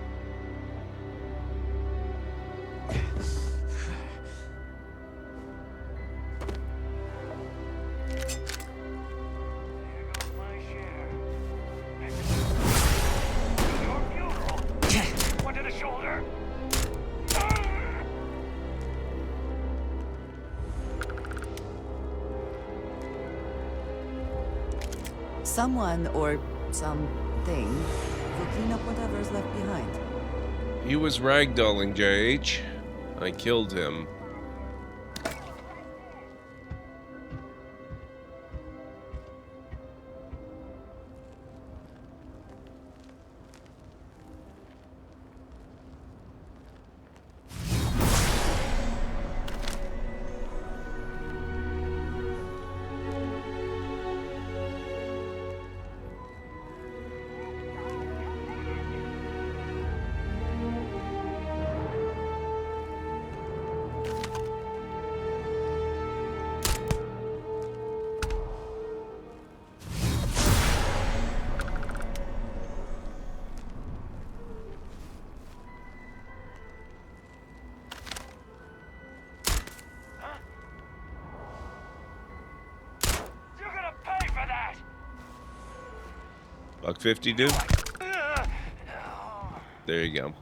Someone or something will clean up whatever's left behind. He was ragdolling, JH. I killed him. $1.50, dude? There you go.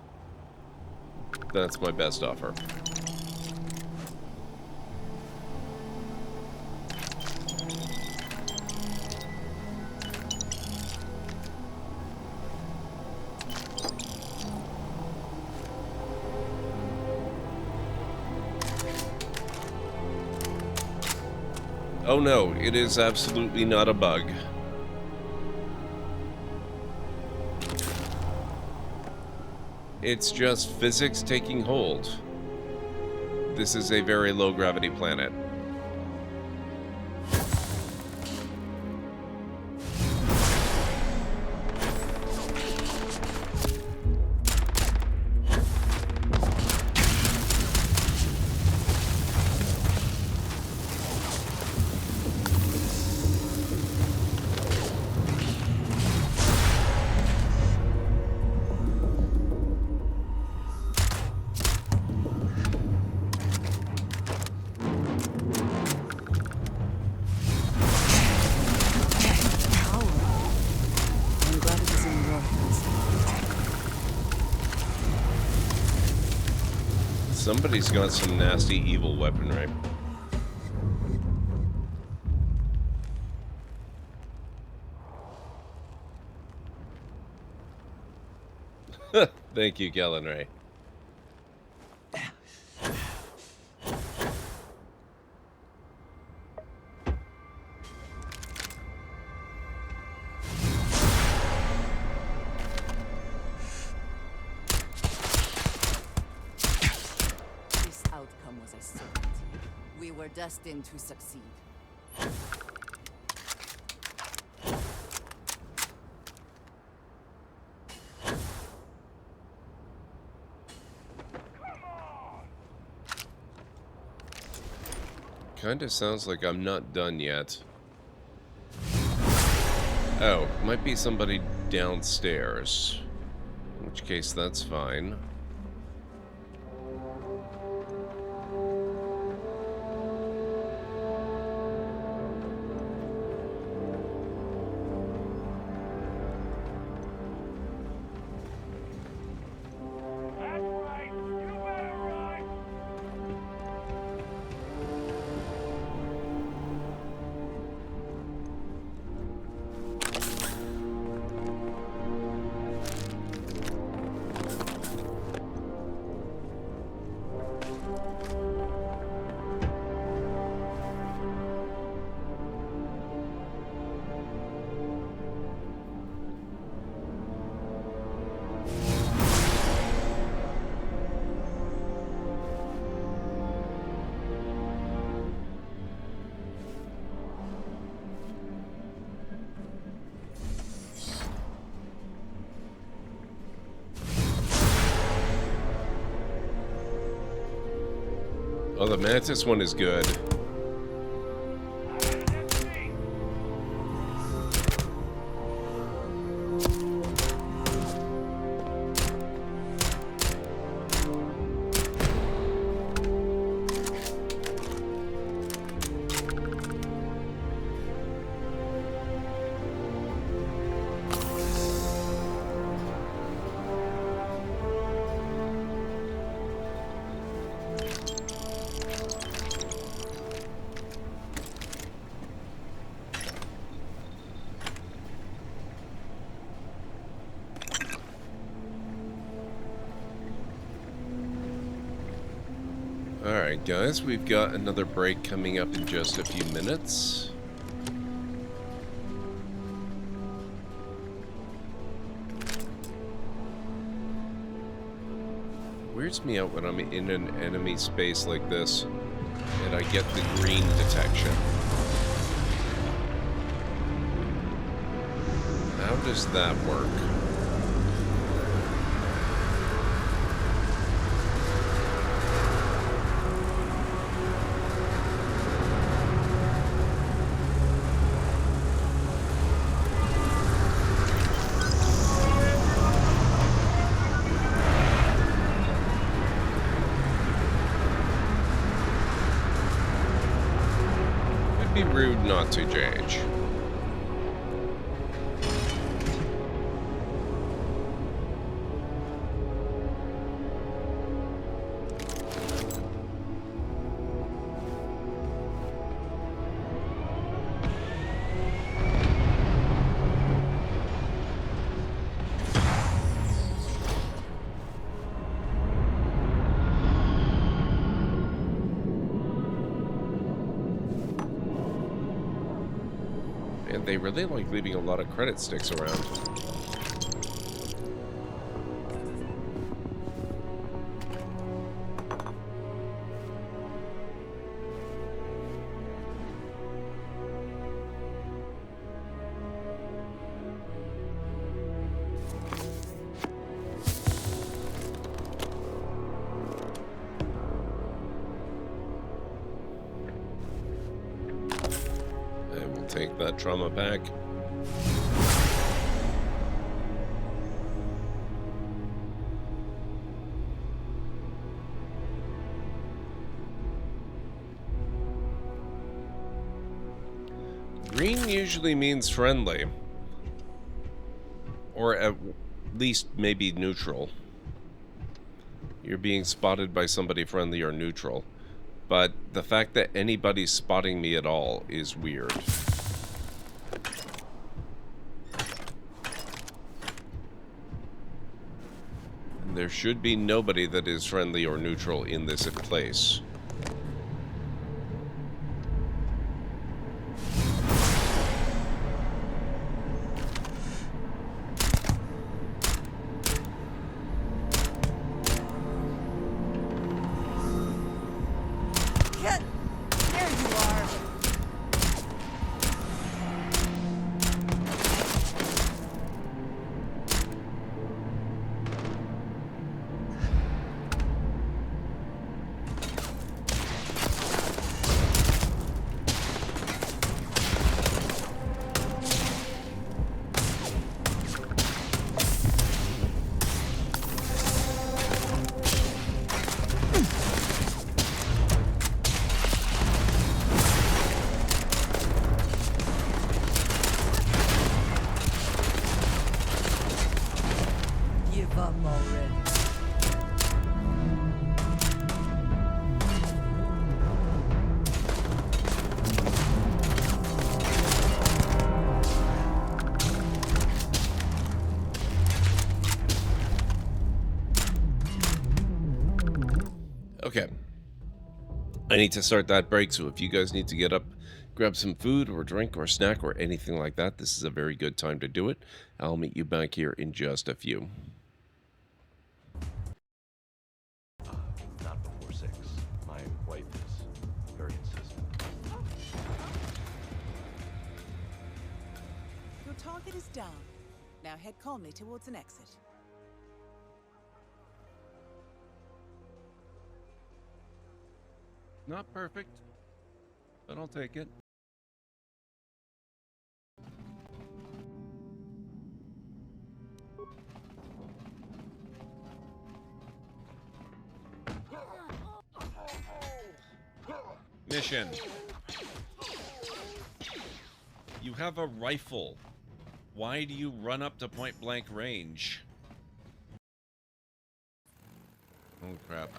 That's my best offer. Oh no, it is absolutely not a bug. It's just physics taking hold. This is a very low gravity planet. Somebody's got some nasty evil weaponry. Thank you, Kellen Ray. Destined to succeed. Kinda sounds like I'm not done yet. Oh, might be somebody downstairs. In which case, that's fine. Oh, the Mantis one is good. Alright guys, we've got another break coming up in just a few minutes. Weirds me out when I'm in an enemy space like this and I get the green detection. How does that work? Be rude not to, JH. And they really like leaving a lot of credit sticks around. Take that trauma back. Green usually means friendly. Or at least maybe neutral. You're being spotted by somebody friendly or neutral. But the fact that anybody's spotting me at all is weird. There should be nobody that is friendly or neutral in this place. There you are. Give up already. Okay. I need to start that break, so if you guys need to get up, grab some food or drink or snack or anything like that, this is a very good time to do it. I'll meet you back here in just a few. Not before 6. My wife is very insistent. Your target is down. Now head calmly towards an exit. Not perfect, but I'll take it. Mission. You have a rifle. Why do you run up to point blank range? Oh crap.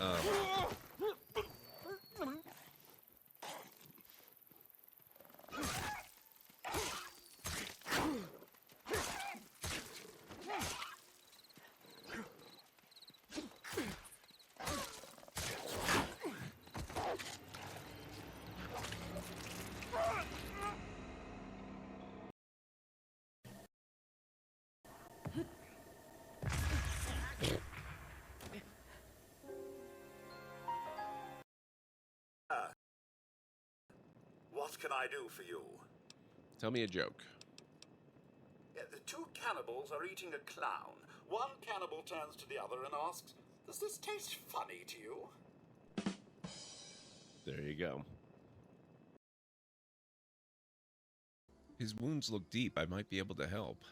What can I do for you? Tell me a joke. The two cannibals are eating a clown. One cannibal turns to the other and asks, "Does this taste funny to you?" There you go. His wounds look deep. I might be able to help.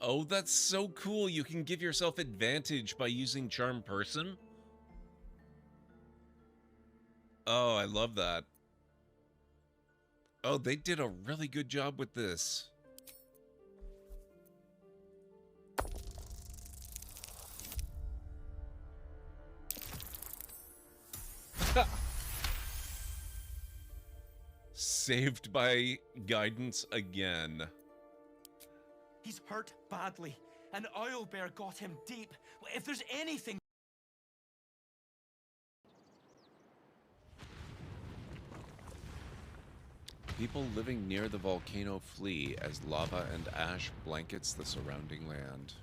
Oh, that's so cool. You can give yourself advantage by using Charm Person. Oh, I love that. Oh, they did a really good job with this. Saved by guidance again. He's hurt badly. An owlbear got him deep. If there's anything... People living near the volcano flee as lava and ash blankets the surrounding land.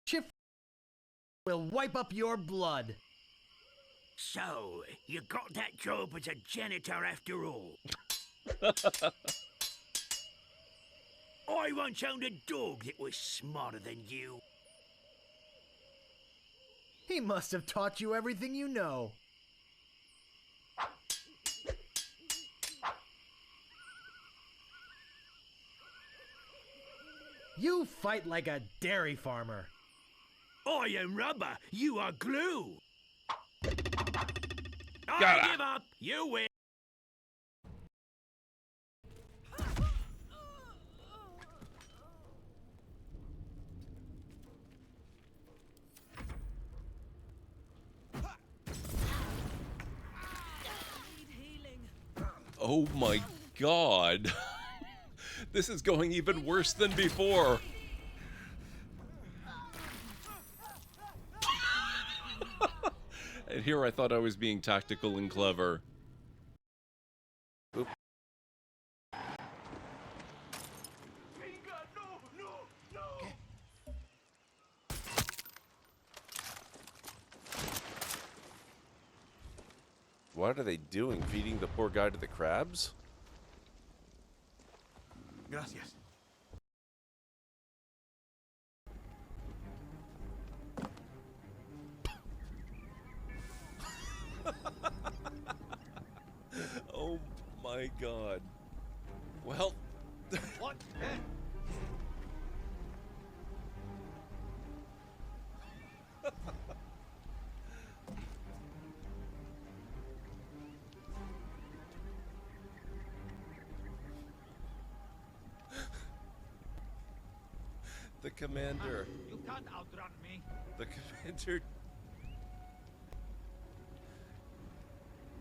Shift will wipe up your blood. So, you got that job as a janitor after all? I once owned a dog that was smarter than you. He must have taught you everything you know. You fight like a dairy farmer. I am rubber, you are glue. Got I give up, you win. Oh my god. This is going even worse than before. And here I thought I was being tactical and clever. Oop. What are they doing? Feeding the poor guy to the crabs? Gracias. Oh my god. Well... What? The commander. You can't outrun me. The commander.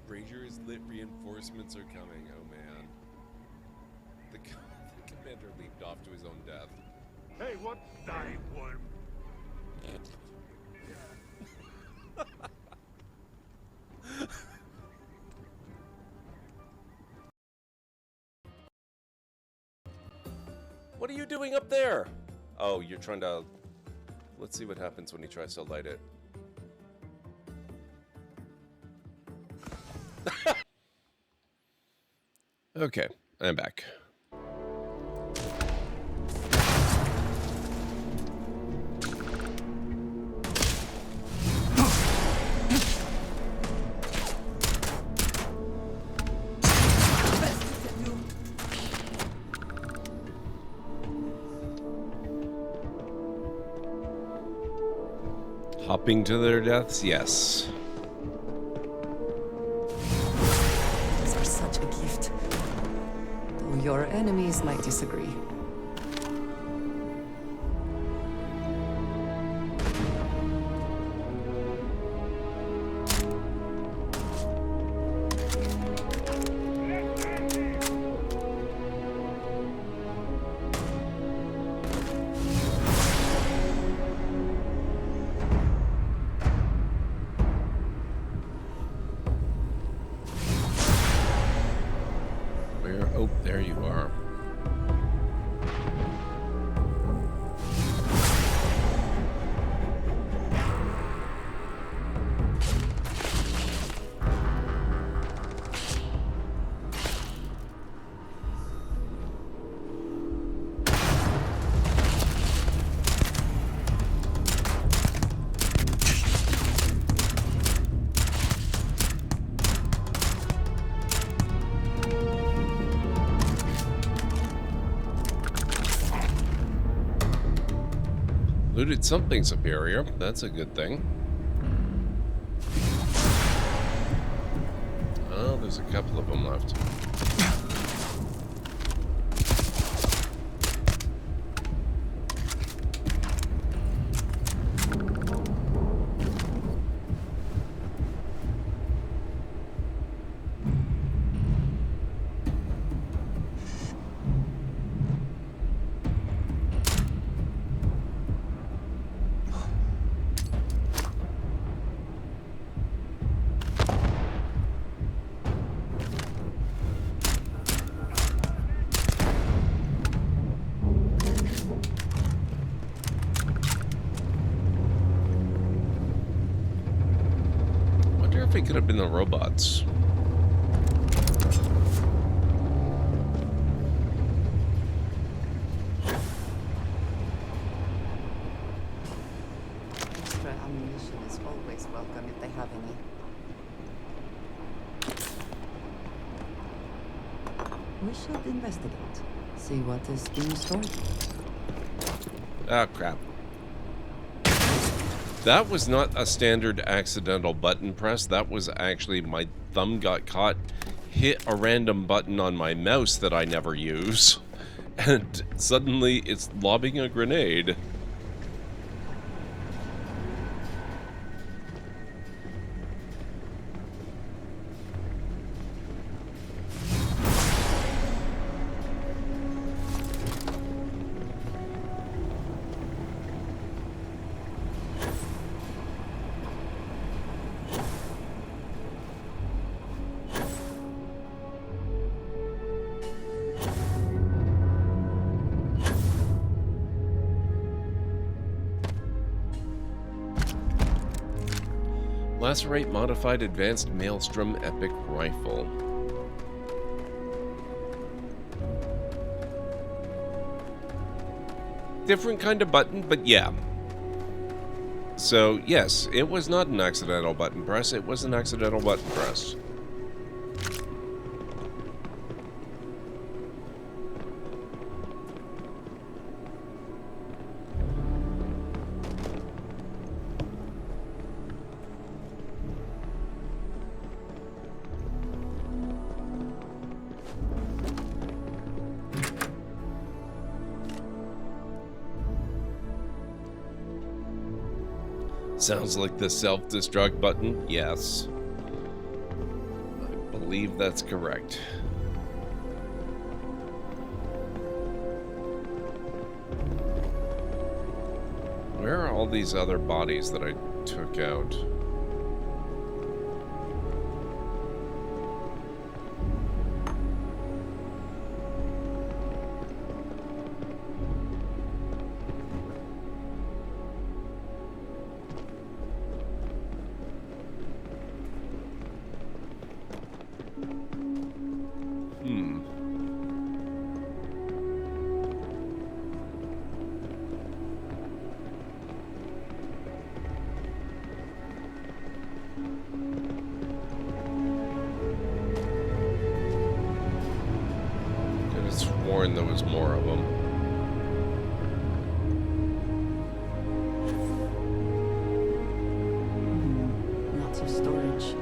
Rangers lit reinforcements are coming. Oh man. The commander leaped off to his own death. Hey, what? Die, worm. What are you doing up there? Oh, you're trying to... Let's see what happens when he tries to light it. Okay, I'm back. Hopping to their deaths, yes. These are such a gift. Though your enemies might disagree. Oh, there you are. Looted something superior. That's a good thing. Oh, there's a couple of them left. It could have been the robots. Extra ammunition is always welcome if they have any. We should investigate. See what is being stored. Oh, crap. That was not a standard accidental button press. That was actually my thumb got caught, hit a random button on my mouse that I never use, and suddenly it's lobbing a grenade. Lacerate modified advanced maelstrom epic rifle. Different kind of button, but yeah. So yes, it was not an accidental button press, it was an accidental button press. Sounds like the self-destruct button? Yes. I believe that's correct. Where are all these other bodies that I took out? sworn there was more of them. Lots of storage.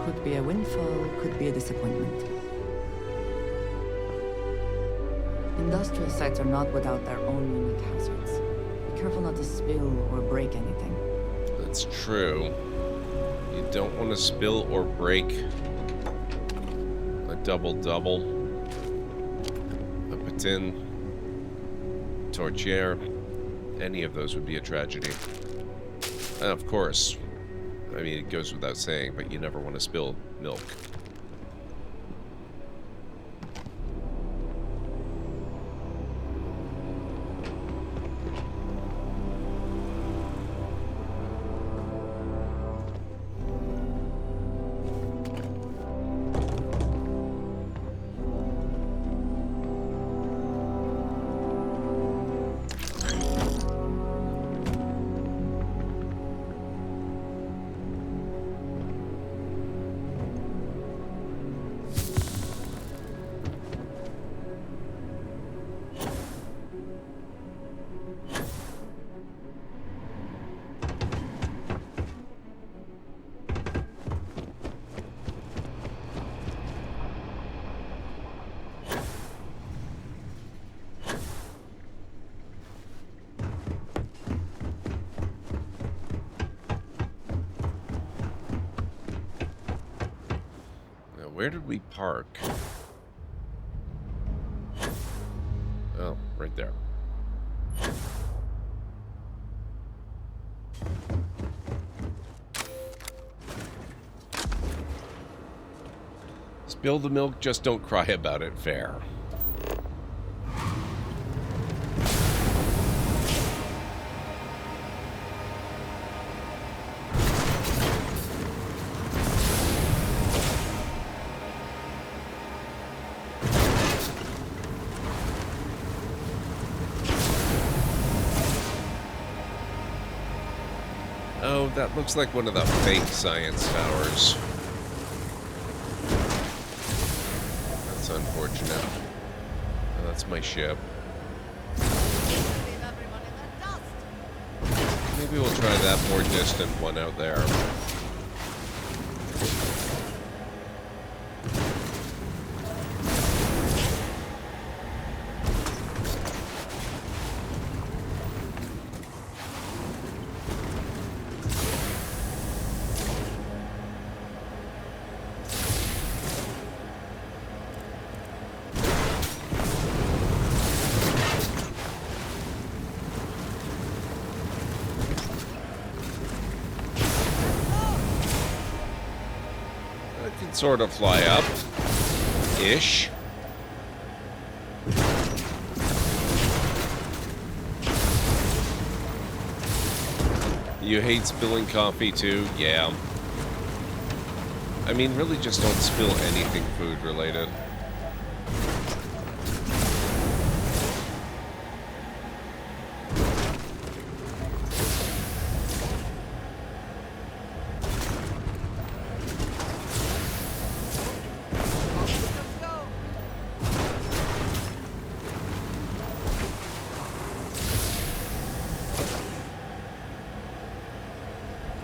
Could be a windfall, could be a disappointment. Industrial sites are not without their own unique hazards. Be careful not to spill or break anything. That's true. You don't want to spill or break a double-double, a patin, torchiere. Any of those would be a tragedy. And of course, I mean, it goes without saying, but you never want to spill milk. Where did we park? Oh, right there. Spill the milk, just don't cry about it. Fair. Oh, that looks like one of the fake science towers. That's unfortunate. Oh, that's my ship. Maybe we'll try that more distant one out there. Sort of fly up ish. You hate spilling coffee too? Yeah. I mean, really just don't spill anything food related.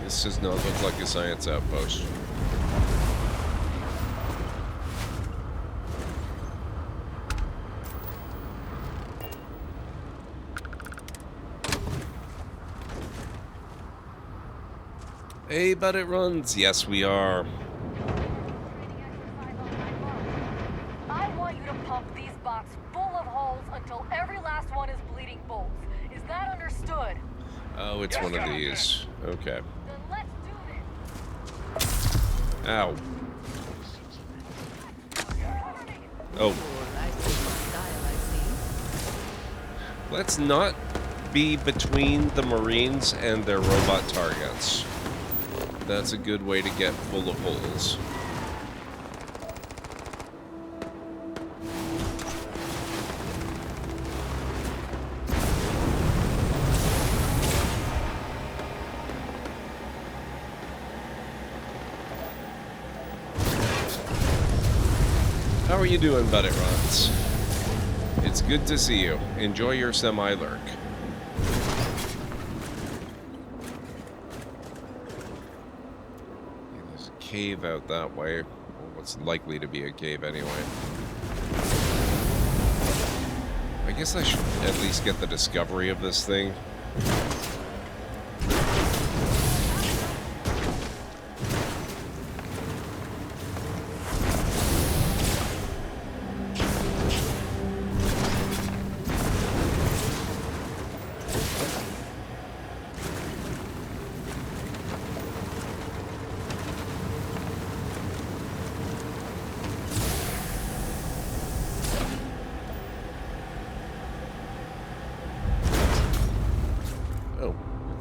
This does not look like a science outpost. Hey, but it runs. Yes, we are. I want you to pump these boxes full of holes until every last one is bleeding bolts. Is that understood? Oh, it's one of these. Okay. Then let's do this. Ow. Oh. Let's not be between the Marines and their robot targets. That's a good way to get full of holes. How are you doing, But It Runs? It's good to see you. Enjoy your semi-lurk. There's a cave out that way. Or what's likely to be a cave anyway. I guess I should at least get the discovery of this thing.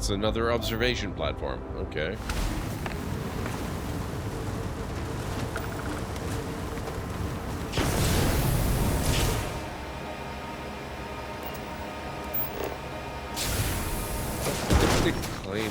Another observation platform. Okay. Lipstick Claymore.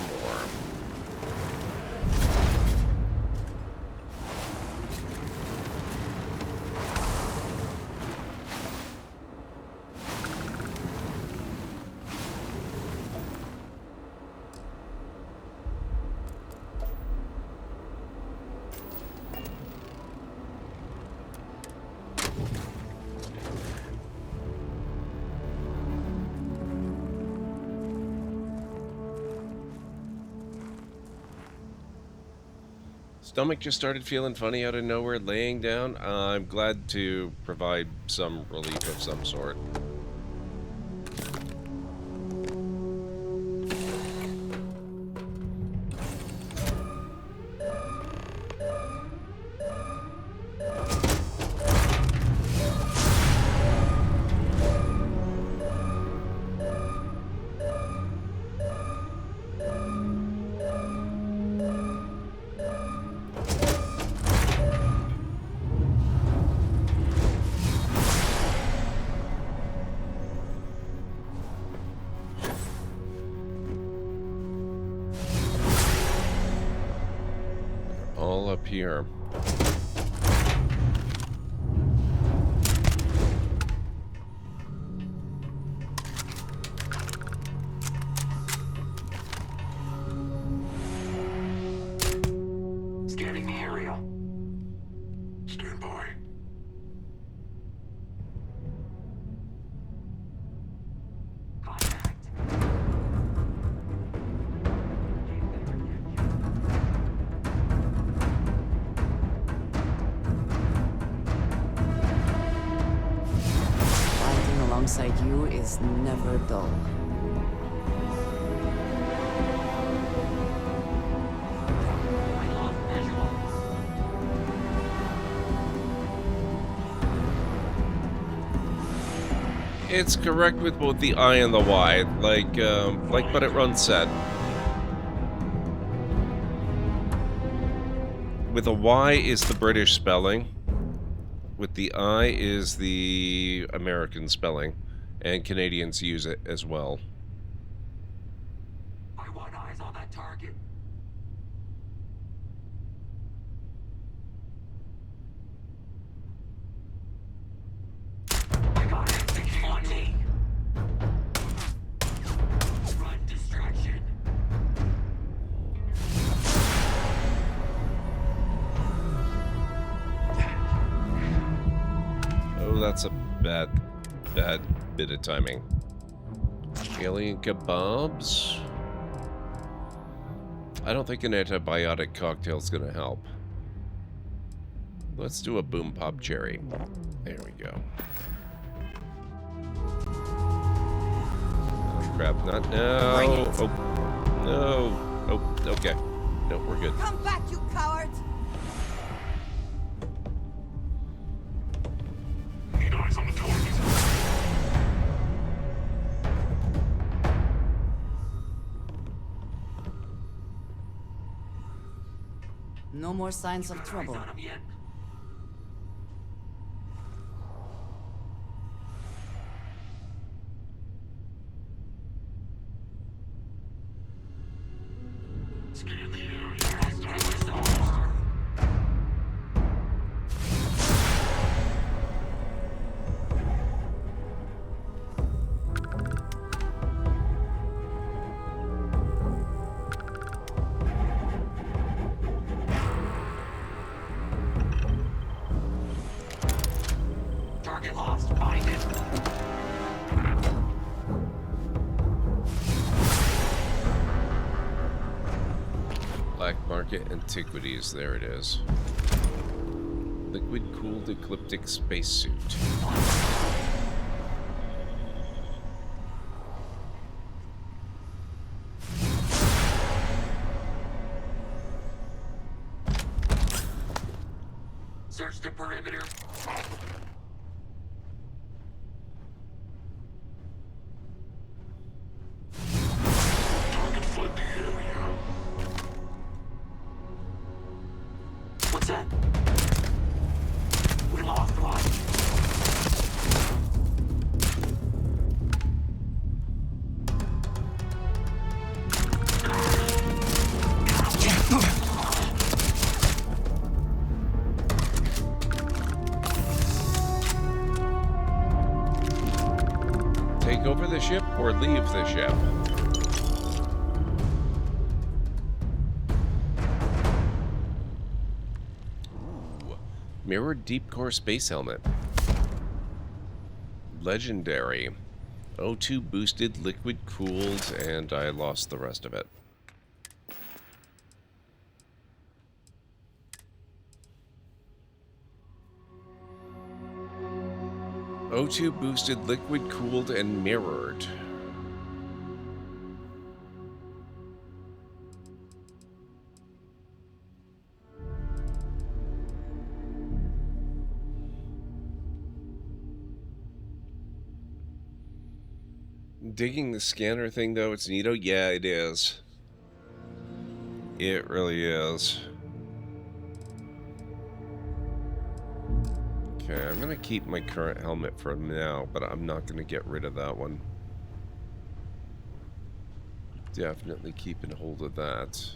Stomach just started feeling funny out of nowhere, laying down. I'm glad to provide some relief of some sort. Here. Scanning the area. Stand by. Alongside you is never dull. It's correct with both the I and the Y, like But It Runs said. With a Y is the British spelling. With the I is the American spelling, and Canadians use it as well. I want eyes on that target. I got it. On me. Run distraction. Oh, that's a bad bit of timing. Alien kebabs? I don't think an antibiotic cocktail's gonna help. Let's do a boom pop cherry. There we go. Oh, crap, not now. Oh, no. Oh, okay. No, we're good. Come back, you cowards! Need eyes on the target. No more signs of trouble. Antiquities, there it is. Liquid-cooled ecliptic spacesuit. Search the perimeter. Target fled the area. What's that? We lost one. Take over the ship or leave the ship? Ooh. Mirrored deep core space helmet. Legendary. O2 boosted, liquid cooled, and I lost the rest of it. O2 boosted, liquid cooled, and mirrored. Digging the scanner thing, though, it's neato. Yeah, it is. It really is. Okay, I'm gonna keep my current helmet for now, but I'm not gonna get rid of that one. Definitely keeping hold of that.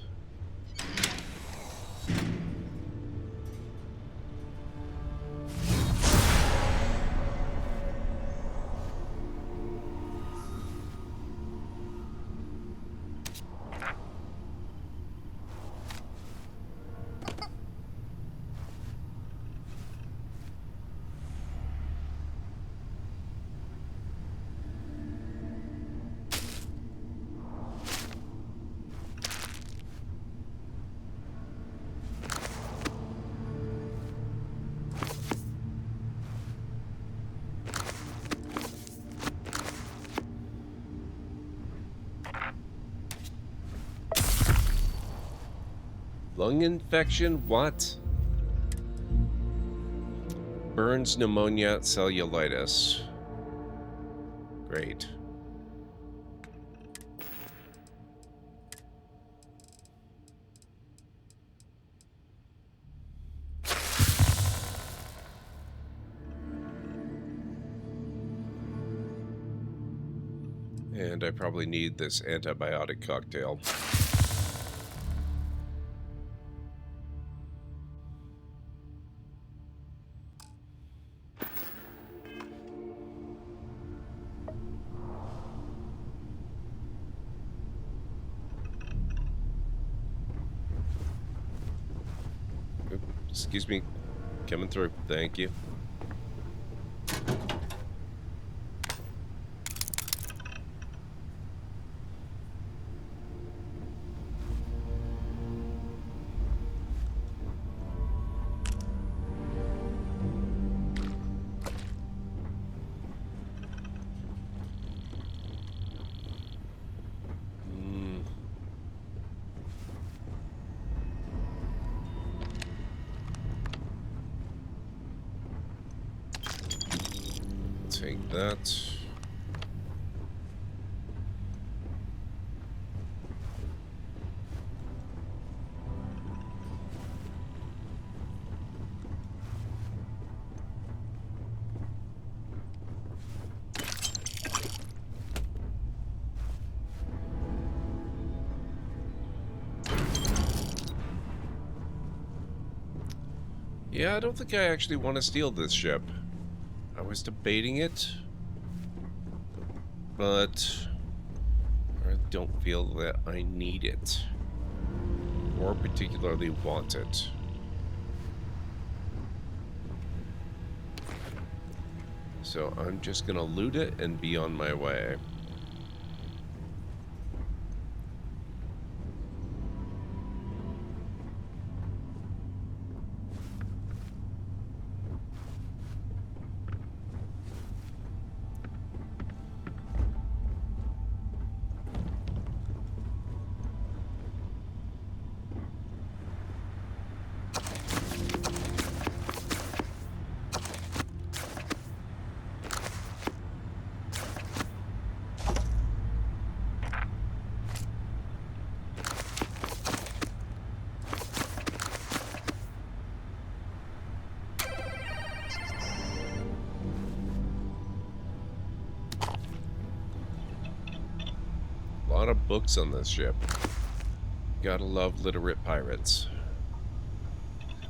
Lung infection? What? Burns, pneumonia, cellulitis. Great. And I probably need this antibiotic cocktail. Excuse me. Coming through. Thank you. Take that. Yeah, I don't think I actually want to steal this ship. I was debating it, but I don't feel that I need it, or particularly want it. So I'm just gonna loot it and be on my way. lot of books on this ship. Gotta love literate pirates.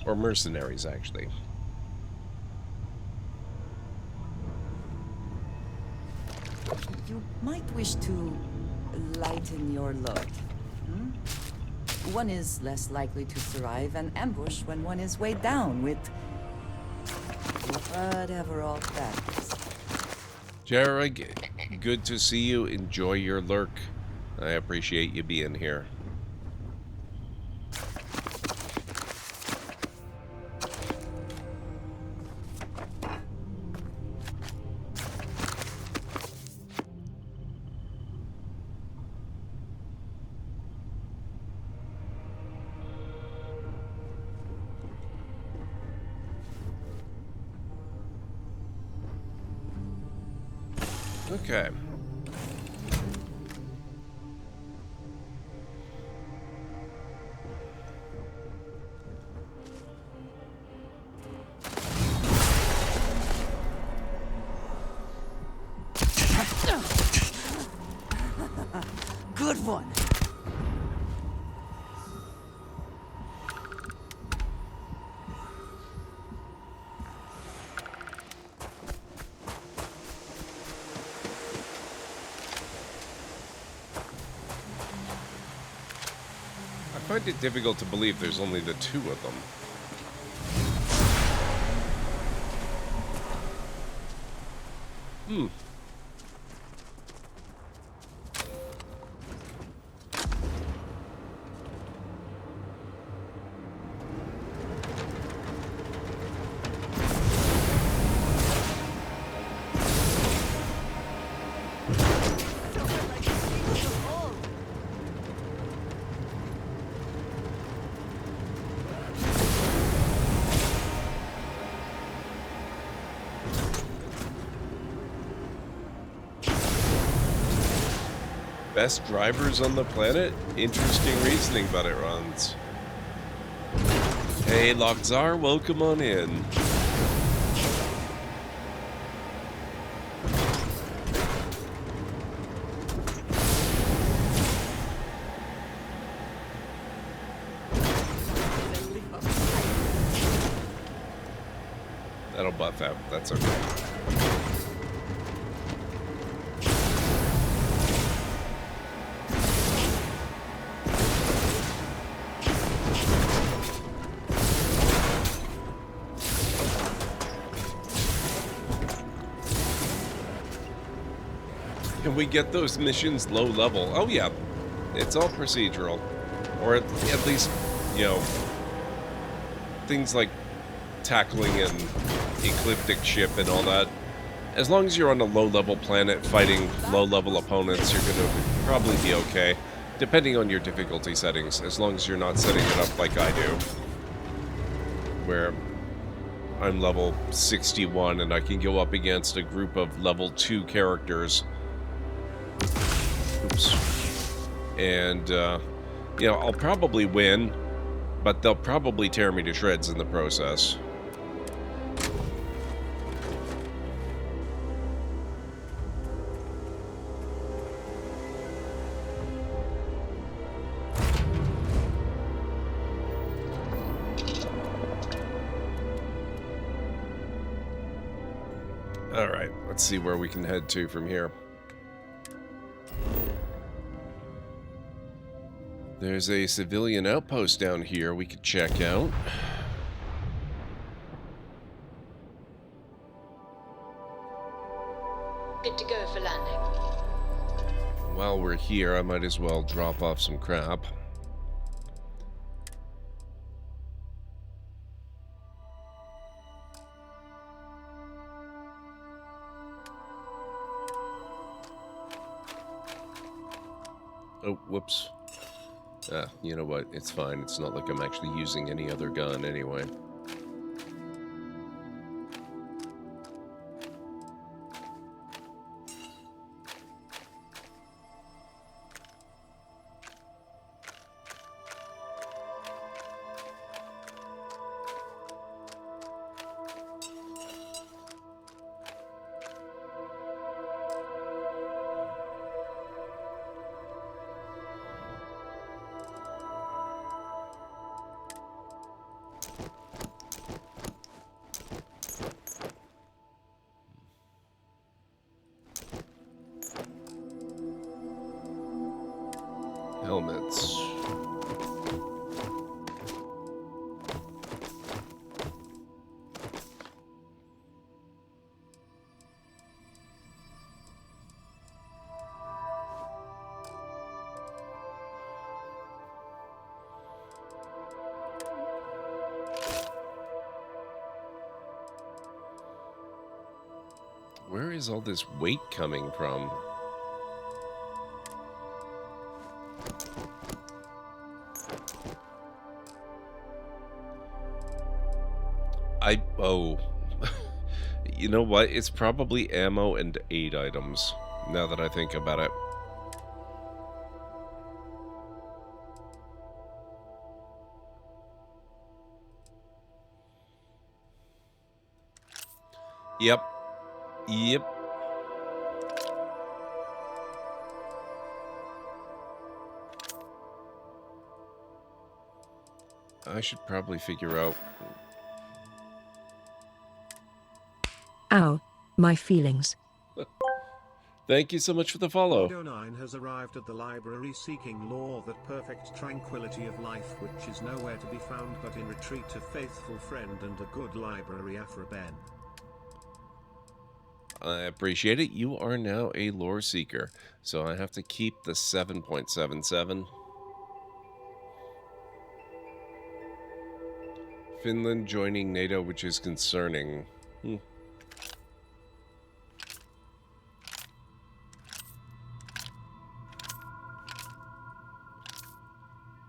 Or mercenaries, actually. You might wish to lighten your load. Hmm? One is less likely to survive an ambush when one is weighed down with whatever all that is. Jarrah, good to see you. Enjoy your lurk. I appreciate you being here. Okay. Good one. I find it difficult to believe there's only the two of them. Hmm. Best drivers on the planet? Interesting reasoning, but it runs. Hey, Lockzar, welcome on in. That'll buff out. That's okay. Can we get those missions low level? Oh yeah, it's all procedural. Or at least, you know, things like tackling an ecliptic ship and all that. As long as you're on a low level planet fighting low level opponents, you're going to probably be okay. Depending on your difficulty settings, as long as you're not setting it up like I do. Where I'm level 61 and I can go up against a group of level 2 characters. Oops. And, you know, I'll probably win, but they'll probably tear me to shreds in the process. Alright, let's see where we can head to from here. There's a civilian outpost down here we could check out. Good to go for landing. While we're here, I might as well drop off some crap. Oh, whoops. Ah, you know what? It's fine. It's not like I'm actually using any other gun anyway. Where is all this weight coming from? Oh. You know what? It's probably ammo and aid items, now that I think about it. Yep. Yep. I should probably figure out... Ow, my feelings. Thank you so much for the follow. Odo9 has arrived at the library seeking lore, that perfect tranquility of life which is nowhere to be found but in retreat, a faithful friend and a good library. Afroben. I appreciate it. You are now a lore seeker, so I have to keep the 7.77. Finland joining NATO, which is concerning.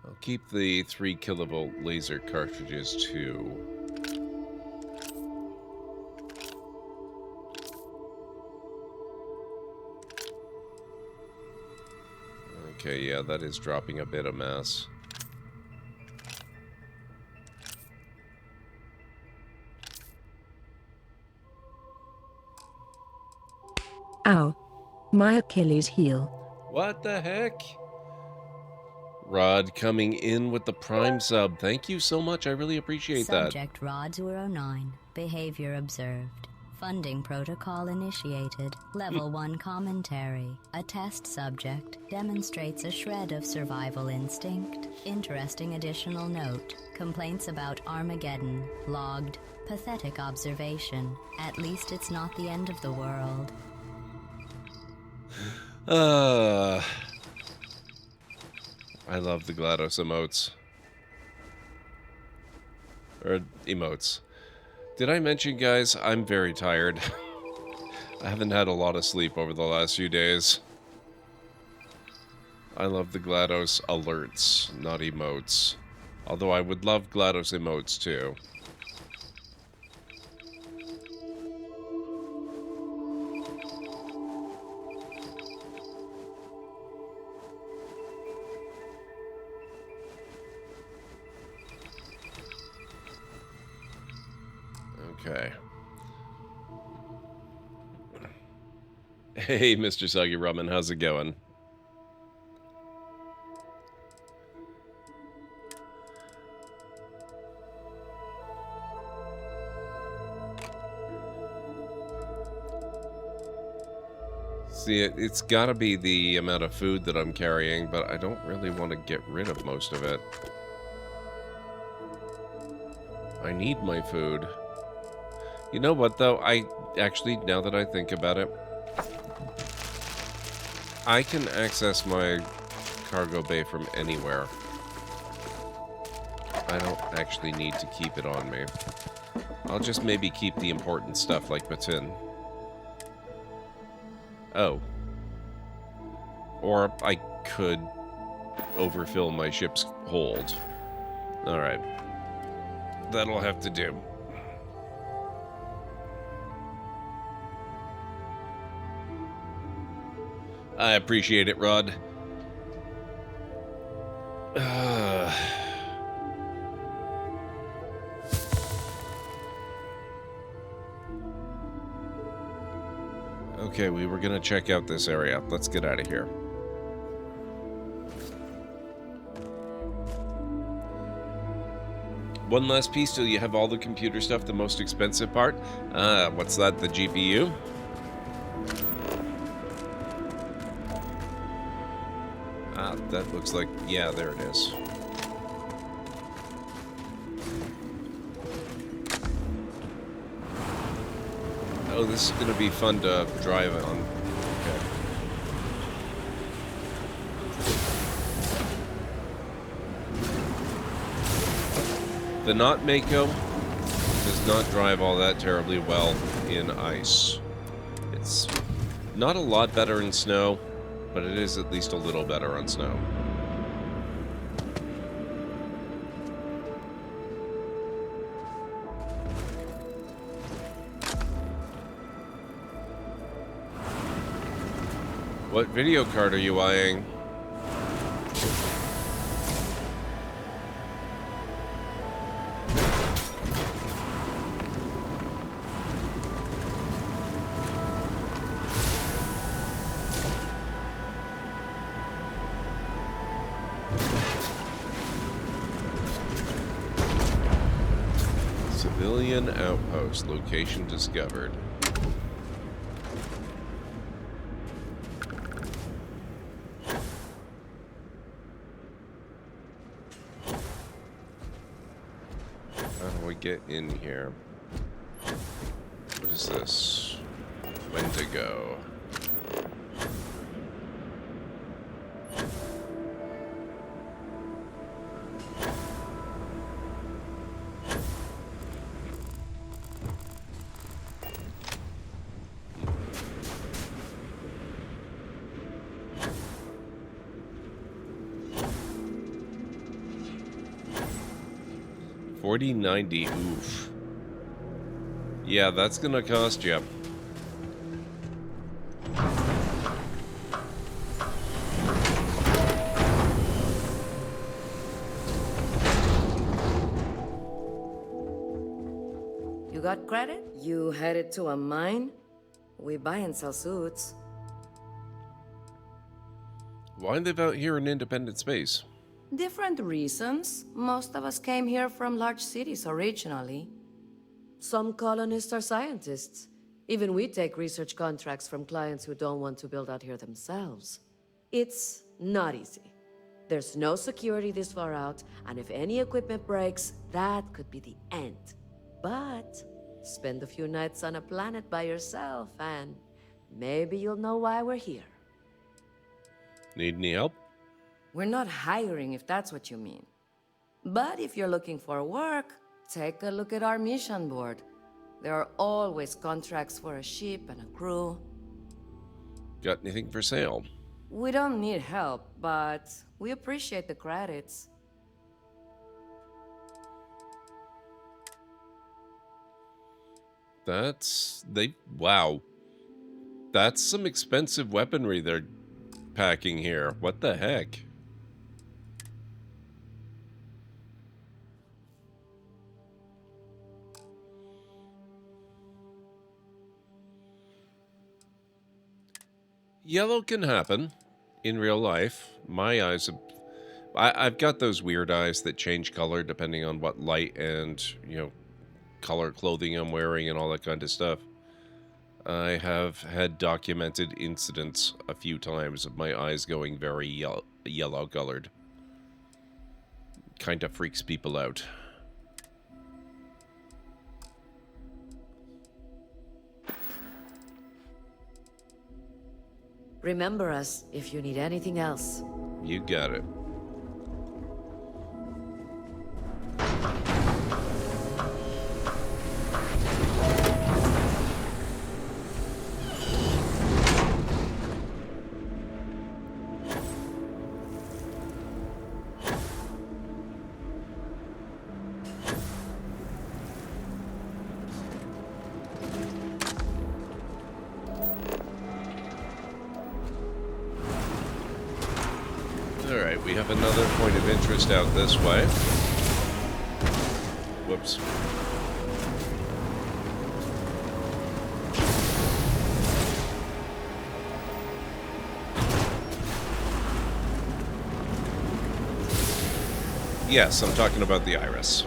I'll keep the 3 kilovolt laser cartridges too. Okay, yeah, that is dropping a bit of mass. Ow, my Achilles heel. What the heck? Rod coming in with the Prime sub. Thank you so much. I really appreciate that. Subject Rod09. Behavior observed. Funding protocol initiated. Level 1 commentary. A test subject demonstrates a shred of survival instinct. Interesting additional note. Complaints about Armageddon. Logged. Pathetic observation. At least it's not the end of the world. I love the GLaDOS emotes. Or emotes. Did I mention, guys, I'm very tired. I haven't had a lot of sleep over the last few days. I love the GLaDOS alerts, not emotes. Although I would love GLaDOS emotes too. Okay. Hey, Mr. Soggy Ramen, how's it going? See, it's gotta be the amount of food that I'm carrying, but I don't really want to get rid of most of it. I need my food. You know what, though? I actually, now that I think about it, I can access my cargo bay from anywhere. I don't actually need to keep it on me. I'll just maybe keep the important stuff like Batin. Oh. Or I could overfill my ship's hold. Alright. That'll have to do. I appreciate it, Rod. Okay, we were gonna check out this area. Let's get out of here. One last piece till you have all the computer stuff, the most expensive part. What's that, the GPU? That looks like, yeah, there it is. Oh, this is going to be fun to drive on. Okay. The Not Mako does not drive all that terribly well in ice. It's not a lot better in snow, but it is at least a little better on snow. What video card are you eyeing? Civilian outpost, location discovered. Get in here. What is this? Wendigo. $40.90. Oof. Yeah, that's gonna cost you. You got credit? You headed to a mine? We buy and sell suits. Why live out here in independent space? Different reasons. Most of us came here from large cities originally. Some colonists are scientists. Even we take research contracts from clients who don't want to build out here themselves. It's not easy. There's no security this far out, and if any equipment breaks, that could be the end. But spend a few nights on a planet by yourself, and maybe you'll know why we're here. Need any help? We're not hiring, if that's what you mean. But if you're looking for work, take a look at our mission board. There are always contracts for a ship and a crew. Got anything for sale? We don't need help, but we appreciate the credits. Wow. That's some expensive weaponry they're packing here. What the heck? Yellow can happen in real life. My eyes have... I've got those weird eyes that change color depending on what light and, you know, color clothing I'm wearing and all that kind of stuff. I have had documented incidents a few times of my eyes going very yellow colored. Kind of freaks people out. Remember us if you need anything else. You got it. Alright, we have another point of interest out this way. Whoops. Yes, I'm talking about the iris.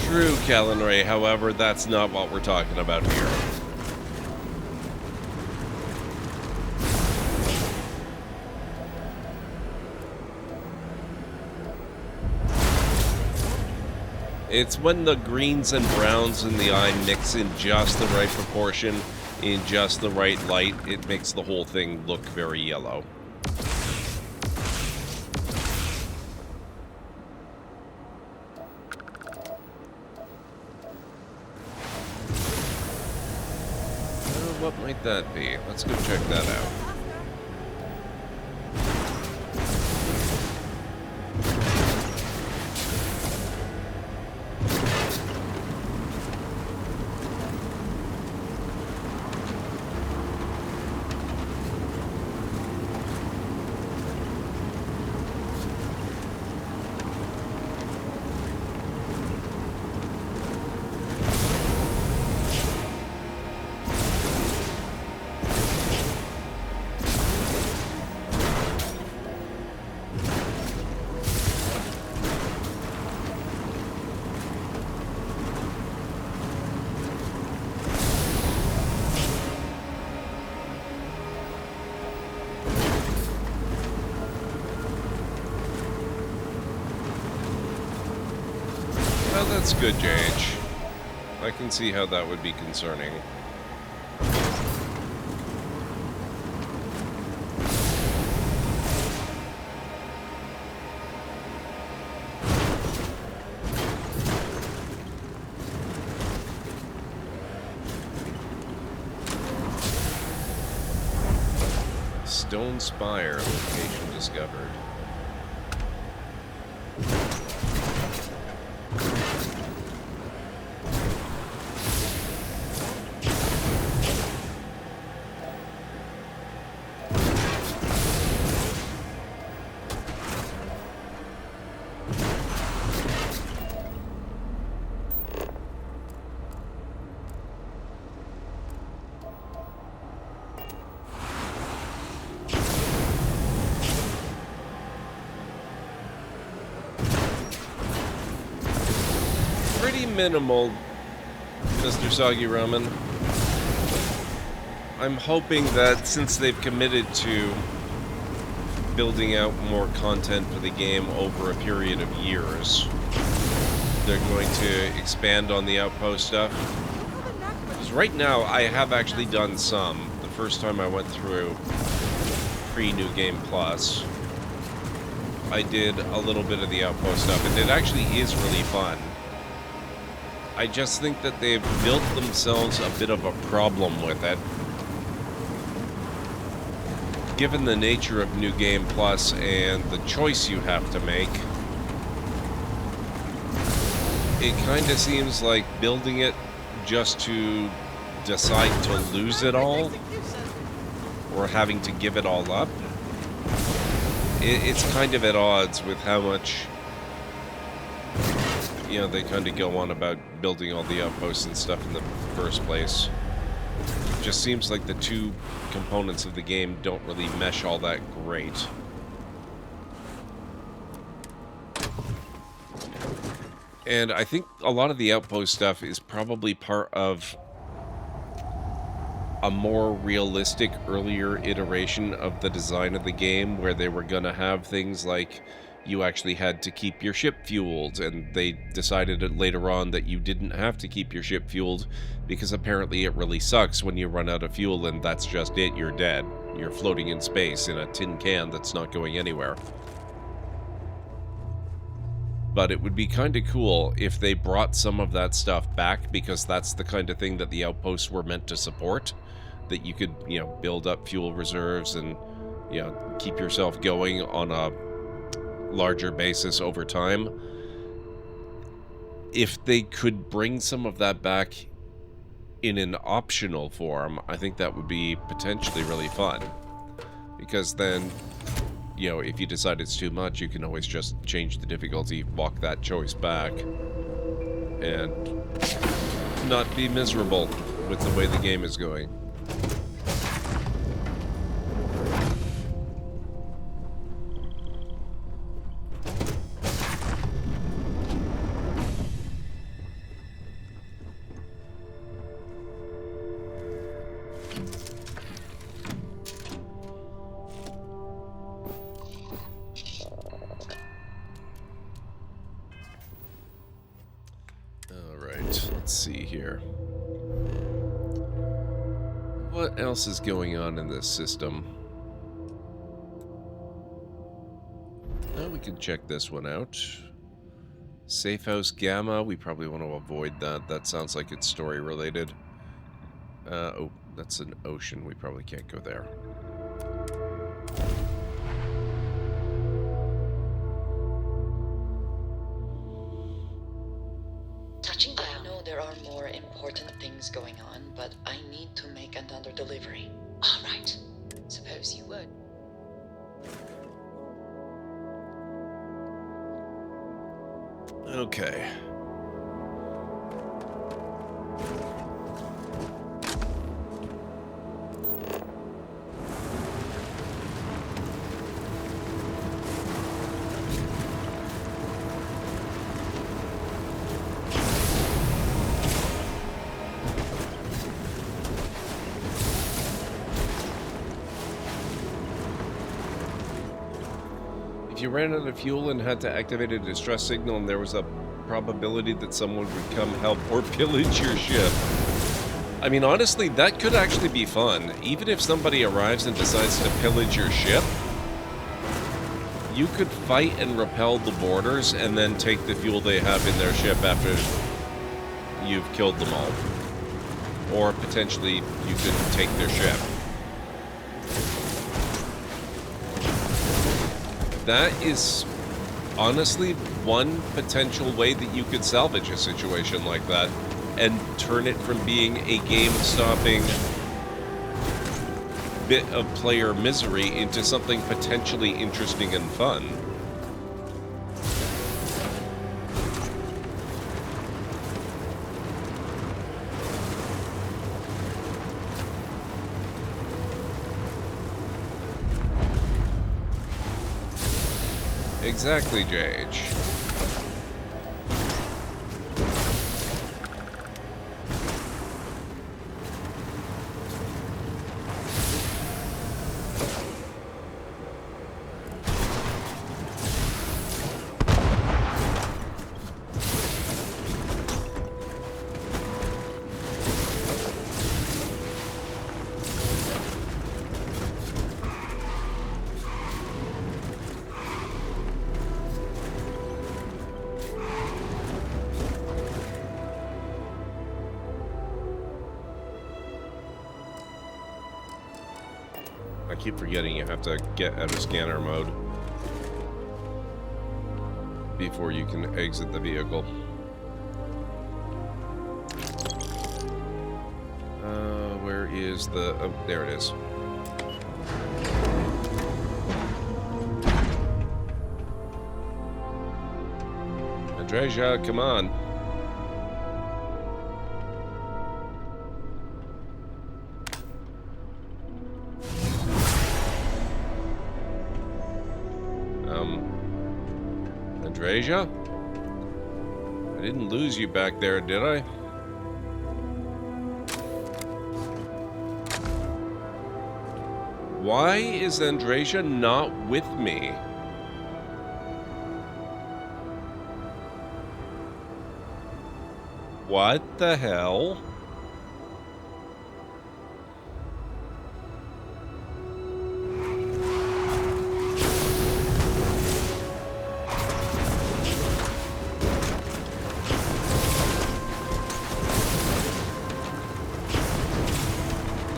True, Callan-Ray, however, that's not what we're talking about here. It's when the greens and browns in the eye mix in just the right proportion, in just the right light, it makes the whole thing look very yellow. what might that be? Let's go check that out. Well, that's good, JH. I can see how that would be concerning. Stone Spire, location discovered. Minimal, Mr. Soggy Ramen. I'm hoping that since they've committed to building out more content for the game over a period of years, they're going to expand on the Outpost stuff. Because right now, I have actually done some. The first time I went through pre-New Game Plus, I did a little bit of the Outpost stuff, and it actually is really fun. I just think that they've built themselves a bit of a problem with it. Given the nature of New Game Plus and the choice you have to make, it kind of seems like building it just to decide to lose it all, or having to give it all up. It's kind of at odds with how much, you know, they kind of go on about building all the outposts and stuff in the first place. It just seems like the two components of the game don't really mesh all that great. And I think a lot of the outpost stuff is probably part of a more realistic, earlier iteration of the design of the game, where they were going to have things like you actually had to keep your ship fueled, and they decided later on that you didn't have to keep your ship fueled because apparently it really sucks when you run out of fuel and that's just it, you're dead. You're floating in space in a tin can that's not going anywhere. But it would be kind of cool if they brought some of that stuff back, because that's the kind of thing that the outposts were meant to support. That you could, you know, build up fuel reserves and, you know, keep yourself going on a larger basis over time. If they could bring some of that back in an optional form, I think that would be potentially really fun. Because then, you know, if you decide it's too much, you can always just change the difficulty, walk that choice back, and not be miserable with the way the game is going. Let's see here. What else is going on in this system? Oh, we can check this one out. Safe House Gamma, we probably want to avoid that. That sounds like it's story related. Oh, That's an ocean. We probably can't go there. Touching down. I know there are more important things going on, but I need to make another delivery. All right. Suppose you would. Okay. If you ran out of fuel and had to activate a distress signal and there was a probability that someone would come help or pillage your ship. I mean, honestly, that could actually be fun. Even if somebody arrives and decides to pillage your ship, you could fight and repel the boarders and then take the fuel they have in their ship after you've killed them all. Or potentially, you could take their ship. That is honestly one potential way that you could salvage a situation like that and turn it from being a game-stopping bit of player misery into something potentially interesting and fun. Exactly, JH. I keep forgetting you have to get out of scanner mode before you can exit the vehicle. Where is the... oh, there it is. Andreja, come on. Andreja? I didn't lose you back there, did I? Why is Andreja not with me? What the hell?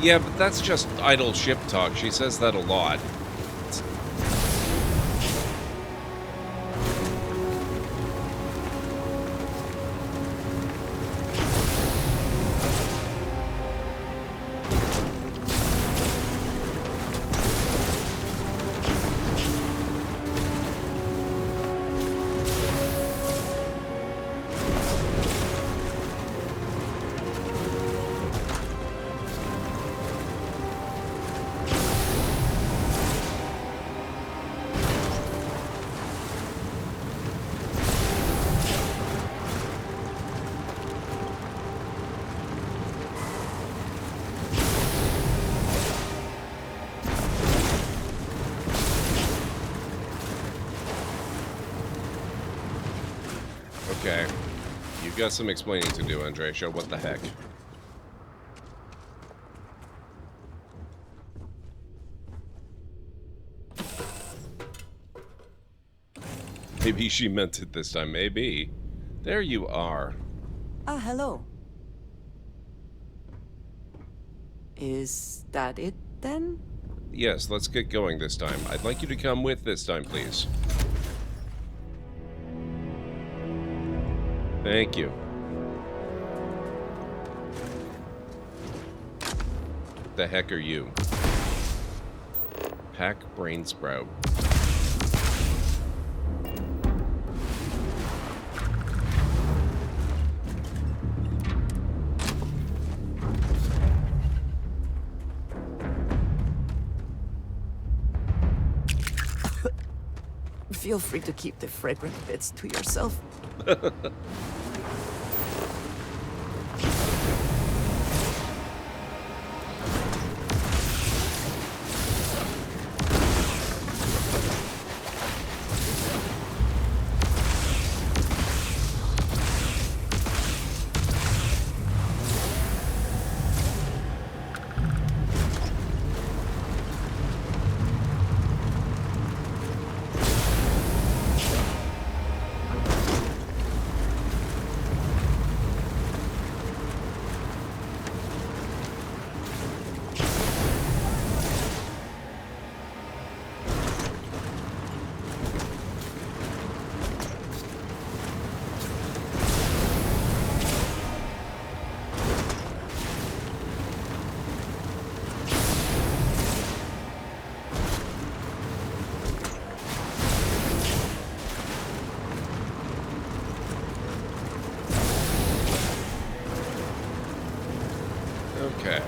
Yeah, but that's just idle ship talk. She says that a lot. Okay. You've got some explaining to do, Andreja. What the heck? Maybe she meant it this time. Maybe. There you are. Ah, hello. Is that it then? Yes, let's get going this time. I'd like you to come with this time, please. Thank you. What the heck are you? Pack brain sprout. Feel free to keep the fragrant bits to yourself. Okay.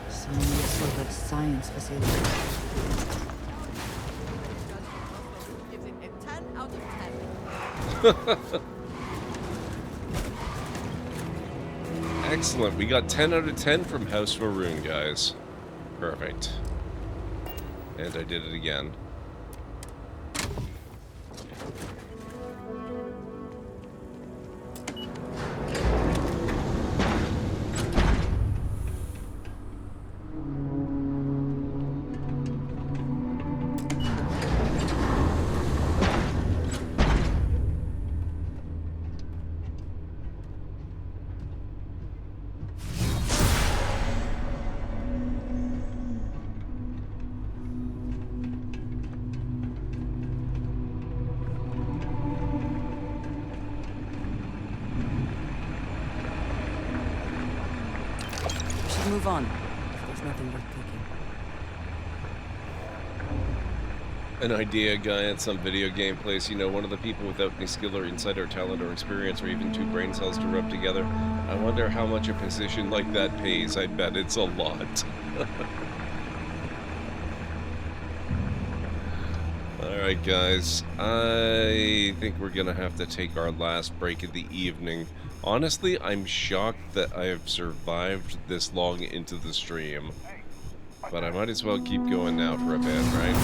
Some sort of science facility. Gives it a 10 out of 10. Excellent. We got 10 out of 10 from House Maroon, guys. Perfect. And I did it again. Move on, if there's nothing worth taking. An idea guy at some video game place, you know, one of the people without any skill or insight or talent or experience or even two brain cells to rub together. I wonder how much a position like that pays. I bet it's a lot. Alright guys, I think we're gonna have to take our last break of the evening. Honestly, I'm shocked that I have survived this long into the stream. But I might as well keep going now for a bit, right?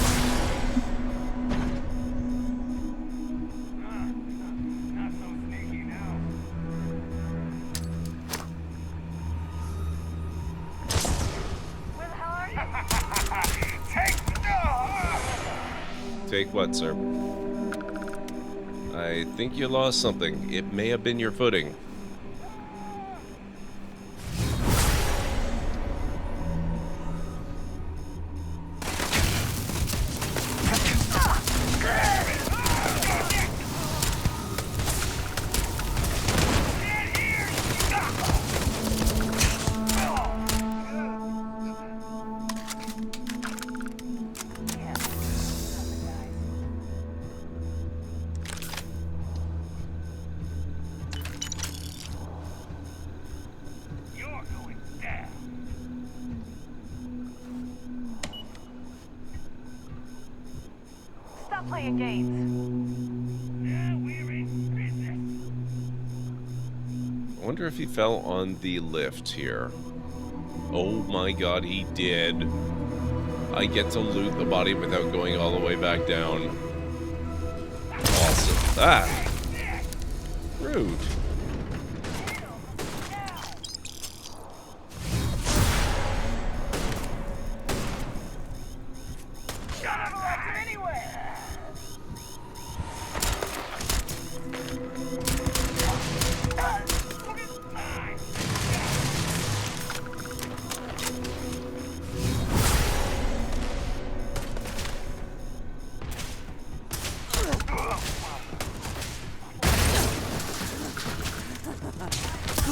Take what, sir? I think you lost something. It may have been your footing. Stop playing games. Yeah, we're in business. I wonder if he fell on the lift here. Oh my god, he did. I get to loot the body without going all the way back down. Awesome. Ah! Rude.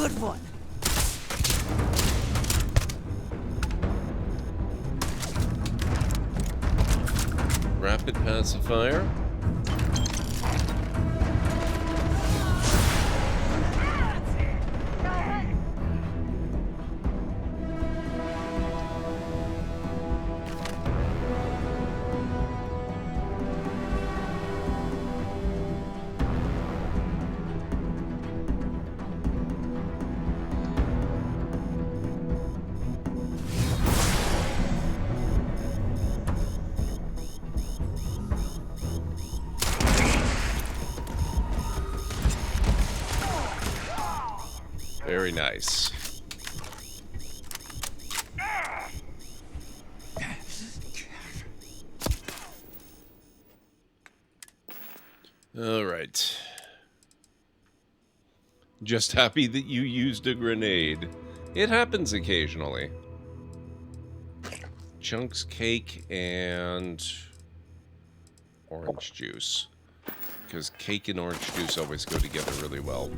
good one. Rapid pacifier. Very nice. All right. Just happy that you used a grenade. It happens occasionally. Chunks, cake, and orange juice. Because cake and orange juice always go together really well.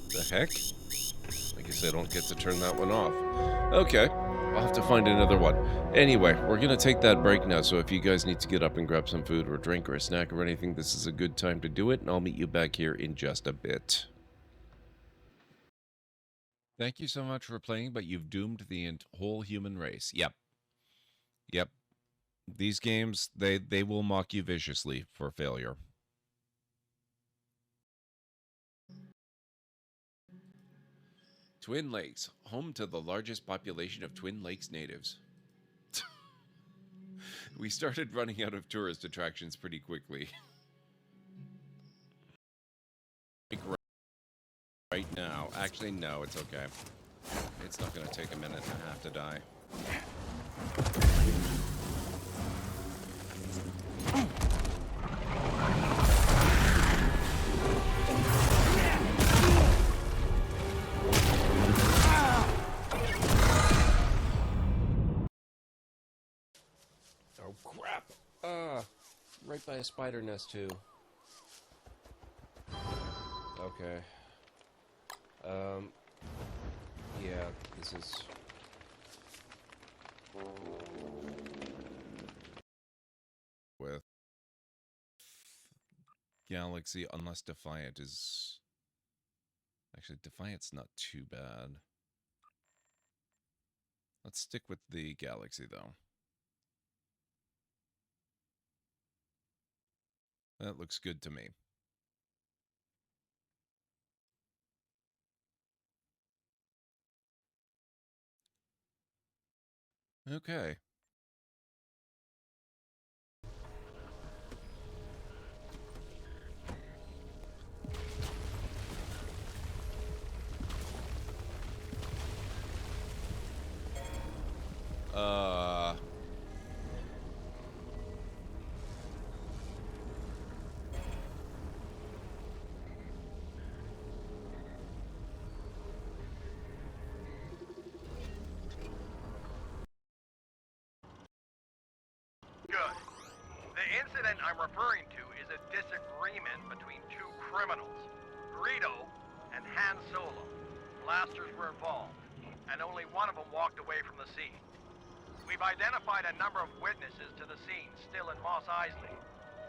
The heck? I guess I don't get to turn that one off. Okay, I'll have to find another one. Anyway, we're going to take that break now, so if you guys need to get up and grab some food or a drink or a snack or anything, this is a good time to do it, and I'll meet you back here in just a bit. Thank you so much for playing, but you've doomed the whole human race. Yep. Yep. These games, they will mock you viciously for failure. Twin Lakes, home to the largest population of Twin Lakes natives. We started running out of tourist attractions pretty quickly. Like right now. Actually, no, it's okay. It's not going to take a minute and a half to die. Oh, crap. Right by a spider nest, too. Okay. Yeah, this is... with Galaxy, unless Defiant is... Actually, Defiant's not too bad. Let's stick with the Galaxy, though. That looks good to me. Okay. Good. The incident I'm referring to is a disagreement between two criminals, Greedo and Han Solo. Blasters were involved, and only one of them walked away from the scene. We've identified a number of witnesses to the scene still in Mos Eisley.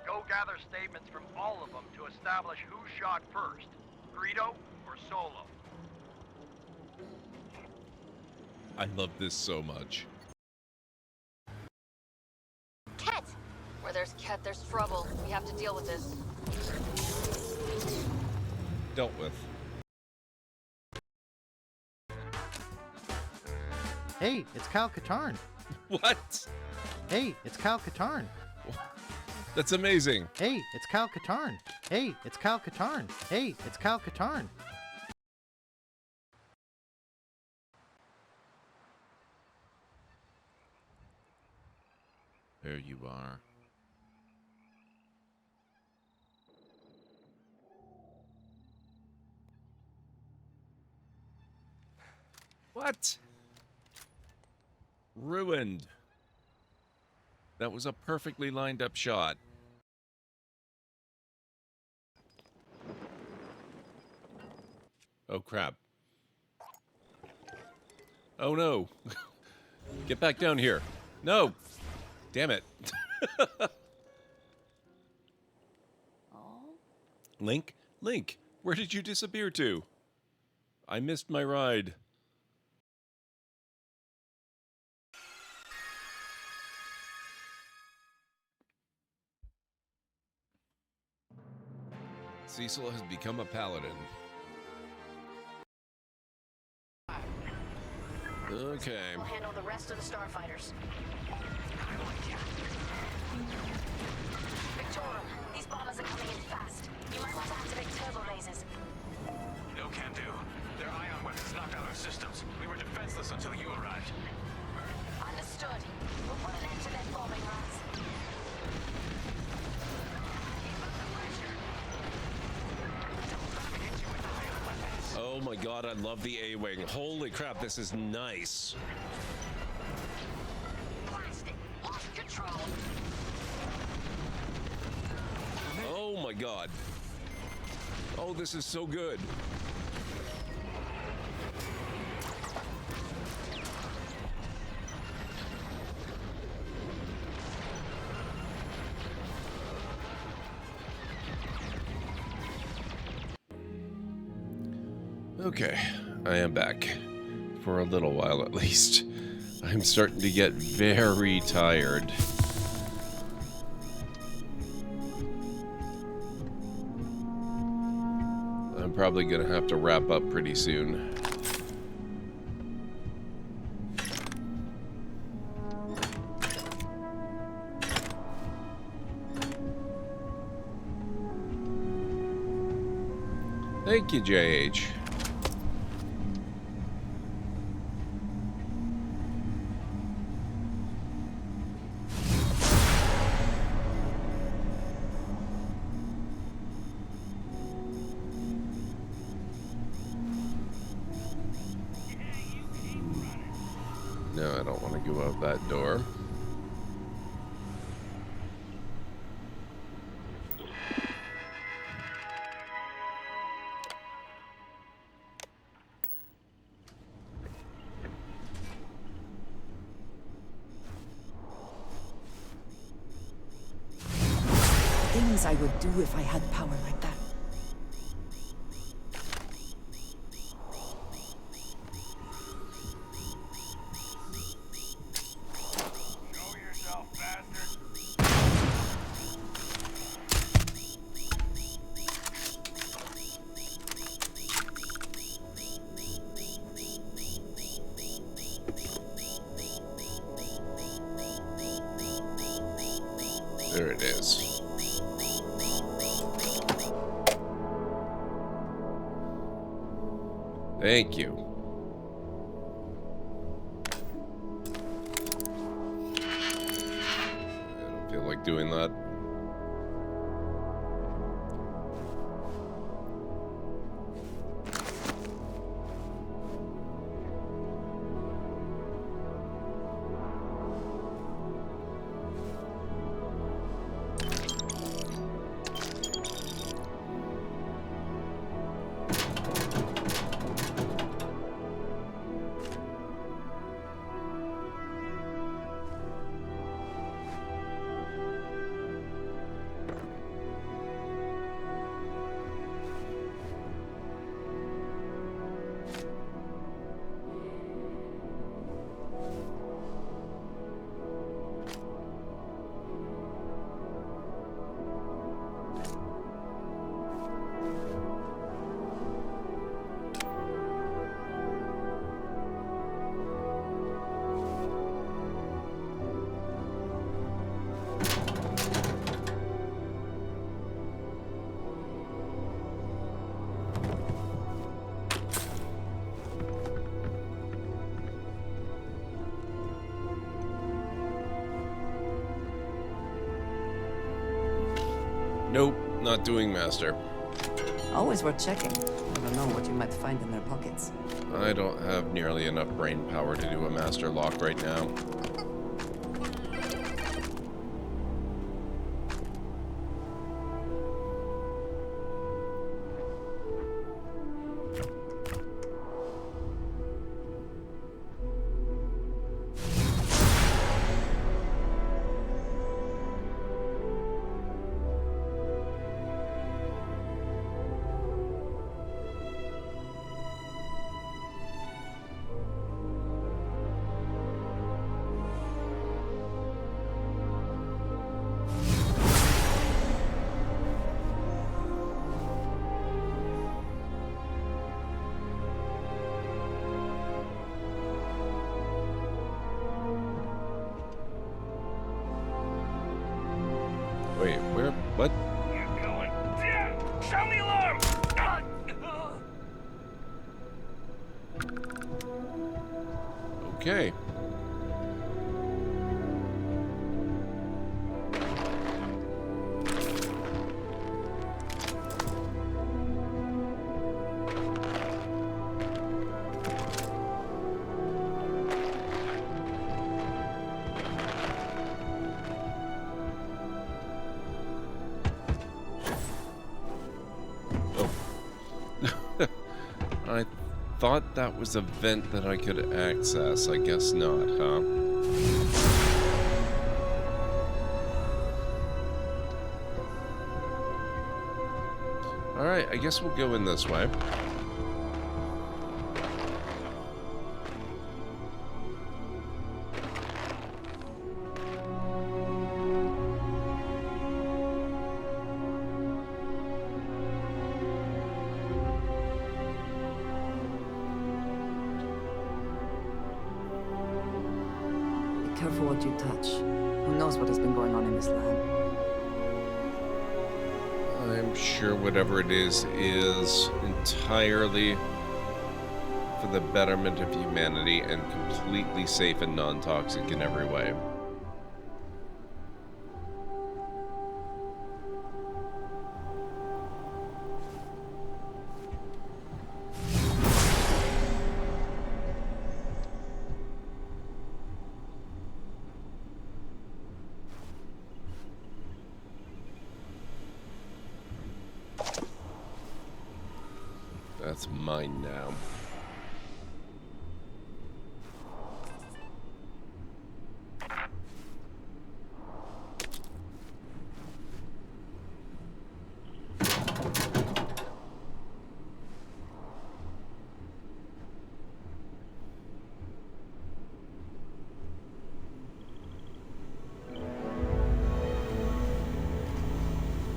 Go gather statements from all of them to establish who shot first, Greedo or Solo. I love this so much. Ket! Where there's Ket, there's trouble. We have to deal with this. Dealt with. Hey, it's Kyle Katarn. What? Hey, it's Kyle Katarn. That's amazing. Hey, it's Kyle Katarn. Hey, it's Kyle Katarn. Hey, it's Kyle Katarn. There you are. What? Ruined. That was a perfectly lined up shot. Oh, crap. Oh, no. Get back down here. No. Damn it. Link? Link, where did you disappear to? I missed my ride. Cecil has become a paladin. Okay. We'll handle the rest of the starfighters. Victorum, these bombers are coming in fast. You might want to activate turbo lasers. No can do. Their ion weapons knocked out our systems. We were defenseless until you arrived. Understood. We'll put an end to their bombing runs. Oh my god, I love the A-Wing. Holy crap, this is nice. Plastic, lost control. Oh my god. Oh, this is so good. Okay, I am back. For a little while at least. I'm starting to get very tired. I'm probably gonna have to wrap up pretty soon. Thank you, JH. No, I don't want to go out that door. Things I would do if I had power like that. There it is. Thank you. I don't feel like doing that. Nope, not doing master. Always worth checking. Never know what you might find in their pockets. I don't have nearly enough brain power to do a master lock right now. Wait, where? What? You're going down! Sound the alarm! Okay. I thought that was a vent that I could access. I guess not, huh? Alright, I guess we'll go in this way. Careful what you touch. Who knows what has been going on in this lab? I'm sure whatever it is entirely for the betterment of humanity and completely safe and non-toxic in every way. That's mine now.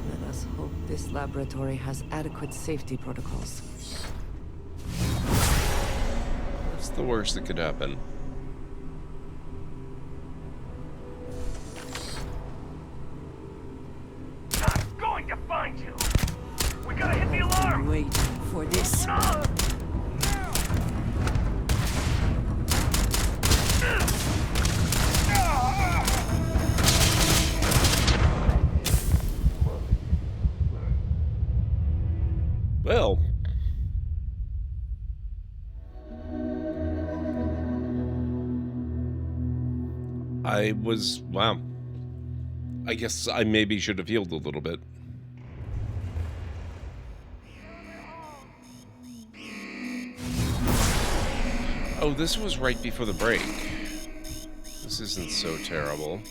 Let us hope this laboratory has adequate safety protocols. What's the worst that could happen? I'm going to find you! We gotta hit the alarm! Wait for this. Well, wow. I guess I maybe should have healed a little bit. Oh, this was right before the break. This isn't so terrible.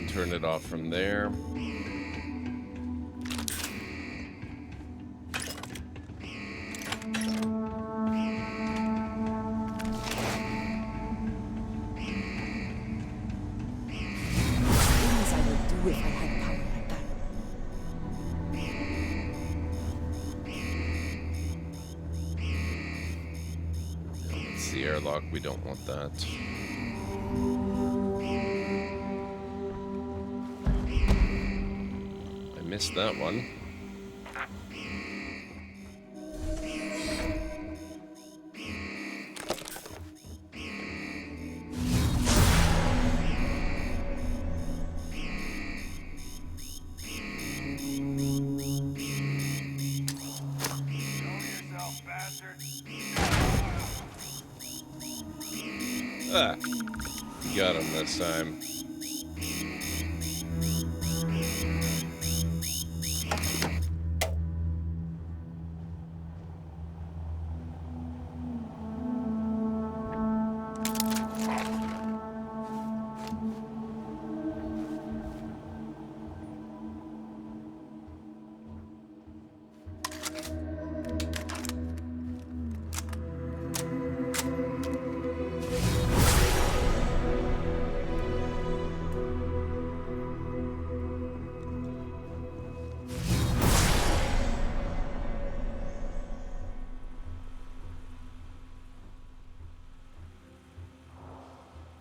Turn it off from there. Things I would do if I had power like that. Warlock. We don't want that. I missed that one. Ah, got him this time.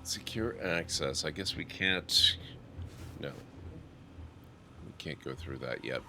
Secure access. I guess we can't... No. We can't go through that yet.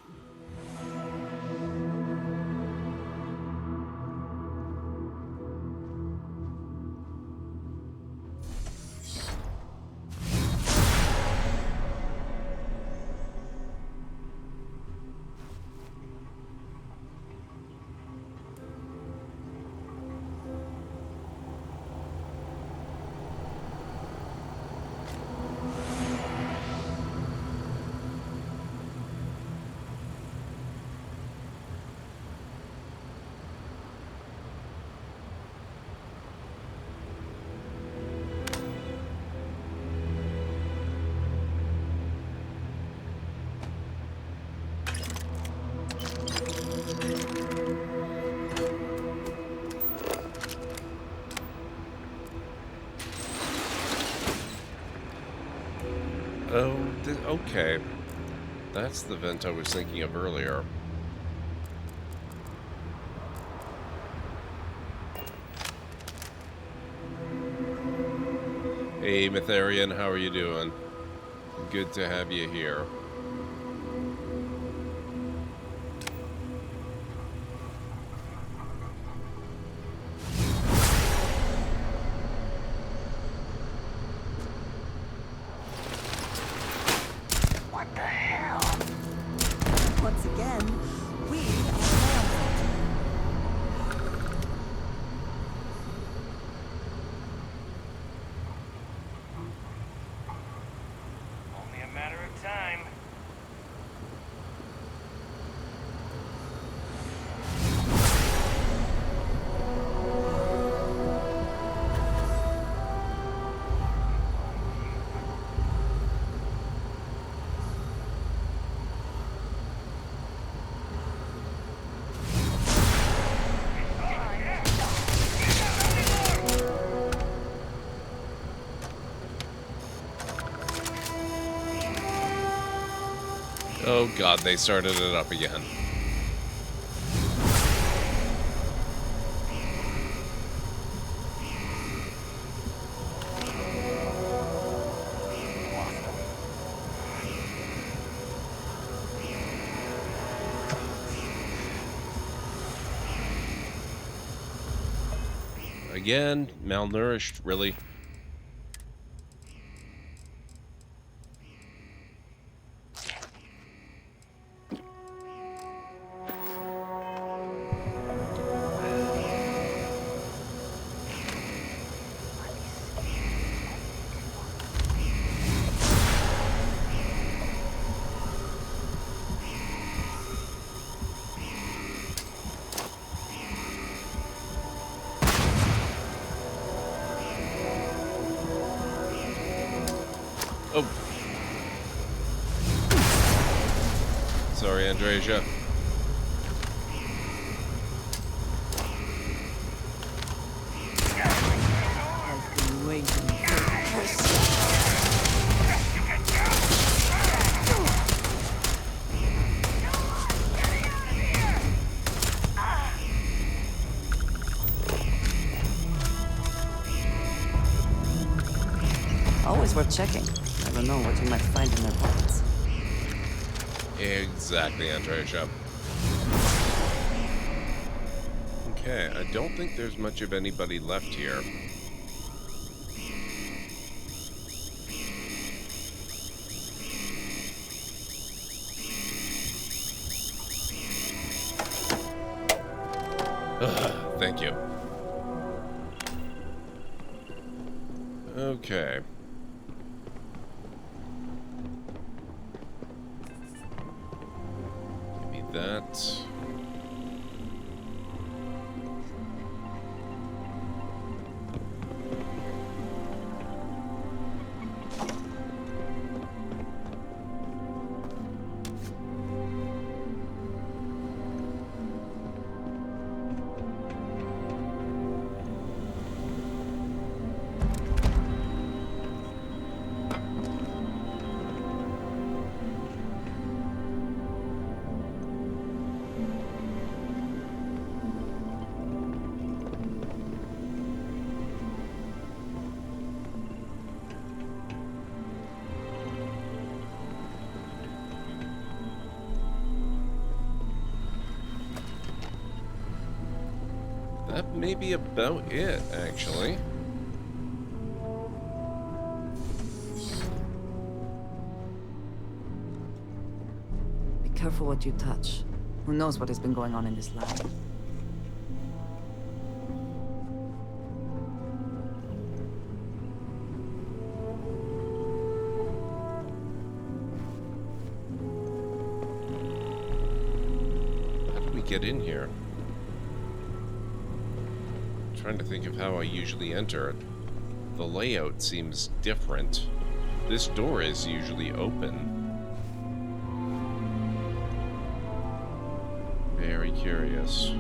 Oh, okay. That's the vent I was thinking of earlier. Hey, Mytharian, how are you doing? Good to have you here. Once again, we are Only a matter of time. Oh god, they started it up again. Again, malnourished, really. Oh. Sorry, Andresia. I've been waiting for this. It's worth checking. Never know what you might find in their pockets. Exactly, Andrea. Okay, I don't think there's much of anybody left here. Ugh, thank you. Okay. Give me that. That may be about it, actually. Be careful what you touch. Who knows what has been going on in this lab? How did we get in here? Trying to think of how I usually enter it. The layout seems different. This door is usually open. Very curious.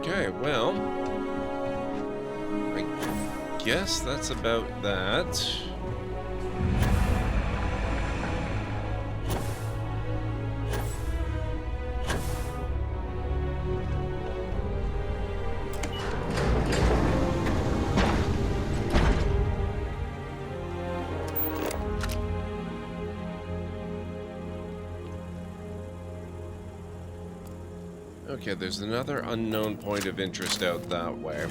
Okay, well, I guess that's about that. Okay, there's another unknown point of interest out that way.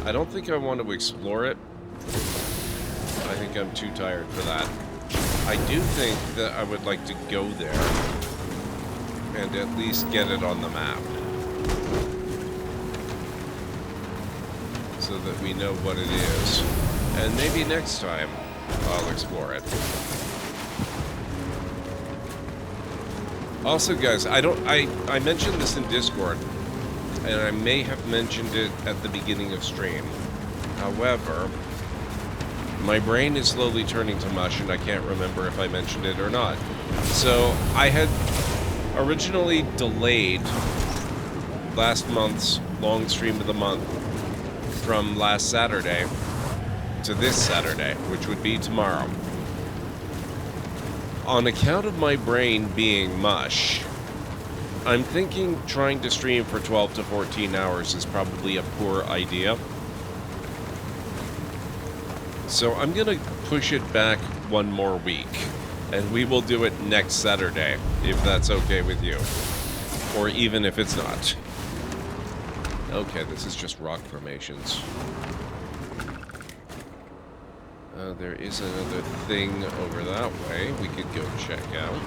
I don't think I want to explore it. I think I'm too tired for that. I do think that I would like to go there and at least get it on the map, so that we know what it is. And maybe next time I'll explore it. Also, guys, I mentioned this in Discord, and I may have mentioned it at the beginning of stream. However, my brain is slowly turning to mush, and I can't remember if I mentioned it or not. So, I had originally delayed last month's long stream of the month from last Saturday to this Saturday, which would be tomorrow. On account of my brain being mush, I'm thinking trying to stream for 12 to 14 hours is probably a poor idea. So I'm going to push it back one more week, and we will do it next Saturday, if that's okay with you. Or even if it's not. Okay, this is just rock formations. There is another thing over that way we could go check out.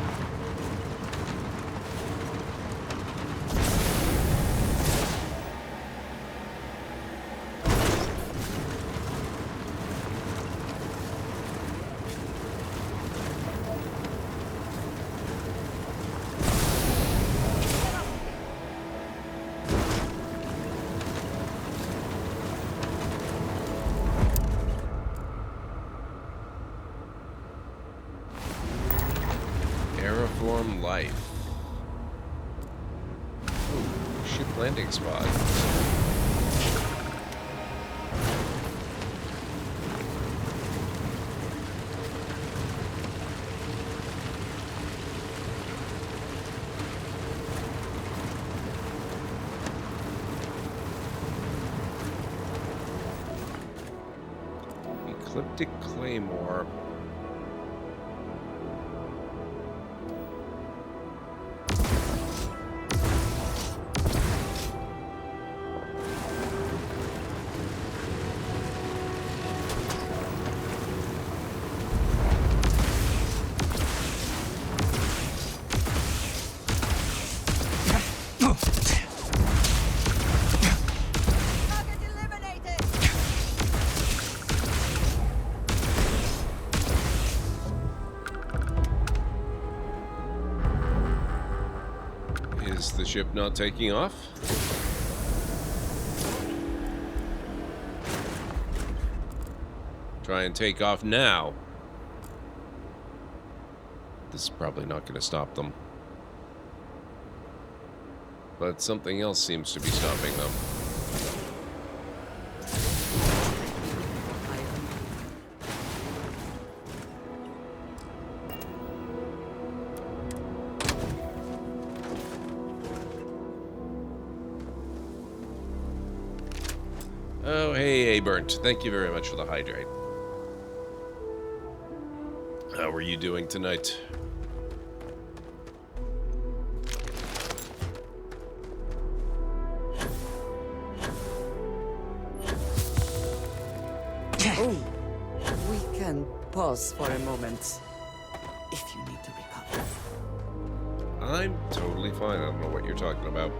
Terraform life. Ooh, ship landing spot. Ecliptic Claymore. Is the ship not taking off? Try and take off now. This is probably not going to stop them. But something else seems to be stopping them. Oh, hey, Burnt. Thank you very much for the hydrate. How are you doing tonight? Oh, we can pause for a moment if you need to recover. I'm totally fine. I don't know what you're talking about.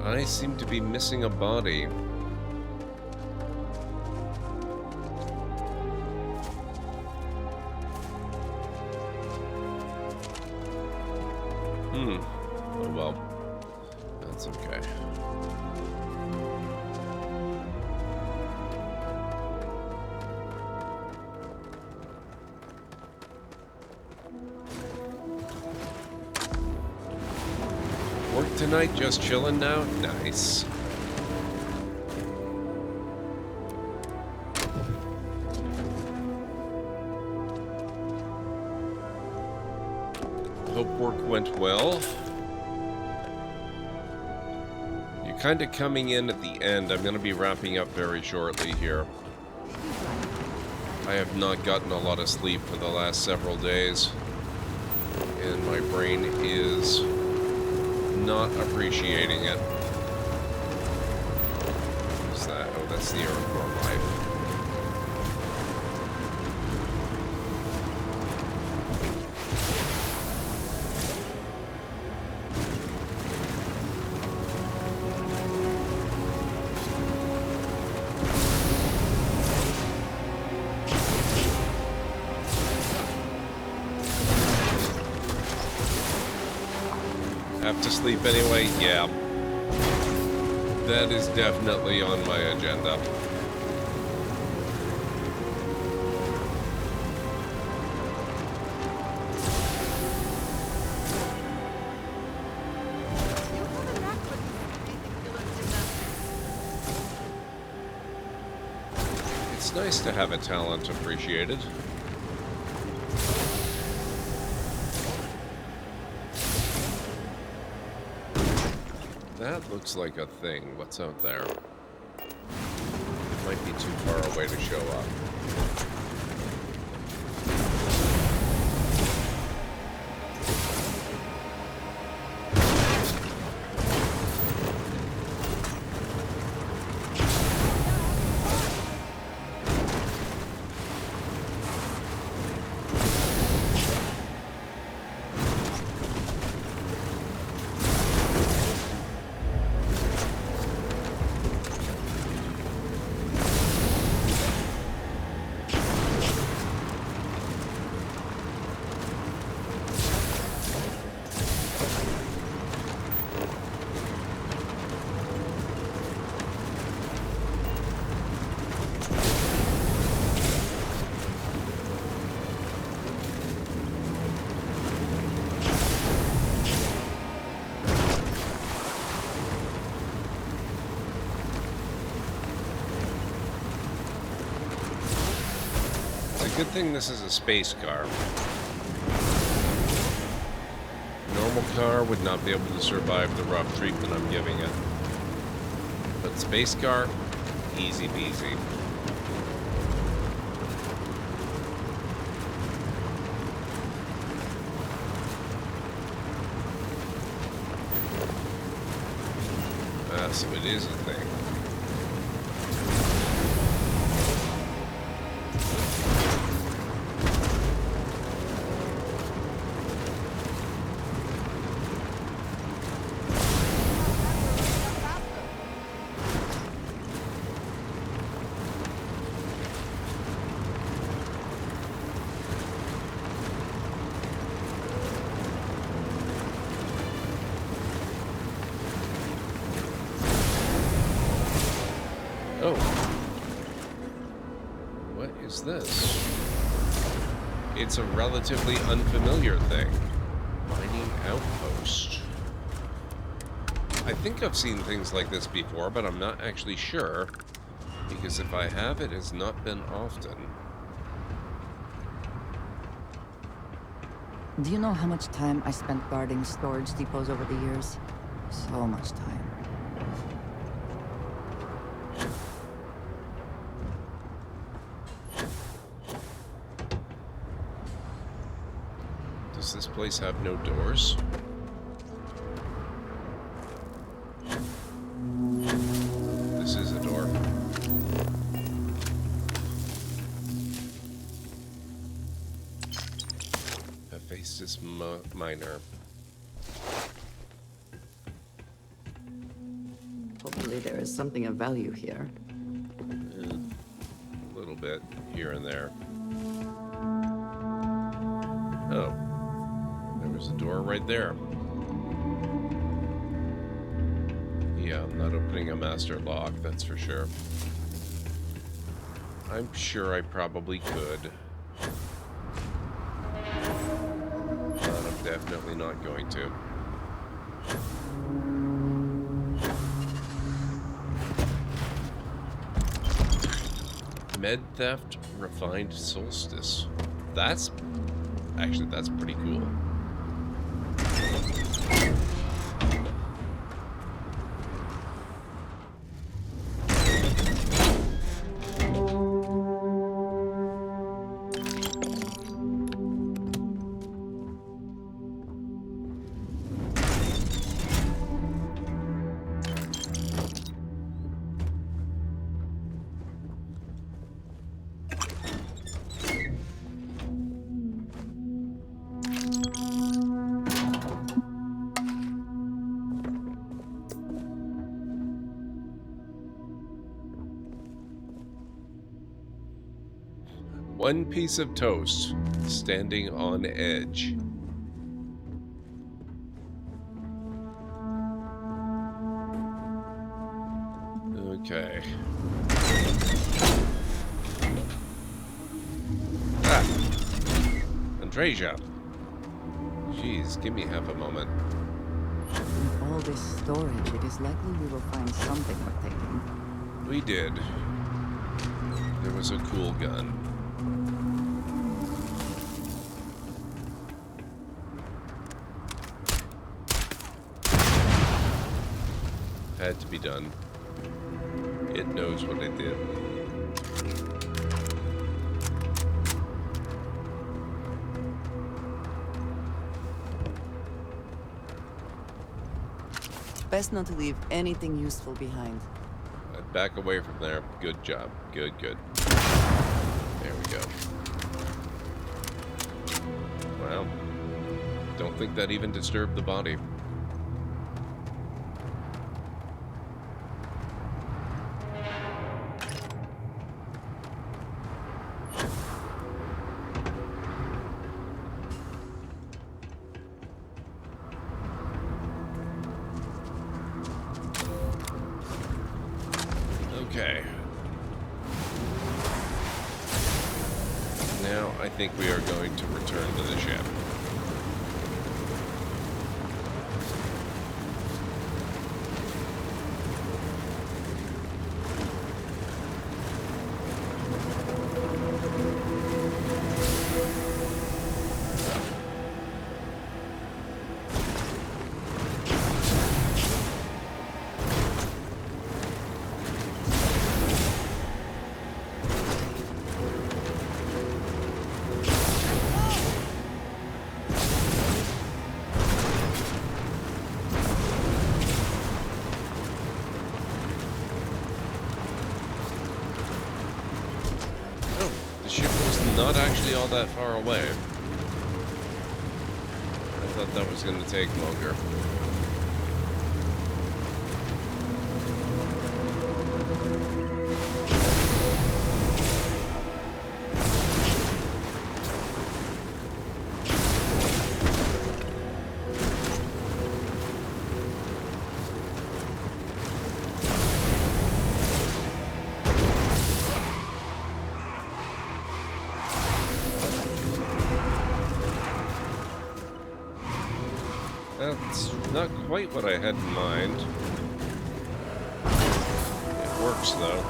I seem to be missing a body. Oh well. That's okay. Work tonight, just chilling now? Nice. Hope work went well. You're kind of coming in at the end. I'm going to be wrapping up very shortly here. I have not gotten a lot of sleep for the last several days, and my brain is not appreciating it. What's that? Oh, that's the Aerocore life. Have to sleep anyway? Yeah. That is definitely on my agenda. It's nice to have a talent appreciated. That looks like a thing. What's out there? It might be too far away to show up. Good thing this is a space car. Normal car would not be able to survive the rough treatment I'm giving it. But space car, easy peasy. So it is a thing. Oh. What is this? It's a relatively unfamiliar thing. Mining outpost. I think I've seen things like this before, but I'm not actually sure. Because if I have, it has not been often. Do you know how much time I spent guarding storage depots over the years? So much time. Does this place have no doors? This is a door. Hephaestus Minor. Hopefully there is something of value here. A little bit here and there. Oh. There was a door right there. Yeah, I'm not opening a master lock, that's for sure. I'm sure I probably could. But I'm definitely not going to. Med Theft Refined Solstice. That's pretty cool. One piece of toast, standing on edge. Okay. Ah! Andreja! Jeez, give me half a moment. With all this storage, it is likely we will find something worth taking. We did. There was a cool gun. Had to be done. It knows what it did. Best not to leave anything useful behind. I'd back away from there. Good job. Good, good. There we go. Wow. Don't think that even disturbed the body. Okay. Now I think we are going to return to the ship. not actually all that far away. I thought that was going to take longer. That's not quite what I had in mind. It works, though.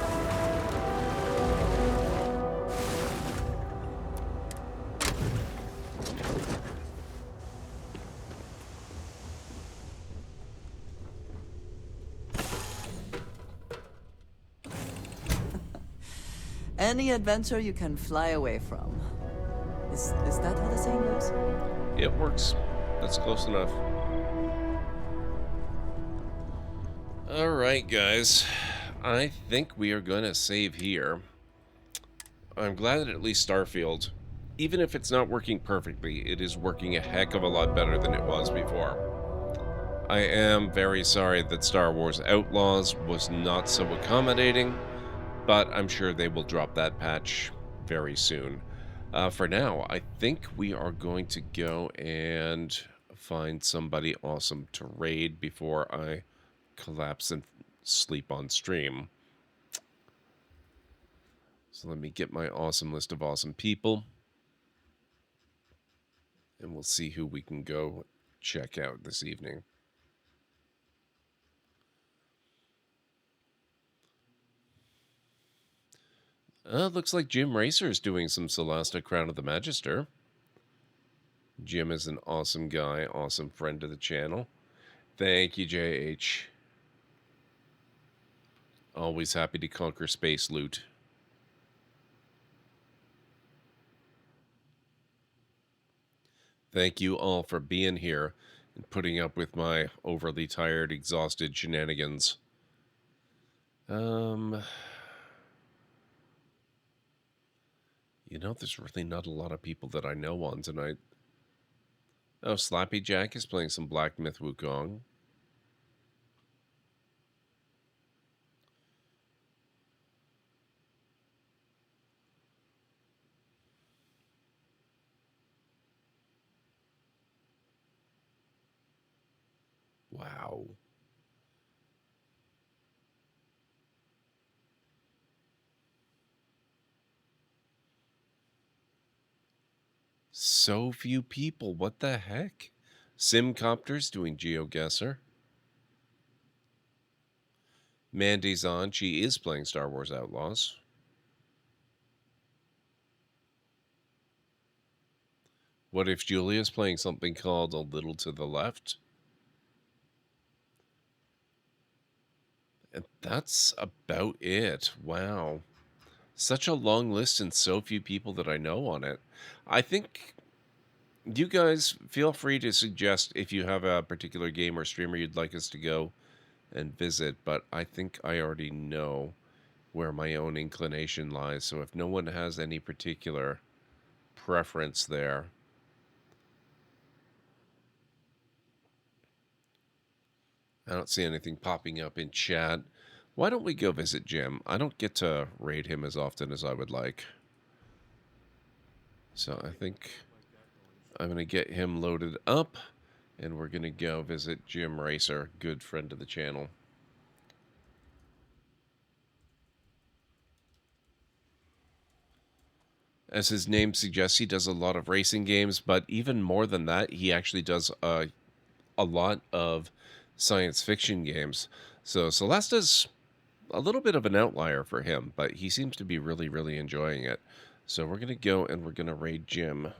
Any adventure you can fly away from. Is that how the saying goes? It works. That's close enough. Alright, guys. I think we are going to save here. I'm glad that at least Starfield, even if it's not working perfectly, it is working a heck of a lot better than it was before. I am very sorry that Star Wars Outlaws was not so accommodating, but I'm sure they will drop that patch very soon. For now, I think we are going to go and find somebody awesome to raid before I collapse and sleep on stream. So let me get my awesome list of awesome people, and we'll see who we can go check out this evening. Looks like Jim Racer is doing some Celesta Crown of the Magister. Jim is an awesome guy, awesome friend of the channel. Thank you, JH. Always happy to conquer space loot. Thank you all for being here and putting up with my overly tired, exhausted shenanigans. You know, there's really not a lot of people that I know on tonight. Oh, Slappy Jack is playing some Black Myth Wukong. Wow. So few people. What the heck? Simcopter's doing GeoGuessr. Mandy's on. She is playing Star Wars Outlaws. What if Julia's playing something called A Little to the Left? And that's about it. Wow. Such a long list and so few people that I know on it. I think you guys feel free to suggest if you have a particular game or streamer you'd like us to go and visit, but I think I already know where my own inclination lies. So if no one has any particular preference there, I don't see anything popping up in chat. Why don't we go visit Jim? I don't get to raid him as often as I would like. So I think I'm going to get him loaded up, and we're going to go visit Jim Racer, good friend of the channel. As his name suggests, he does a lot of racing games, but even more than that, he actually does a lot of science fiction games. So Celesta's a little bit of an outlier for him, but he seems to be really, really enjoying it. So we're going to go and we're going to raid Jim.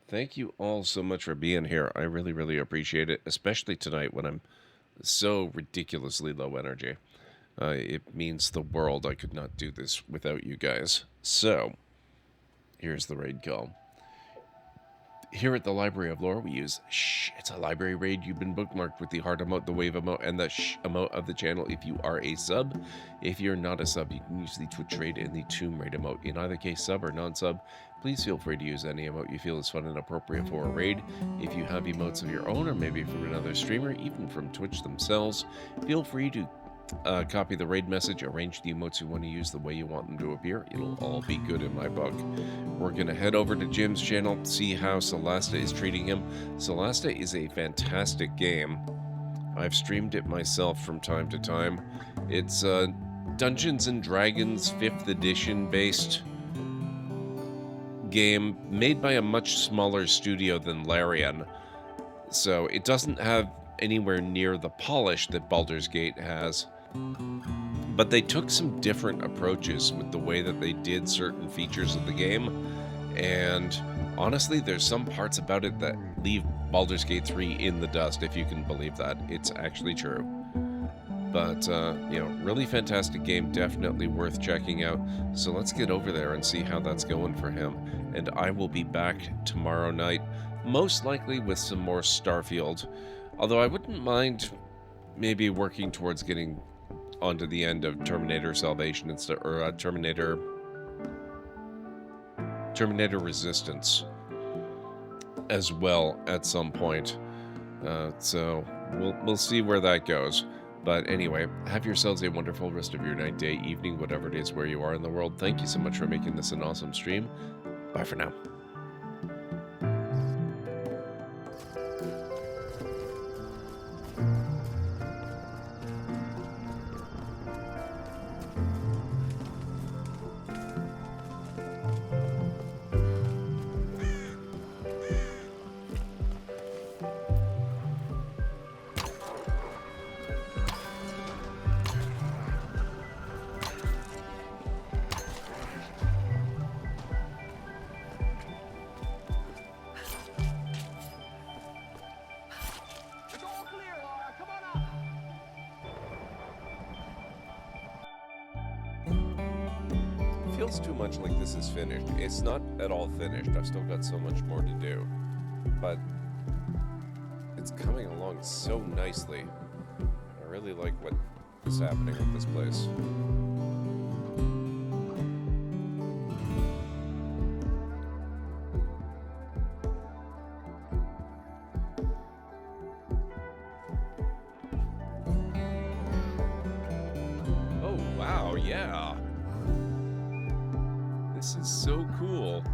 Thank you all so much for being here. I really, really appreciate it, especially tonight when I'm so ridiculously low energy. It means the world. I could not do this without you guys. So, here's the raid call. Here at the Library of Lore, we use shh. It's a library raid. You've been bookmarked with the heart emote, the wave emote, and the shh emote of the channel if you are a sub. If you're not a sub, you can use the Twitch raid and the Tomb Raid emote. In either case, sub or non-sub, please feel free to use any emote you feel is fun and appropriate for a raid. If you have emotes of your own, or maybe from another streamer, even from Twitch themselves, feel free to copy the raid message, arrange the emotes you want to use the way you want them to appear. It'll all be good in my book. We're going to head over to Jim's channel, see how Celeste is treating him. Celeste is a fantastic game. I've streamed it myself from time to time. It's Dungeons & Dragons 5th edition based game made by a much smaller studio than Larian. So it doesn't have anywhere near the polish that Baldur's Gate has. But they took some different approaches with the way that they did certain features of the game, and honestly, there's some parts about it that leave Baldur's Gate 3 in the dust, if you can believe that. It's actually true. But, you know, really fantastic game, definitely worth checking out. So let's get over there and see how that's going for him. And I will be back tomorrow night, most likely with some more Starfield. Although I wouldn't mind maybe working towards getting onto the end of Terminator Salvation instead, or Terminator Resistance as well at some point. So we'll see where that goes. But anyway, have yourselves a wonderful rest of your night, day, evening, whatever it is where you are in the world. Thank you so much for making this an awesome stream. Bye for now. Feels too much like this is finished. It's not at all finished. I've still got so much more to do, but it's coming along so nicely. I really like what is happening with this place. Oh wow, yeah. This is so cool.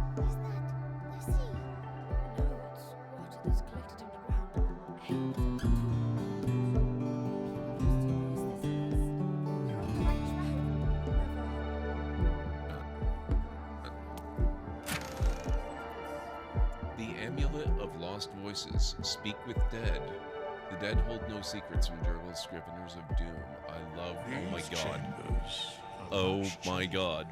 The Amulet of Lost Voices. Speak with dead. The dead hold no secrets from durable scriveners of doom. I love. Oh my god. Oh my god.